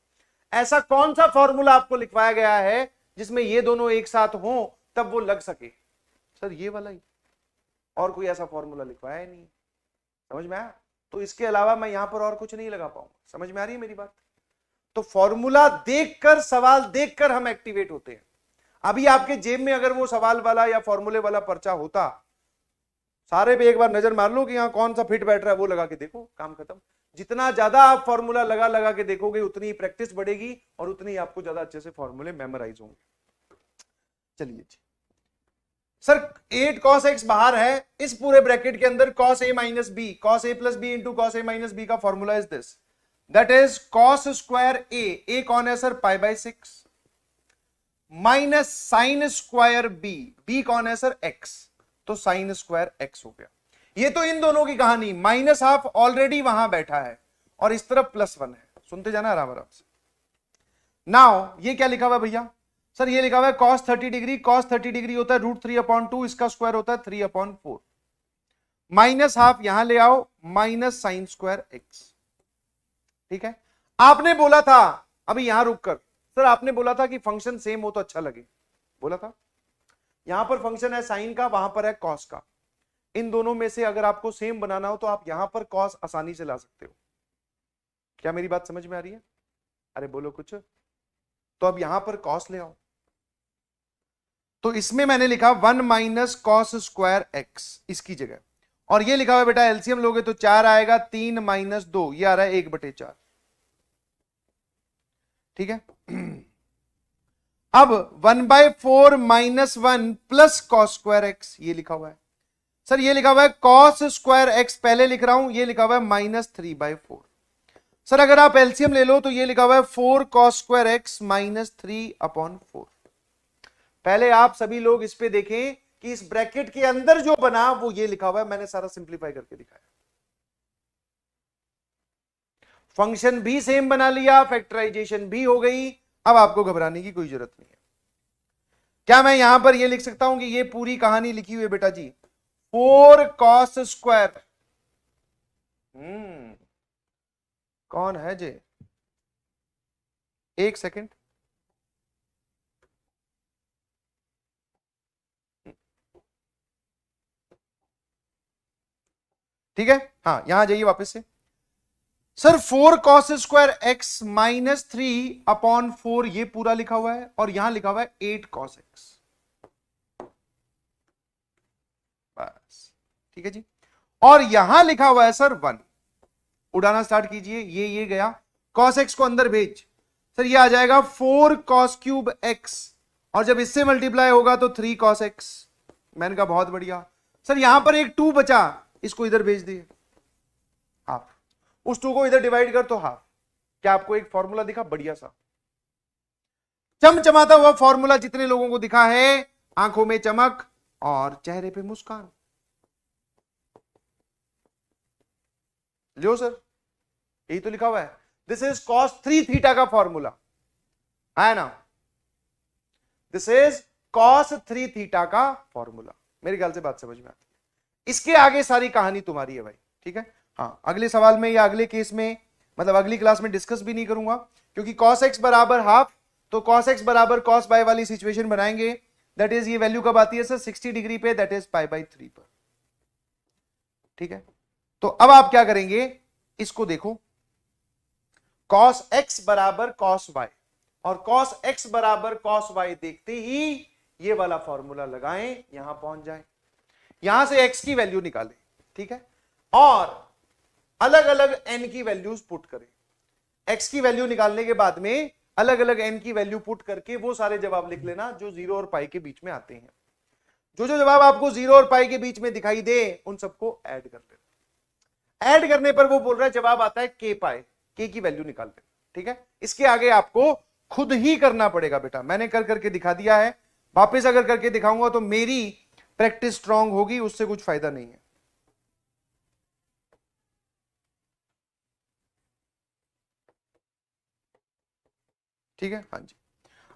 ऐसा कौन सा फॉर्मूला आपको लिखवाया गया है जिसमें ये दोनों एक साथ हो तब वो लग सके? सर ये वाला ही, और कोई ऐसा फॉर्मूला लिखवाया ही नहीं। समझ में आया? तो इसके अलावा मैं यहां पर और कुछ नहीं लगा पाऊंगा। समझ में आ रही है मेरी बात? तो फॉर्मूला देखकर, सवाल देखकर हम एक्टिवेट होते हैं। अभी आपके जेब में अगर वो सवाल वाला या फॉर्मूले वाला पर्चा होता, सारे पे एक बार नजर मार लो कि यहां कौन सा फिट बैठ रहा है, वो लगा के देखो, काम खत्म। जितना ज्यादा आप फॉर्मूला लगा लगा के देखोगे उतनी ही प्रैक्टिस बढ़ेगी और उतनी ही आपको ज्यादा अच्छे से फॉर्मूले मेमोराइज होंगे। चलिए जी सर, 8 cos x बाहर है, इस पूरे ब्रैकेट के अंदर cos a minus b, cos a plus B into cos a minus B का formula is this, that is cos square a कौन है sir? Pi by 6 minus sine square b कौन है सर? x, तो साइन स्क्वायर x हो गया। ये तो इन दोनों की कहानी, माइनस हाफ ऑलरेडी वहां बैठा है और इस तरफ +1 है। सुनते जाना आराम आराम से। नाउ ये क्या लिखा हुआ है भैया? सर ये लिखा हुआ है cos 30 डिग्री, cos 30 डिग्री होता है √3/2, इसका स्क्वायर होता है 3/4, माइनस हाफ यहां ले आओ, माइनस साइन स्क्वायर x, ठीक है। आपने बोला था, अभी यहां रुक कर, सर आपने बोला था कि फंक्शन सेम हो तो अच्छा लगे, बोला था। यहां पर फंक्शन है साइन का, वहां पर है कॉस का। इन दोनों में से अगर आपको सेम बनाना हो तो आप यहां पर कॉस आसानी से ला सकते हो। क्या मेरी बात समझ में आ रही है? अरे बोलो कुछ। तो अब यहां पर कॉस ले आओ, तो इसमें मैंने लिखा 1 माइनस कॉस स्क्वायर x इसकी जगह, और ये लिखा हुआ बेटा एलसीएम लोगे तो 4 आएगा, 3 माइनस 2, ये आ रहा है 1/4, ठीक है। अब 1/4 minus 1 plus cos square x, ये लिखा हुआ है सर, ये लिखा हुआ है कॉस स्क्वायर एक्स पहले लिख रहा हूं, ये लिखा हुआ है -3/4। सर अगर आप एलसीएम ले लो तो ये लिखा हुआ है 4 कॉस स्क्वायर एक्स माइनस 3/4। पहले आप सभी लोग इस पे देखें कि इस ब्रैकेट के अंदर जो बना वो ये लिखा हुआ है, मैंने सारा सिंप्लीफाई करके दिखाया। फंक्शन भी सेम बना लिया, फैक्टराइजेशन भी हो गई, अब आपको घबराने की कोई जरूरत नहीं है। क्या मैं यहां पर ये लिख सकता हूं कि ये पूरी कहानी लिखी हुई है बेटा जी 4 कॉस स्क्वायर, कौन है जे? एक सेकंड, ठीक है, हाँ यहां जाइए वापस से। Sir 4 cos square x minus 3/4 ये पूरा लिखा हुआ है, और यहां लिखा हुआ है 8 कॉस एक्स, बस ठीक है जी। और यहां लिखा हुआ है सर 1, उड़ाना स्टार्ट कीजिए, ये गया, कॉस एक्स को अंदर भेज, सर ये आ जाएगा 4 कॉस क्यूब एक्स, और जब इससे मल्टीप्लाई होगा तो 3 कॉस एक्स। मैंने कहा बहुत बढ़िया। सर यहां पर एक 2 बचा, इसको इधर भेज दिए, हाफ, उस 2 को इधर डिवाइड कर तो हाफ। क्या आपको एक फॉर्मूला दिखा बढ़िया सा, चमचमाता हुआ फॉर्मूला? जितने लोगों को दिखा है आंखों में चमक और चेहरे पे मुस्कान। लो सर, यही तो लिखा हुआ है, दिस इज cos 3 थीटा का फॉर्मूला है ना, दिस इज cos 3 थीटा का फॉर्मूला। मेरे ख्याल से बात समझ में आती इसके आगे सारी कहानी तुम्हारी है भाई, ठीक है। हाँ, अगले सवाल में या अगले केस में, मतलब अगली क्लास में डिस्कस भी नहीं करूंगा, क्योंकि cos x बराबर हाफ, तो cos x बराबर cos y वाली सिचुएशन बनाएंगे। दैट इज ये वैल्यू कब आती है सर? 60 डिग्री पे, दैट इज π/3 पर, ठीक है। तो अब आप क्या करेंगे, इसको देखो, cos x बराबर cos y और cos x बराबर cos y देखते ही ये वाला फॉर्मूला लगाएं, यहां पहुंच जाए, यहां से x की वैल्यू निकालें, ठीक है, और अलग अलग n की वैल्यूज पुट करें। x की वैल्यू निकालने के बाद में अलग अलग n की वैल्यू पुट करके वो सारे जवाब लिख लेना जो 0 और पाई के बीच में आते हैं। जो जो जवाब आपको 0 और पाई के बीच में दिखाई दे उन सबको ऐड कर लेना। ऐड करने पर वो बोल रहा है जवाब आता है k पाई, k की वैल्यू निकाल लेना, ठीक है। इसके आगे आपको खुद ही करना पड़ेगा बेटा, मैंने कर करके दिखा दिया है, वापस अगर करके दिखाऊंगा तो मेरी प्रैक्टिस स्ट्रांग होगी, उससे कुछ फायदा नहीं है। ठीक है, हाँ जी।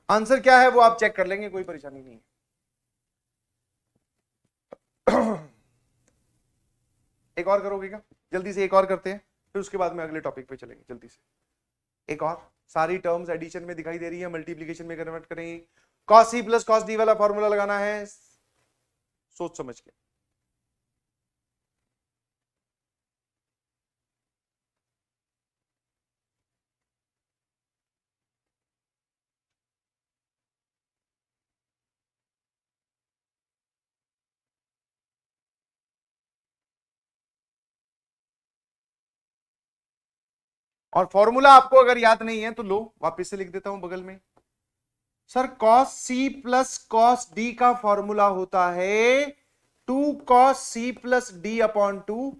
आंसर क्या है वो आप चेक कर लेंगे, कोई परेशानी नहीं है। एक और करोगे क्या? जल्दी से एक और करते हैं, फिर उसके बाद में अगले टॉपिक पे चलेंगे। जल्दी से एक और, सारी टर्म्स एडिशन में दिखाई दे रही है, मल्टीप्लीकेशन में कन्वर्ट करेंगे। cos c plus cos d वाला फॉर्मूला लगाना है, सोच समझ के। और फॉर्मूला आपको अगर याद नहीं है तो लो वापस से लिख देता हूं बगल में। Sir cos c plus cos d का फॉर्मूला होता है 2 cos c plus d upon 2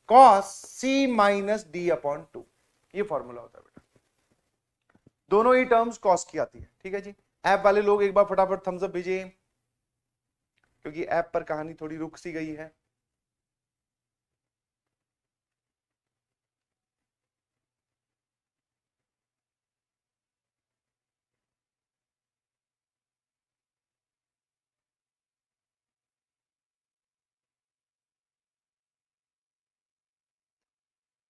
cos c minus d upon 2, ये फॉर्मूला होता है बेटा। दोनों ही टर्म्स cos की आती है, ठीक है जी। ऐप वाले लोग एक बार फटाफट थम्स अप भेजिए, क्योंकि ऐप पर कहानी थोड़ी रुक सी गई है।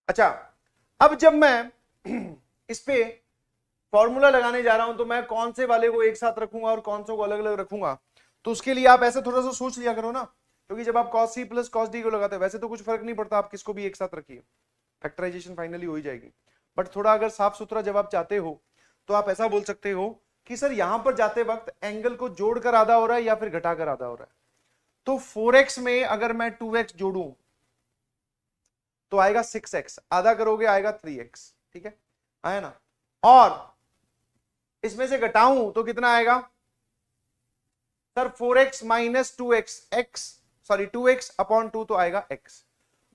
अच्छा, अब जब मैं इस पे फॉर्मूला लगाने जा रहा हूं तो मैं कौन से वाले को एक साथ रखूंगा और कौन से को अलग अलग रखूंगा, तो उसके लिए आप ऐसे थोड़ा सा सोच लिया करो ना, क्योंकि जब आप cos c plus cos d को लगाते हैं वैसे तो कुछ फर्क नहीं पड़ता, आप किसको भी एक साथ रखिए, फैक्टराइजेशन फाइनली हो ही जाएगी। बट थोड़ा अगर साफ सुथरा जवाब चाहते हो तो आप ऐसा बोल सकते हो कि सर यहां पर जाते वक्त एंगल को जोड़कर आधा हो रहा है या फिर घटाकर आधा हो रहा है। तो 4x में अगर मैं 2x जोड़ूं तो आएगा 6x, आधा करोगे आएगा 3x, ठीक है, आया ना। और इसमें से घटाऊं तो कितना आएगा sir? 4x minus 2x, sorry 2x upon 2 तो आएगा x।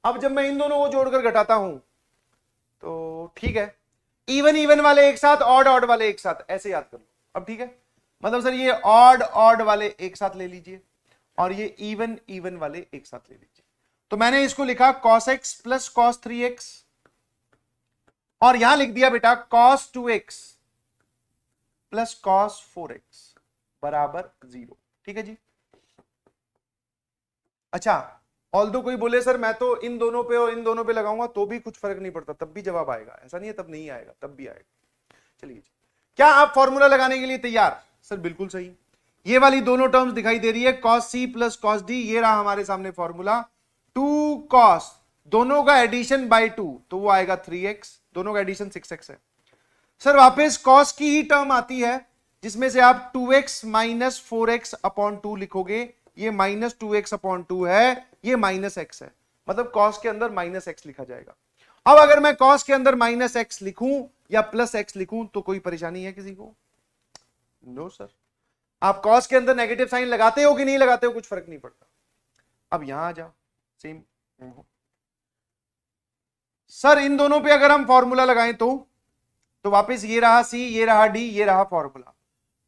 अब जब मैं इन दोनों को जोड़कर घटाता हूं तो ठीक है, इवन इवन वाले एक साथ, ऑड ऑड वाले एक साथ, ऐसे याद कर लो। अब ठीक है, मतलब सर ये ऑड ऑड वाले एक साथ ले लीजिए और ये इवन इवन वाले एक साथ ले लीजिए। तो मैंने इसको लिखा cos x plus cos 3x और यहां लिख दिया बेटा cos 2x plus cos 4x बराबर 0, ठीक है जी। अच्छा, ऑल्दो कोई बोले सर मैं तो इन दोनों पे और इन दोनों पे लगाऊंगा तो भी कुछ फर्क नहीं पड़ता, तब भी जवाब आएगा, ऐसा नहीं है तब नहीं आएगा, तब भी आएगा। चलिए जी, क्या आप फॉर्मूला लगाने के लिए तैयार? सर बिल्कुल सही, ये वाली दोनों टर्म्स दिखाई दे रही है cos c plus cos d, ये रहा हमारे सामने फॉर्मूला 2 cos, दोनों का एडिशन बाय 2 तो वो आएगा 3x, दोनों का एडिशन 6x है। सर वापस cos की ही टर्म आती है जिसमें से आप 2x माइनस 4x अपॉन 2 लिखोगे, ये माइनस 2x अपॉन 2 है, ये माइनस x है, मतलब cos के अंदर माइनस x लिखा जाएगा। अब अगर मैं cos के अंदर माइनस x लिखूं या प्लस x लिखूं तो कोई परेशानी है किसी को? No sir. आप cos के अंदर नेगेटिव साइन लगाते हो कि नहीं लगाते हो कुछ फर्क नहीं पड़ता। अब यहां आ जाओ, सेम सर इन दोनों पे अगर हम फॉर्मूला लगाएं तो वापस ये रहा c, ये रहा d, ये रहा formula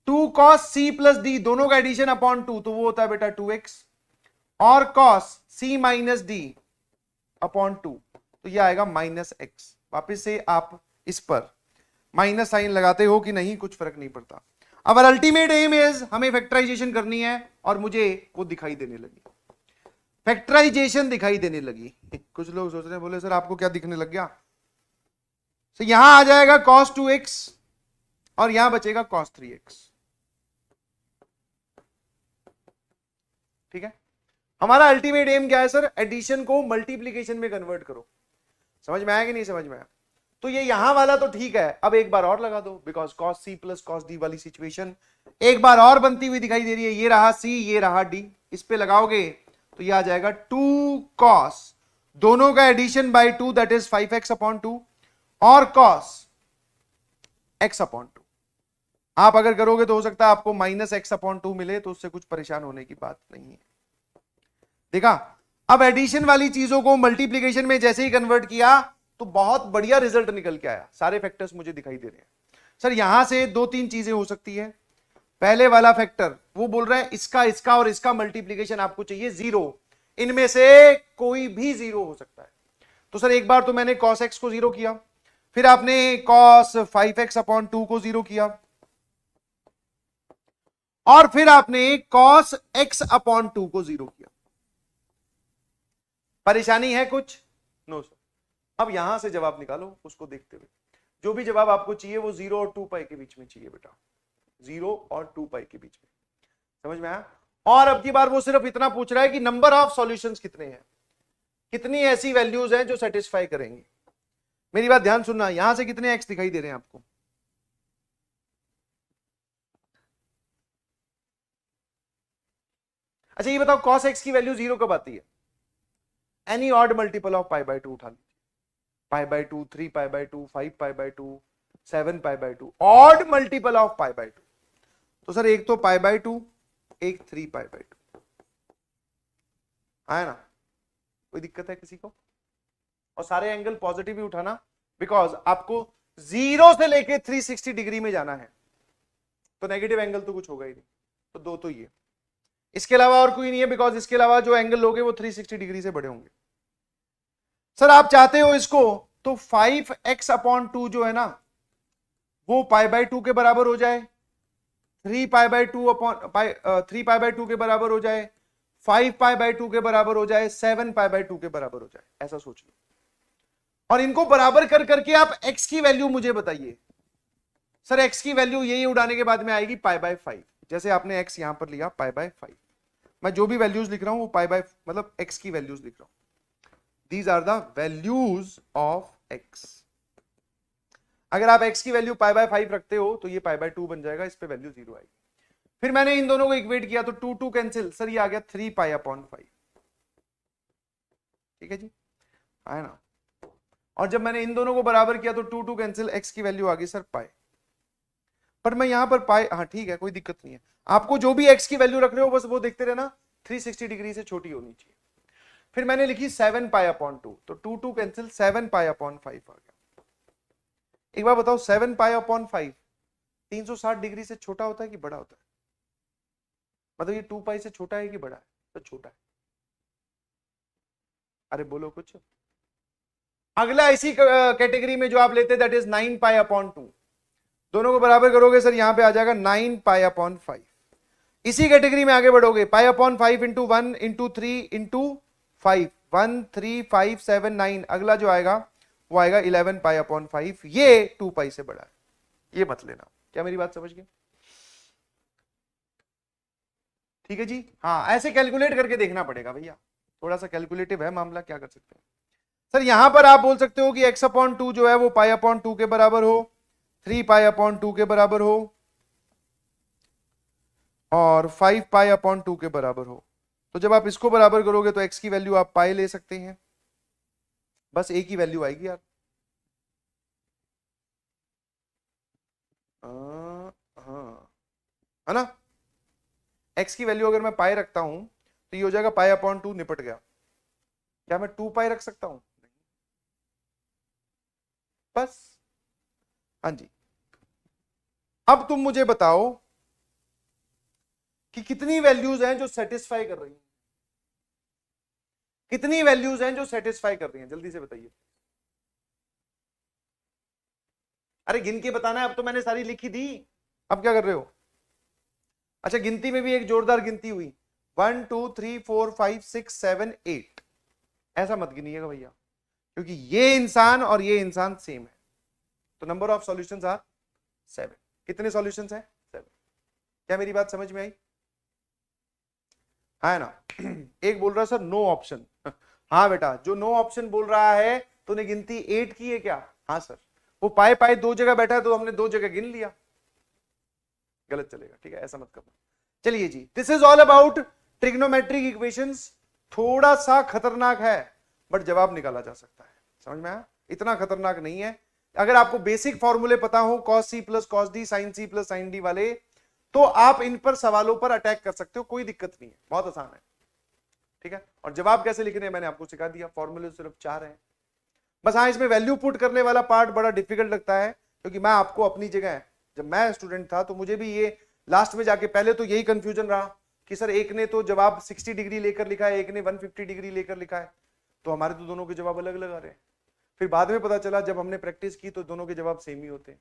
2 cos c plus d, दोनों का एडिशन अपॉन 2 तो वो होता है बेटा 2x और cos c minus d upon 2 तो ये आएगा माइनस x। वापस से आप इस पर माइनस साइन लगाते हो कि नहीं कुछ फर्क नहीं पड़ता। अब अल्टीमेट एम इज हमें फैक्टराइजेशन करनी है और मुझे वो दिखाई देने लगी। फैक्टराइजेशन दिखाई देने लगी। कुछ लोग सोच रहे हैं, बोले सर आपको क्या दिखने लग गया? तो यहां आ जाएगा cos 2x और यहां बचेगा cos 3x। ठीक है, हमारा अल्टीमेट एम क्या है सर? एडिशन को मल्टीप्लीकेशन में कन्वर्ट करो। समझ में आया कि नहीं समझ में आया? तो ये यहां वाला तो ठीक है, अब एक बार और लगा दो, because cos c plus cos d वाली सिचुएशन एक बार और बनती हुई दिखाई दे रही है। ये रहा c, ये रहा d, इस पे लगाओगे तो ये आ जाएगा 2 cos, दोनों का addition by 2 that is 5x upon 2 और cos x अपॉन 2। आप अगर करोगे तो हो सकता है आपको माइनस x अपॉन 2 मिले, तो उससे कुछ परेशान होने की बात नहीं है। देखा, अब एडिशन वाली चीजों को मल्टीप्लीकेशन में जैसे ही कन्वर्ट किया तो बहुत बढ़िया रिजल्ट निकल के आया। सारे फैक्टर्स मुझे दिखाई दे रहे हैं सर। यहां से 2-3 चीजें हो सकती है। पहले वाला फैक्टर वो बोल रहा है इसका इसका और इसका मल्टीप्लीकेशन आपको चाहिए 0, इनमें से कोई भी 0 हो सकता है। तो सर एक बार तो मैंने cos x को 0 किया, फिर आपने cos 5x अपॉन 2 को 0 किया, और फिर आपने cos x अपॉन 2 को 0 किया। परेशानी है कुछ? No sir. अब यहां से जवाब निकालो उसको देखते हुए। जो भी जवाब आपको चाहिए वो 0 और 2 पाई के बीच में चाहिए बेटा, 0 और 2 पाई के बीच में। समझ में आया? और अब की बार वो सिर्फ इतना पूछ रहा है कि नंबर ऑफ सॉल्यूशंस कितने हैं, कितनी ऐसी वैल्यूज हैं जो सेटिस्फाई करेंगे। मेरी बात ध्यान सुनना, यहां से कितने एक्स दिखाई दे रहे हैं आपको? अच्छा ये बताओ cos x की वैल्यू 0 कब आती है? Any odd multiple of pi by 2 उठा लीजिए। Pi by 2, 3 pi by 2, 5 pi by 2, 7 pi by 2, odd multiple of pi by 2। तो सर एक तो पाई बाय 2, एक 3 पाई बाय 2 आया ना? कोई दिक्कत है किसी को? और सारे एंगल पॉजिटिव ही उठाना, बिकॉज आपको 0 से लेके 360 डिग्री में जाना है, तो नेगेटिव एंगल तो कुछ होगा ही नहीं। तो 2 तो ये, इसके अलावा और कोई नहीं है, बिकॉज इसके अलावा जो एंगल लोगे वो 360 डिग्री से बड़े होंगे। सर आप चाहते हो इसको तो 5x अपॉन 2 जो है ना वो पाई बाय 2 के बराबर हो जाए, 3 pi by 2 upon 3 pi by 2 के बराबर हो जाए, 5 पाई बाय 2 के बराबर हो जाए, 7 पाई बाय 2 के बराबर हो जाए, ऐसा सोच लो। और इनको बराबर कर करके आप x की वैल्यू मुझे बताइए। सर x की वैल्यू यही उड़ाने के बाद में आएगी पाई बाय 5। जैसे आपने x यहां पर लिया पाई बाय 5, मैं जो भी वैल्यूज लिख रहा हूं वो पाई बाय मतलब x की वैल्यूज लिख रहा हूं। These are the values of x। अगर आप x की वैल्यू पाई बाय 5 रखते हो तो ये पाई बाय 2 बन जाएगा, इस पे वैल्यू 0 आएगी। फिर मैंने इन दोनों को इक्वेट किया तो 2 कैंसिल, सर ये आ गया 3 पाई अपॉन 5। ठीक है जी, आया ना? और जब मैंने इन दोनों को बराबर किया तो 2 कैंसिल, x की वैल्यू आ गई सर पाई। पर मैं यहां पर पाई, हाँ ठीक है कोई दिक्कत नहीं है, आपको जो भी x की वैल्यू रख रहे हो बस वो देखते रहना 360 डिग्री से छोटी होनी चाहिए। फिर मैंने लिखी 7 पाई अपॉन 2, तो 2 कैंसिल, 7 पाई अपॉन 5 आ गया। एक बार बताओ 7 पाई अपॉन 5 360 डिग्री से छोटा होता है कि बड़ा होता है? मतलब ये 2 पाई से छोटा है कि बड़ा है? तो छोटा है। अरे बोलो कुछ। अगला इसी कैटेगरी में जो आप लेते दैट इज 9 पाई अपॉन 2, दोनों को बराबर करोगे सर यहां पे आ जाएगा 9 पाई अपॉन 5। इसी कैटेगरी में आगे बढ़ोगे, pi upon 5 into 1 into 3 into 5, 1 3 5 7 9, अगला जो आएगा वो आएगा 11 पाई अपॉन 5। ये 2 पाई से बड़ा है, ये मत लेना। क्या मेरी बात समझ गए? ठीक है जी, हाँ ऐसे कैलकुलेट करके देखना पड़ेगा भैया, थोड़ा सा कैलकुलेटिव है मामला, क्या कर सकते हैं। सर यहां पर आप बोल सकते हो कि x अपॉन 2 जो है वो पाई अपॉन 2 के बराबर हो, 3 पाई अपॉन 2 के बराबर हो और 5 पाई अपॉन 2 के बराबर हो। तो जब आप इसको बराबर करोगे तो x की वैल्यू आप पाई ले सकते हैं, बस एक ही वैल्यू आएगी यार। हाँ है ना? x की वैल्यू अगर मैं पाई रखता हूं तो ये हो जाएगा पाई अपॉन 2, निपट गया। क्या मैं 2 पाई रख सकता हूं? बस। हाँ जी, अब तुम मुझे बताओ कि कितनी वैल्यूज हैं जो सेटिस्फाई कर रही हैं, कितनी वैल्यूज हैं जो सेटिस्फाई कर रही हैं, जल्दी से बताइए। अरे गिन के बताना है, अब तो मैंने सारी लिखी दी, अब क्या कर रहे हो? अच्छा गिनती में भी एक जोरदार गिनती हुई, 1 2 3 4 5 6 7 8, ऐसा मत गिनिएगा भैया, क्योंकि ये इंसान और ये इंसान सेम है। तो नंबर ऑफ सॉल्यूशंस आर 7। कितने सॉल्यूशंस हैं? 7। क्या मेरी बात समझ में आई? है ना? एक बोल रहा है सर नो ऑप्शन। हाँ बेटा, जो नो ऑप्शन बोल रहा है तूने गिनती 8 की है क्या? हाँ सर। वो पाए पाए दो जगह बैठा है तो हमने दो जगह गिन लिया, गलत चलेगा, ठीक है, ऐसा मत करना। चलिए जी, this is all about trigonometric equations. थोड़ा सा खतरनाक है बट जवाब निकाला जा सकता है, समझ में आया? इतना खतरनाक नहीं है। अगर आपको बेसिक फॉर्मूले पता हो cos c plus cos d sin c plus sin d वाले, तो आप इन पर सवालों पर अटैक कर सकते हो, कोई दिक्कत नहीं है, बहुत आसान है, ठीक है। और जवाब कैसे लिखने हैं मैंने आपको सिखा दिया, फॉर्मूले सिर्फ 4 हैं बस। हाँ, इसमें वैल्यू पुट करने वाला पार्ट बड़ा डिफिकल्ट लगता है, क्योंकि मैं आपको अपनी जगह, जब मैं स्टूडेंट था तो मुझे भी ये लास्ट में जाके पहले तो यही कंफ्यूजन रहा कि सर एक ने तो जवाब 60 डिग्री लेकर लिखा है, एक ने 150 डिग्री लेकर लिखा है, तो हमारे तो दोनों के जवाब अलग अलग आ रहे हैं। फिर बाद में पता चला जब हमने प्रैक्टिस की तो दोनों के जवाब सेम ही होते हैं।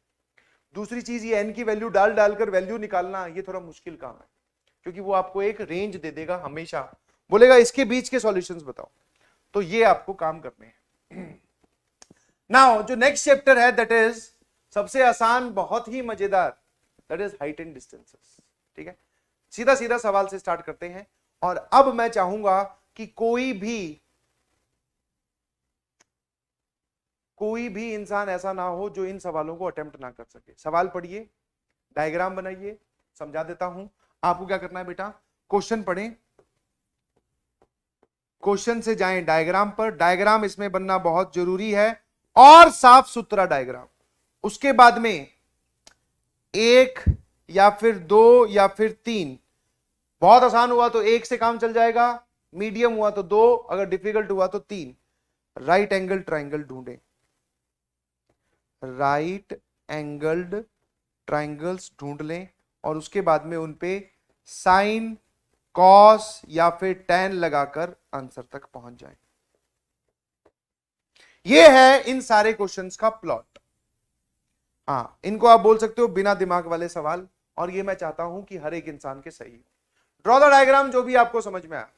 दूसरी चीज, ये एन की वैल्यू डालकर वैल्यू निकालना ये थोड़ा मुश्किल काम है, क्योंकि वो आपको एक रेंज दे देगा, हमेशा बोलेगा इसके बीच के सॉल्यूशंस बताओ, तो ये आपको काम करने हैं। नाउ जो नेक्स्ट चैप्टर है दैट इज सबसे आसान, बहुत ही मजेदार, that is height and distances, ठीक है। सीधा सीधा सवाल से स्टार्ट करते हैं। और अब मैं चाहूंगा कि कोई भी इंसान ऐसा ना हो जो इन सवालों को अटेम्प्ट ना कर सके। सवाल पढ़िए, डायग्राम बनाइए, समझा देता हूं आपको क्या करना है बेटा। क्वेश्चन पढ़ें, क्वेश्चन से जाएं डायग्राम पर, डायग्राम इसमें बनना बहुत जरूरी है, और साफ सुथरा डायग्राम। उसके बाद में 1 या फिर 2 या फिर 3, बहुत आसान हुआ तो 1 से काम चल जाएगा, मीडियम हुआ तो 2, अगर डिफिकल्ट हुआ तो 3। राइट एंगल ट्राइंगल ढूंढें, राइट एंगल्ड ट्राइंगल्स ढूंढ लें, और उसके बाद में उनपे साइन, कॉस या फिर टैन लगाकर आंसर तक पहुंच जाएं। ये है इन सारे क्वेश्चंस का प्लॉट। हाँ, इनको आप बोल सकते हो बिना दिमाग वाले सवाल, और ये मैं चाहता हूं कि हर एक इंसान के सही हो। ड्रॉ द डायग्राम, जो भी आपको समझ में आया।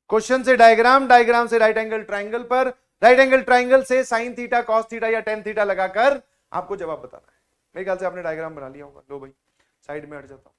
क्वेश्चन से डायग्राम, डायग्राम से राइट एंगल ट्राइंगल पर, राइट एंगल ट्राइंगल से साइन थीटा, कॉस थीटा या टेन थीटा लगाकर आपको जवाब बताना है। मेरे ख्याल से आपने डायग्राम बना लिया होगा। लो भाई, साइड में हट जाता हूं।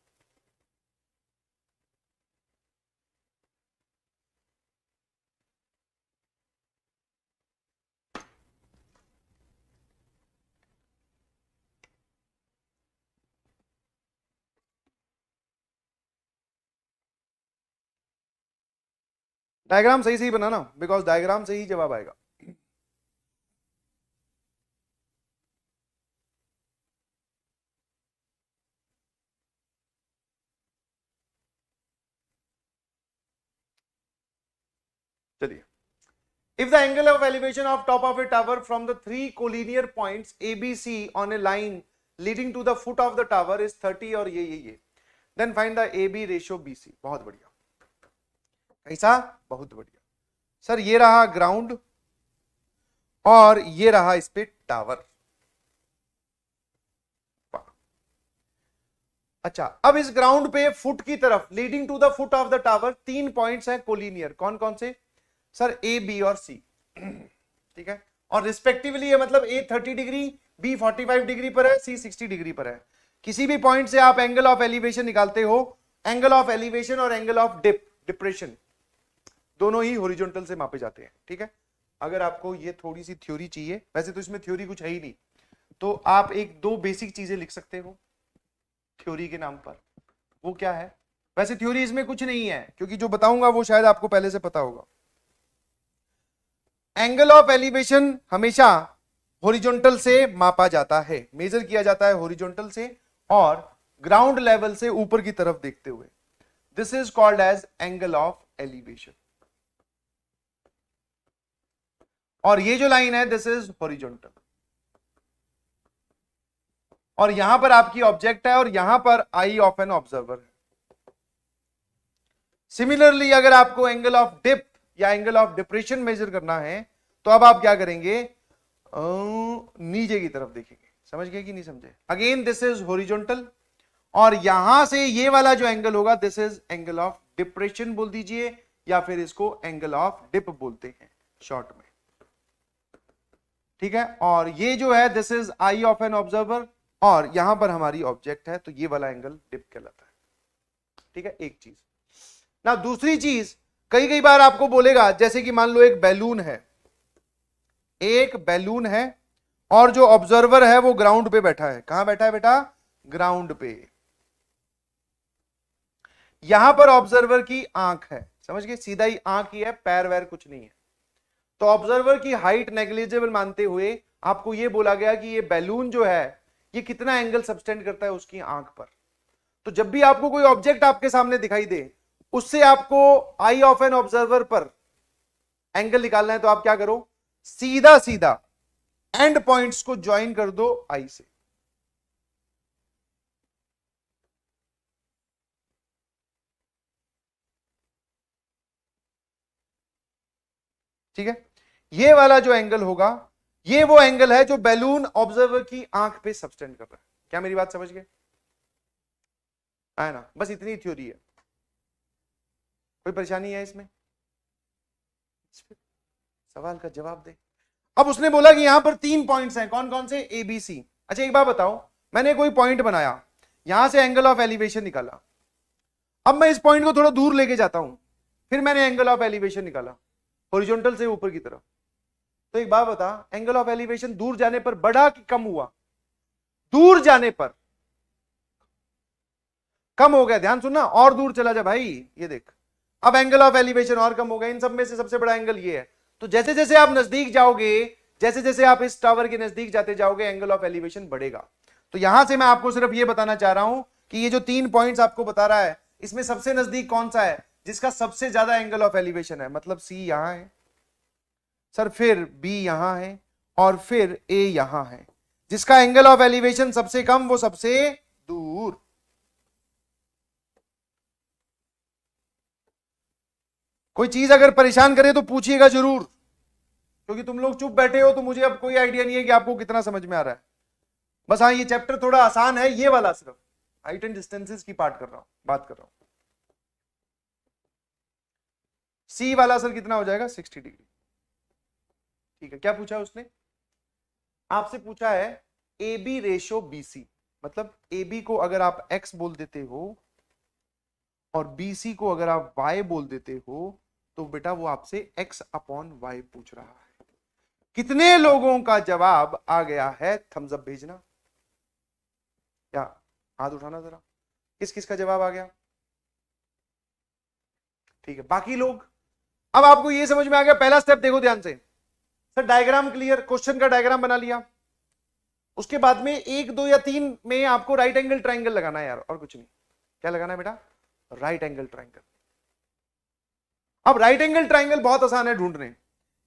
डायग्राम सही सही बनाना, बिकॉज डायग्राम से ही जवाब आएगा। चलिए, if the angle of elevation of top of a tower from the 3 collinear points ABC on a line leading to the foot of the tower is 30 और ये then find the AB ratio BC। बहुत बढ़िया, कैसा? बहुत बढ़िया सर। ये रहा ग्राउंड और ये रहा इस पे टावर। अच्छा, अब इस ग्राउंड पे फुट की तरफ, leading to the foot of the tower, 3 points हैं कोलिनियर। कौन कौन से सर? ए, बी और सी, ठीक है। और रिस्पेक्टिवली मतलब ए 30 डिग्री, बी 45 डिग्री पर है, सी 60 डिग्री पर है। किसी भी पॉइंट से आप एंगल ऑफ एलिवेशन निकालते हो, एंगल ऑफ एलिवेशन और एंगल ऑफ डिप्रेशन दोनों ही हॉरिजॉन्टल से मापे जाते हैं, ठीक है। अगर आपको ये थोड़ी सी थ्योरी चाहिए, वैसे तो इसमें थ्योरी कुछ है ही नहीं, तो आप एक दो बेसिक चीजें लिख सकते हो थ्योरी के नाम पर। वो क्या है? वैसे थ्योरी इसमें कुछ नहीं है, क्योंकि जो बताऊंगा वो शायद आपको पहले से पता होगा। एंगल ऑफ एलिवेशन हमेशा हॉरिजॉन्टल से मापा जाता है, मेजर किया जाता है हॉरिजॉन्टल से और ग्राउंड लेवल से ऊपर की तरफ देखते हुए। This is called as angle of elevation. और ये जो लाइन है दिस इज हॉरिजॉन्टल, और यहां पर आपकी ऑब्जेक्ट है और यहां पर आई ऑफ एन ऑब्जर्वर है। सिमिलरली अगर आपको एंगल ऑफ डिप या एंगल ऑफ डिप्रेशन मेजर करना है तो अब आप क्या करेंगे? नीचे की तरफ देखेंगे। समझ गए कि नहीं समझे? अगेन दिस इज हॉरिजॉन्टल और यहां से ये वाला जो एंगल होगा this is angle of depression बोल दीजिए, या फिर इसको एंगल ऑफ डिप बोलते हैं शॉर्ट में, ठीक है। और ये जो है this is I of an observer, और यहां पर हमारी ऑब्जेक्ट है, तो ये वाला एंगल डिप कहलाता है, ठीक है। एक चीज ना, दूसरी चीज, कई कई बार आपको बोलेगा, जैसे कि मान लो एक बैलून है, एक बैलून है, और जो ऑब्जर्वर है वो ग्राउंड पे बैठा है। कहां बैठा है बेटा? ग्राउंड पे। यहां पर ऑब्जर्वर की आंख है, समझ गए, सीधा ही आंख ही है, पैर वैर कुछ नहीं है। तो ऑब्जर्वर की हाइट नेग्लिजिबल मानते हुए आपको यह बोला गया कि ये बैलून जो है ये कितना एंगल सबटेंड करता है उसकी आंख पर। तो जब भी आपको कोई ऑब्जेक्ट आपके सामने दिखाई दे, उससे आपको आई ऑफ एन ऑब्जर्वर पर एंगल निकालना है, तो आप क्या करो, सीधा सीधा एंड पॉइंट्स को ज्वाइन कर दो आई से। ठीक है, ये वाला जो एंगल होगा ये वो एंगल है जो बैलून ऑब्जर्वर की आंख पे सबटेंड कर रहा है। क्या मेरी बात समझ गए? है ना, बस इतनी थ्योरी है, कोई परेशानी है इसमें? सवाल का जवाब दे। अब उसने बोला कि यहां पर 3 पॉइंट्स हैं, कौन कौन से? A B C. अच्छा एक बात बताओ, मैंने कोई पॉइंट बनाया, यहां से एंगल ऑफ एलिवेशन निकाला, अब मैं इस पॉइंट को थोड़ा दूर लेके जाता हूं, फिर मैंने एंगल ऑफ एलिवेशन निकाला हॉरिजॉन्टल से ऊपर की तरफ। तो एक बात बता, एंगल ऑफ एलिवेशन दूर जाने पर बढ़ा कि कम हुआ? दूर जाने पर कम हो गया, ध्यान सुनना, और दूर चला जा भाई, ये देख, अब एंगल ऑफ एलिवेशन और कम हो गया। इन सब में से सबसे बड़ा एंगल ये है। तो जैसे जैसे आप नजदीक जाओगे, जैसे जैसे आप इस टावर के नजदीक जाते जाओगे, एंगल ऑफ एलिवेशन बढ़ेगा। तो यहां से मैं आपको सिर्फ ये बताना चाह रहा हूं कि ये जो 3 पॉइंट्स आपको बता रहा है, इसमें सबसे नजदीक कौन सा है जिसका सबसे ज्यादा एंगल ऑफ एलिवेशन है? मतलब सी यहां है सर, फिर बी यहां है, और फिर ए यहां है। जिसका एंगल ऑफ एलिवेशन सबसे कम वो सबसे दूर। कोई चीज अगर परेशान करे तो पूछिएगा जरूर, क्योंकि तुम लोग चुप बैठे हो तो मुझे अब कोई आइडिया नहीं है कि आपको कितना समझ में आ रहा है। बस हाँ, ये चैप्टर थोड़ा आसान है, ये वाला सिर्फ हाइट एंड डिस्टेंसेस की बात कर रहा हूं। सी वाला सर कितना हो जाएगा? 60 डिग्री। ठीक है, क्या पूछा उसने? आपसे पूछा है A B ratio B C, मतलब ए बी को अगर आप x बोल देते हो और बी सी को अगर आप y बोल देते हो, तो बेटा वो आपसे x अपॉन y पूछ रहा है। कितने लोगों का जवाब आ गया है? थम्स अप भेजना या हाथ उठाना जरा, किस किस का जवाब आ गया? ठीक है, बाकी लोग, अब आपको यह समझ में आ गया। पहला स्टेप देखो ध्यान से, सर डायग्राम क्लियर, क्वेश्चन का डायग्राम बना लिया, उसके बाद में 1 2 या 3 में आपको राइट एंगल ट्राइंगल लगाना है यार, और कुछ नहीं। क्या लगाना है बेटा? Right angle triangle. अब राइट एंगल ट्राइंगल बहुत आसान है ढूंढने।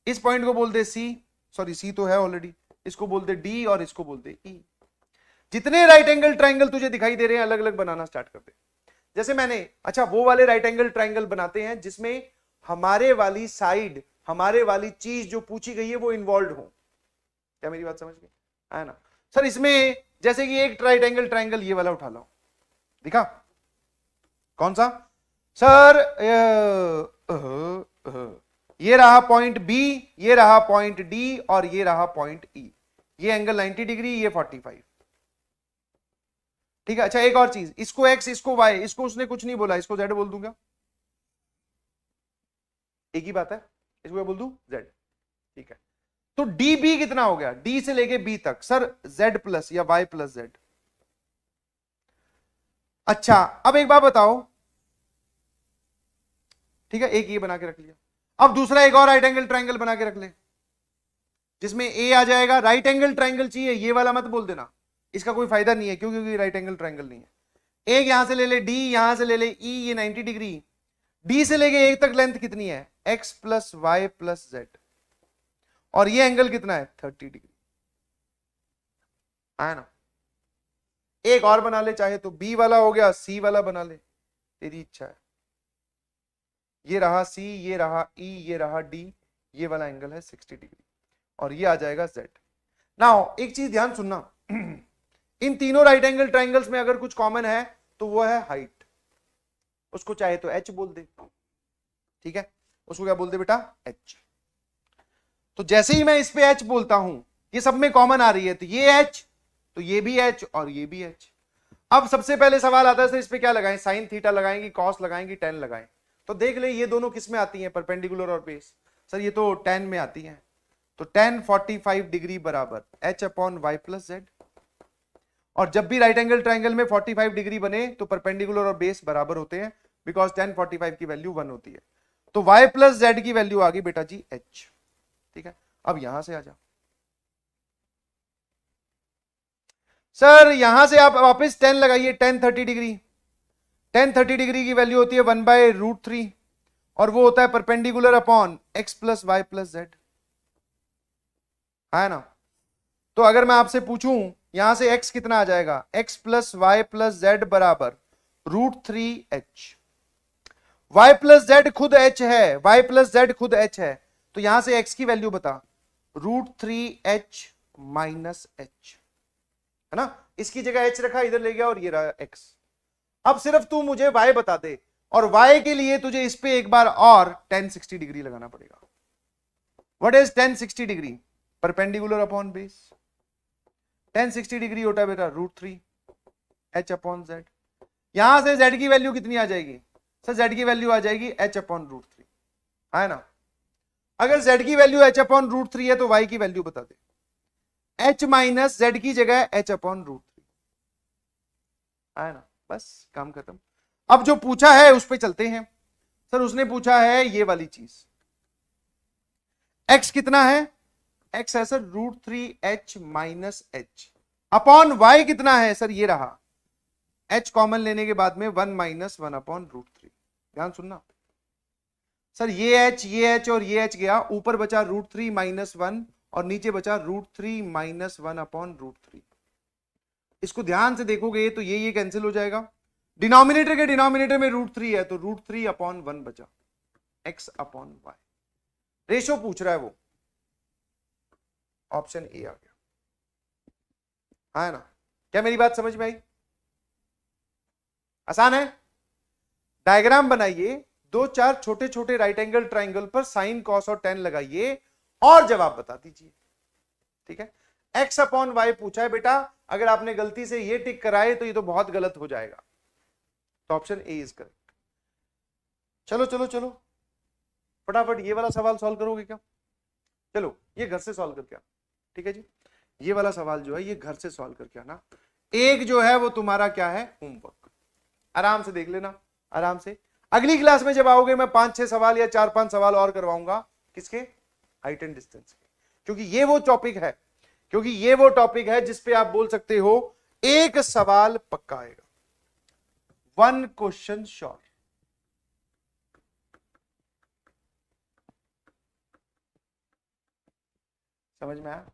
इस पॉइंट को बोल दे सी, सॉरी सी तो है ऑलरेडी, इसको बोल दे डी और इसको बोल दे ई। जितने राइट एंगल ट्राइंगल तुझे दिखाई दे रहे हैं अलग अलग बनाना स्टार्ट कर दे। जैसे मैंने, अच्छा वो वाले राइट एंगल ट्राइंगल बनाते हैं जिसमें हमारे वाली साइड, हमारे वाली चीज जो पूछी गई है वो इन्वॉल्व हो। क्या मेरी बात समझ गए? है ना सर? इसमें जैसे कि एक राइट एंगल ट्राइंगल ये वाला उठा लो, दिखा कौन सा सर? ये रहा पॉइंट बी, ये रहा पॉइंट डी, और ये रहा पॉइंट ई। ये एंगल 90 डिग्री, ये 45। ठीक है, अच्छा एक और चीज, इसको x, इसको y, इसको उसने कुछ नहीं बोला, इसको z बोल दूंगा, एक ही बात है, इसको क्या बोल दूं? z। ठीक है, तो db कितना हो गया? d से लेके b तक सर z प्लस या y प्लस z। अच्छा अब एक बात बताओ, ठीक है, एक ये बना के रख लिया। अब दूसरा एक और राइट एंगल ट्राइंगल बना के रख ले जिसमें a आ जाएगा। राइट एंगल ट्राइंगल चाहिए, ये वाला मत बोल देना, इसका कोई फायदा नहीं है क्योंकि राइट एंगल ट्राइंगल नहीं है। एक यहां से ले ले d, यहां से ले ले e, ये 90 डिग्री। d से लेके a तक लेंथ कितनी है? x plus Y plus z, और ये एंगल कितना है? 30 डिग्री, है ना? एक और बना ले, चाहे तो b वाला हो गया, c वाला बना ले, तेरी इच्छा है। ये रहा c, ये रहा e, ये रहा d, ये वाला एंगल है 60 डिग्री, और ये आ जाएगा z। नाउ एक चीज ध्यान सुनना, इन तीनों राइट एंगल ट्राइंगल्स में अगर कुछ कॉमन है तो वो है हाइट, उसको चाहे तो h बोल दे, ठीक है, उसको क्या बोल दे बेटा, h। तो जैसे ही मैं इस पे h बोलता हूं, ये सब में कॉमन आ रही है, तो ये h, तो ये भी h और ये भी h। अब सबसे पहले सवाल आता है सर इस पे क्या लगाएं, साइन थीटा लगाएंगे, कॉस लगाएंगे, टेन लगाएं। तो देख ले ये दोनों किस में आती हैं, परपेंडिकुलर और बेस। सर ये तो टेन में आती हैं, तो टेन 45 डिग्री बराबर h अपॉन वाई प्लस जेड। और जब भी राइट एंगल ट्राइंगल में 45 डिग्री बने तो परपेंडिकुलर और बेस बराबर होते हैं, बिकॉज टेन 45 की वैल्यू 1 होती है। तो y प्लस जेड की वैल्यू आ गई बेटा जी h, ठीक है। अब यहां से आ जाओ सर, यहां से आप वापस 10 लगाइए, 10 30 डिग्री, 10 30 डिग्री की वैल्यू होती है 1/√3 और वो होता है perpendicular upon x plus Y plus Z, है ना। तो अगर मैं आपसे पूछूं यहां से x कितना आ जाएगा, x plus Y plus Z बराबर √3h। y प्लस जेड खुद h है, y प्लस जेड खुद h है, तो यहां से x की वैल्यू बता, √3h माइनस h, है ना। इसकी जगह h रखा, इधर ले गया और ये रहा x। अब सिर्फ तू मुझे y बता दे, और y के लिए तुझे इस पे एक बार और 1060 डिग्री लगाना पड़ेगा। What is 1060 degree, perpendicular upon base. 1060 degree होता है बेटा √3h अपॉन जेड। यहां से z की वैल्यू कितनी आ जाएगी सर, z की वैल्यू आ जाएगी h अपॉन √3, है ना। अगर z की वैल्यू h अपॉन √3 है तो y की वैल्यू बता दे, h माइनस जेड की जगह h अपॉन √3, है ना। बस काम खत्म। अब जो पूछा है उस पे चलते हैं। सर उसने पूछा है ये वाली चीज, x कितना है, x है sir √3h minus h upon y कितना है सर, ये रहा h कॉमन लेने के बाद में 1 माइनस 1 अपॉन √3। ध्यान सुनना सर, ये h और ये h गया, ऊपर बचा √3 माइनस 1 और नीचे बचा √3 माइनस 1 अपॉन √3। इसको ध्यान से देखोगे तो ये कैंसिल हो जाएगा, डिनोमिनेटर के डिनोमिनेटर में √3 है तो √3 अपॉन 1 बचा, x अपॉन y। रेशो पूछ रहा है वो, ऑप्शन ए आ गया, है ना। क्या मेरी बात समझ में आई, आसान है। डायग्राम बनाइए, 2-4 छोटे छोटे राइट एंगल ट्राइंगल पर साइन कॉस और टेन लगाइए और जवाब बता दीजिए, ठीक है। x अपॉन वाई पूछा है बेटा, अगर आपने गलती से ये टिक कराए तो ये तो बहुत गलत हो जाएगा, तो ऑप्शन ए इज करेक्ट। चलो चलो चलो फटाफट ये वाला सवाल सॉल्व करोगे क्या, चलो ये घर से सॉल्व करके, ठीक है जी। ये वाला सवाल जो है ये घर से सॉल्व करके आना। एक जो है वो तुम्हारा क्या है, होमवर्क, आराम से देख लेना, आराम से। अगली क्लास में जब आओगे मैं 5-6 सवाल या 4-5 सवाल और करवाऊंगा, किसके, हाइट एंड डिस्टेंस के, क्योंकि ये वो टॉपिक है जिसपे आप बोल सकते हो एक सवाल पक्का आएगा, 1 क्वेश्चन श्योर। समझ में आया।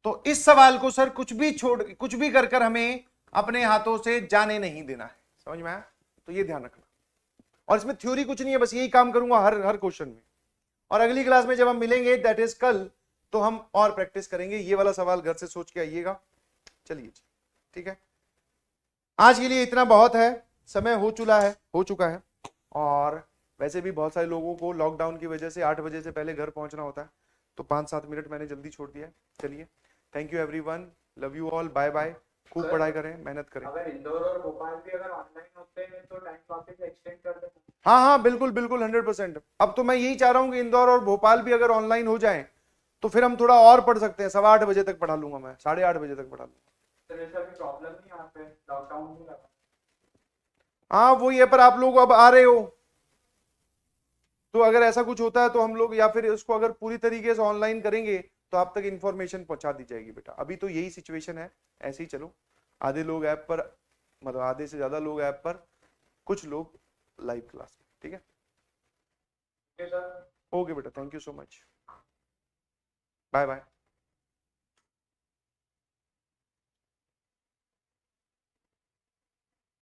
तो इस सवाल को सर कुछ भी कर हमें अपने हाथों से जाने नहीं देना है, समझ में आया। तो ये ध्यान रखना, और इसमें थ्योरी कुछ नहीं है, बस यही काम करूंगा हर क्वेश्चन में। और अगली क्लास में जब हम मिलेंगे, दैट इज कल, तो हम और प्रैक्टिस करेंगे। ये वाला सवाल घर से सोच के आइएगा। चलिए जी, ठीक है, आज के लिए इतना बहुत है, समय हो चुका है। और वैसे भी बहुत सारे लोगों को लॉकडाउन की वजह से 8 बजे से पहले घर पहुंचना होता है, तो 5-7 मिनट मैंने जल्दी छोड़ दिया है। चलिए, thank you everyone, love you all, bye bye. खूब पढ़ाई करें, मेहनत करें। अगर इंदौर और भोपाल भी अगर ऑनलाइन होते हैं तो टाइम वापस एक्सटेंड कर देते हैं। हाँ बिल्कुल 100%। अब तो मैं यही चाह रहा हूँ कि इंदौर और भोपाल भी अगर ऑनलाइन हो जाएं तो फिर हम थोड़ा और पढ़ सकते हैं। 8:15 बजे तक पढ़ा लूंगा मैं, 8:30 बजे तक पढ़ा लूंगा। तो ऐसा भी प्रॉब्लम नहीं यहाँ पे, लॉकडाउन नहीं लगा। हाँ वो ये, पर आप लोग अब आ रहे हो, तो अगर ऐसा कुछ होता है तो हम लोग, या फिर इसको अगर पूरी तरीके से ऑनलाइन करेंगे तो आप तक इंफॉर्मेशन पहुंचा दी जाएगी बेटा। अभी तो यही सिचुएशन है, ऐसे ही चलो। आधे लोग ऐप पर, मतलब आधे से ज्यादा लोग ऐप पर, कुछ लोग लाइव क्लास में, ठीक है। ओके बेटा, thank you so much, bye bye.